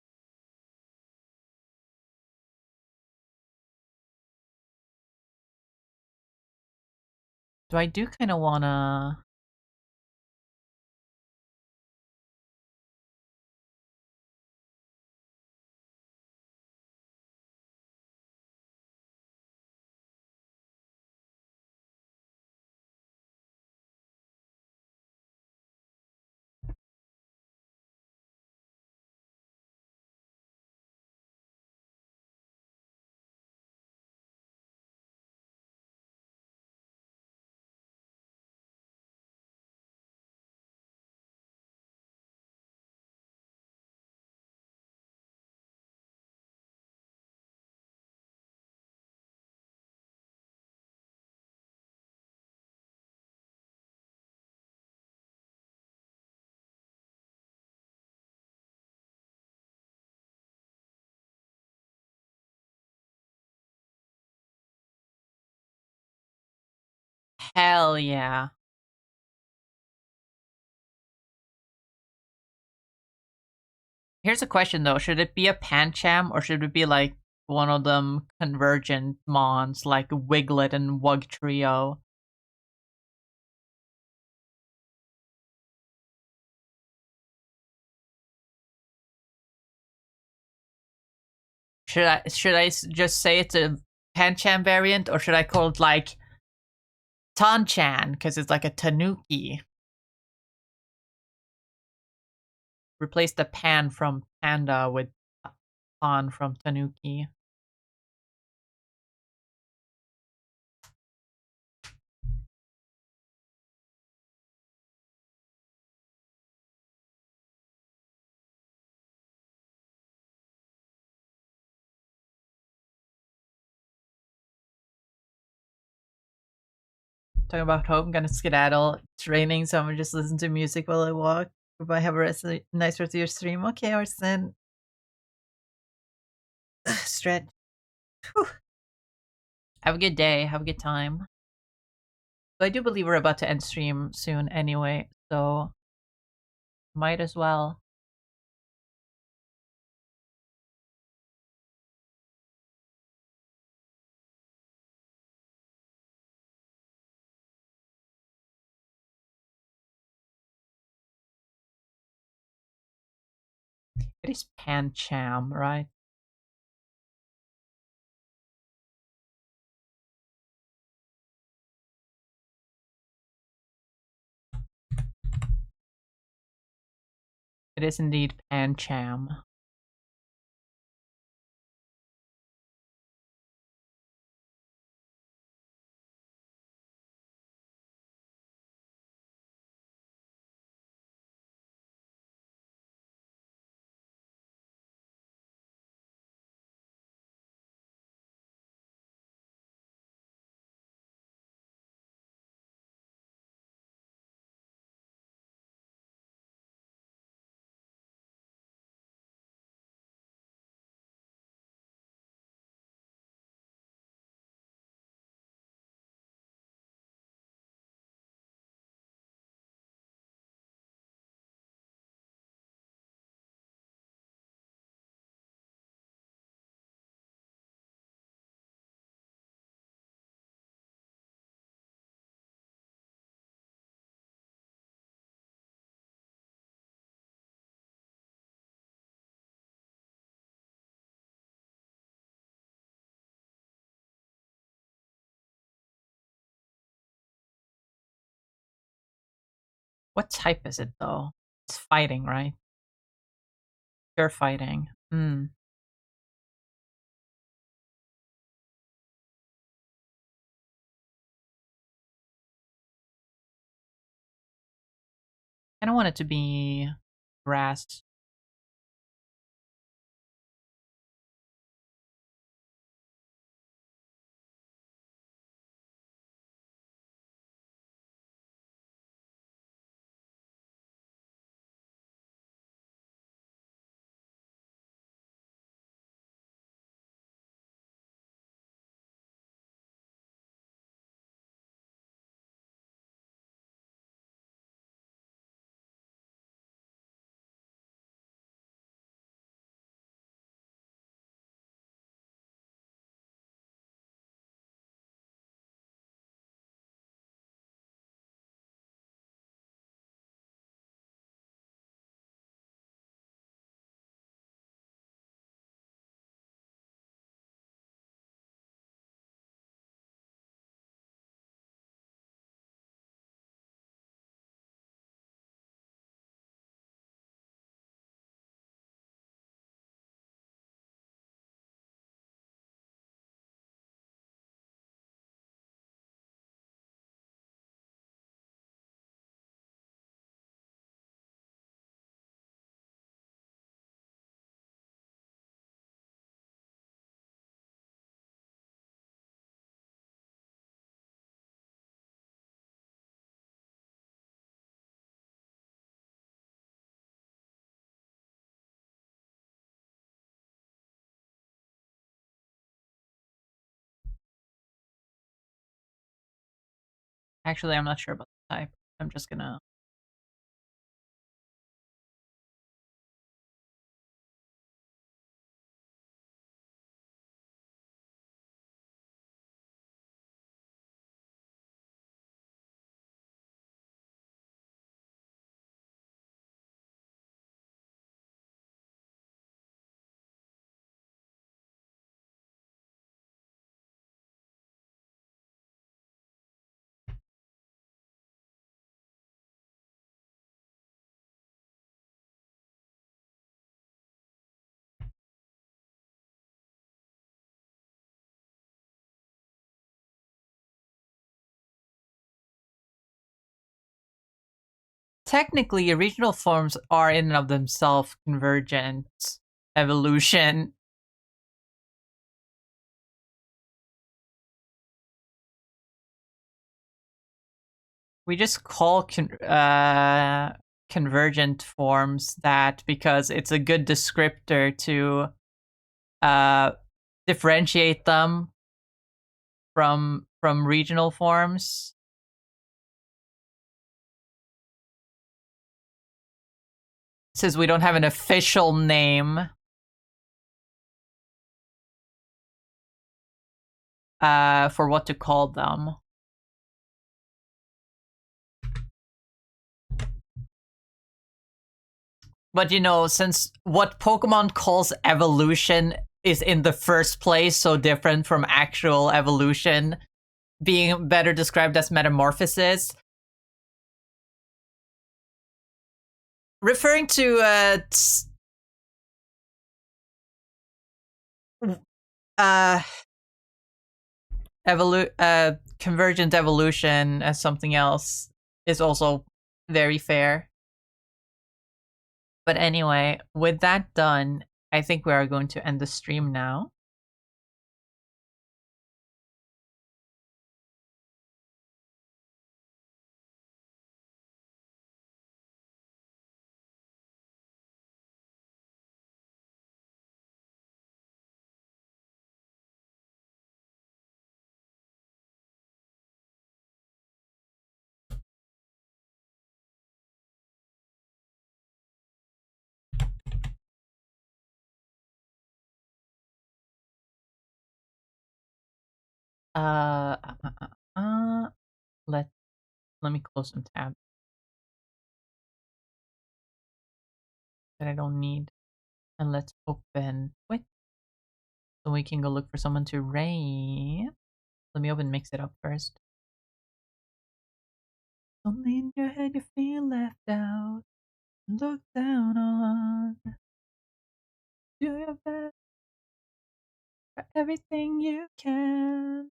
Do I do kinda wanna hell yeah. Here's a question though, should it be a Pancham or should it be like one of them convergent mons like Wiglet and Wug Trio? Should I just say it's a Pancham variant or should I call it like Tanchan because it's like a Tanuki? Replace the Pan from Panda with Tan from Tanuki. Talking about hope, I'm gonna skedaddle. It's raining, so I'm gonna just listen to music while I walk. Goodbye, have a nice rest of your stream. Okay, Orson. Stretch. Whew. Have a good day. Have a good time. So I do believe we're about to end stream soon anyway, so might as well. It is Pancham, right? It is indeed Pancham. What type is it though? It's fighting, right? Pure fighting. Hmm. I don't want it to be grass. Actually, I'm not sure about the type. I'm just gonna. Technically, regional forms are in and of themselves convergent evolution. We just call convergent forms that because it's a good descriptor to uh, differentiate them from regional forms. Since we don't have an official name for what to call them. But you know, since what Pokemon calls evolution is in the first place so different from actual evolution, being better described as metamorphosis, referring to uh convergent evolution as something else is also very fair. But anyway, with that done, I think we are going to end the stream now. Uh, uh, uh, uh, let let me close some tabs that I don't need, and let's open Twitch so we can go look for someone to raid. Let me open Mix It Up first. Only in your head you feel left out, looked down on. Do your best for everything you can.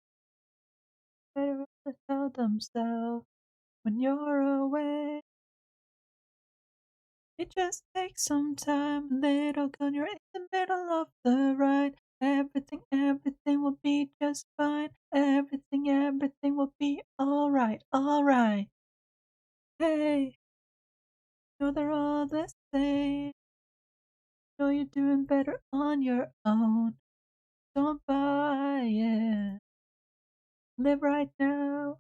Better to tell themselves when you're away. It just takes some time, a little gun, you're in the middle of the ride. Everything will be just fine. Everything will be alright, alright. Hey, know they're all the same. Know you're doing better on your own. Don't buy it. Live right now.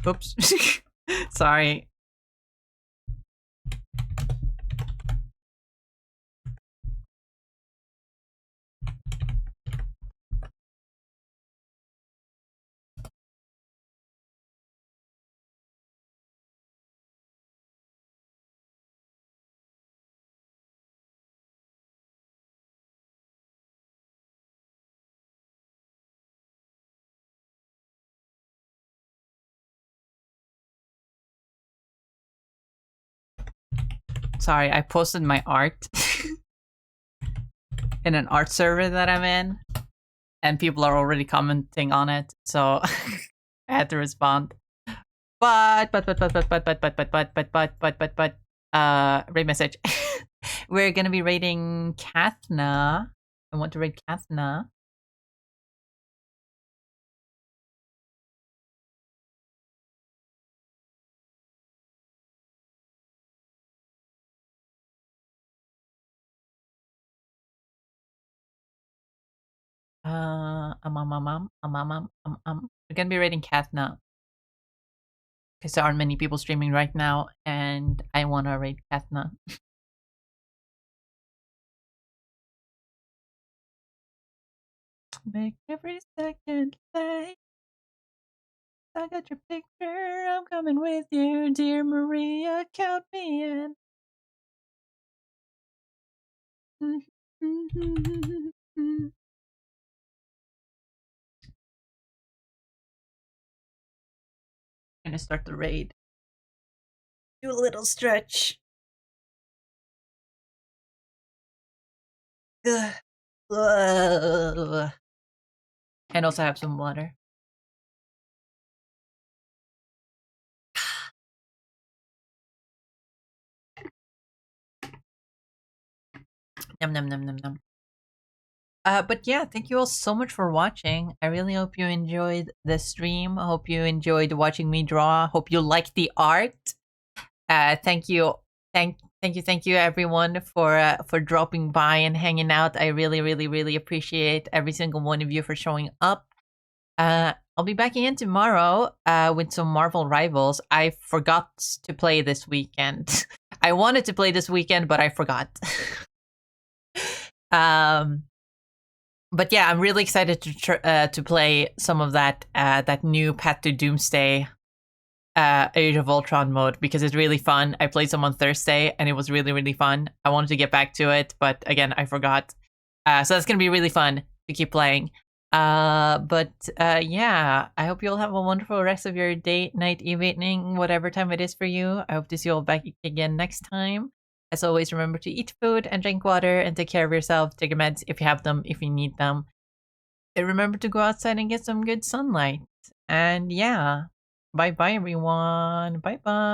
Oops. Sorry. Sorry, I posted my art in an art server that I'm in, and people are already commenting on it, so I had to respond. But, raid message. We're gonna be raiding Kathna. I want to raid Kathna. We're gonna be raiding Kathna because there aren't many people streaming right now, and I want to raid Kathna. Make every second play. I got your picture. I'm coming with you, dear Maria. Count me in. Gonna start the raid. Do a little stretch. Ugh. Ugh. And also have some water. Num num num num num. But yeah, thank you all so much for watching. I really hope you enjoyed the stream. I hope you enjoyed watching me draw. Hope you liked the art. Thank you, thank you everyone for dropping by and hanging out. I really appreciate every single one of you for showing up. I'll be back again tomorrow with some Marvel Rivals. I forgot to play this weekend. I wanted to play this weekend, but I forgot. But yeah, I'm really excited to play some of that new Path to Doomsday Age of Ultron mode because it's really fun. I played some on Thursday and it was really fun. I wanted to get back to it, but again, I forgot. So that's gonna be really fun to keep playing. Yeah, I hope you all have a wonderful rest of your day, night, evening, whatever time it is for you. I hope to see you all back again next time. As always, remember to eat food and drink water and take care of yourself. Take your meds if you have them, if you need them. And remember to go outside and get some good sunlight. And yeah, Bye bye, everyone. Bye bye.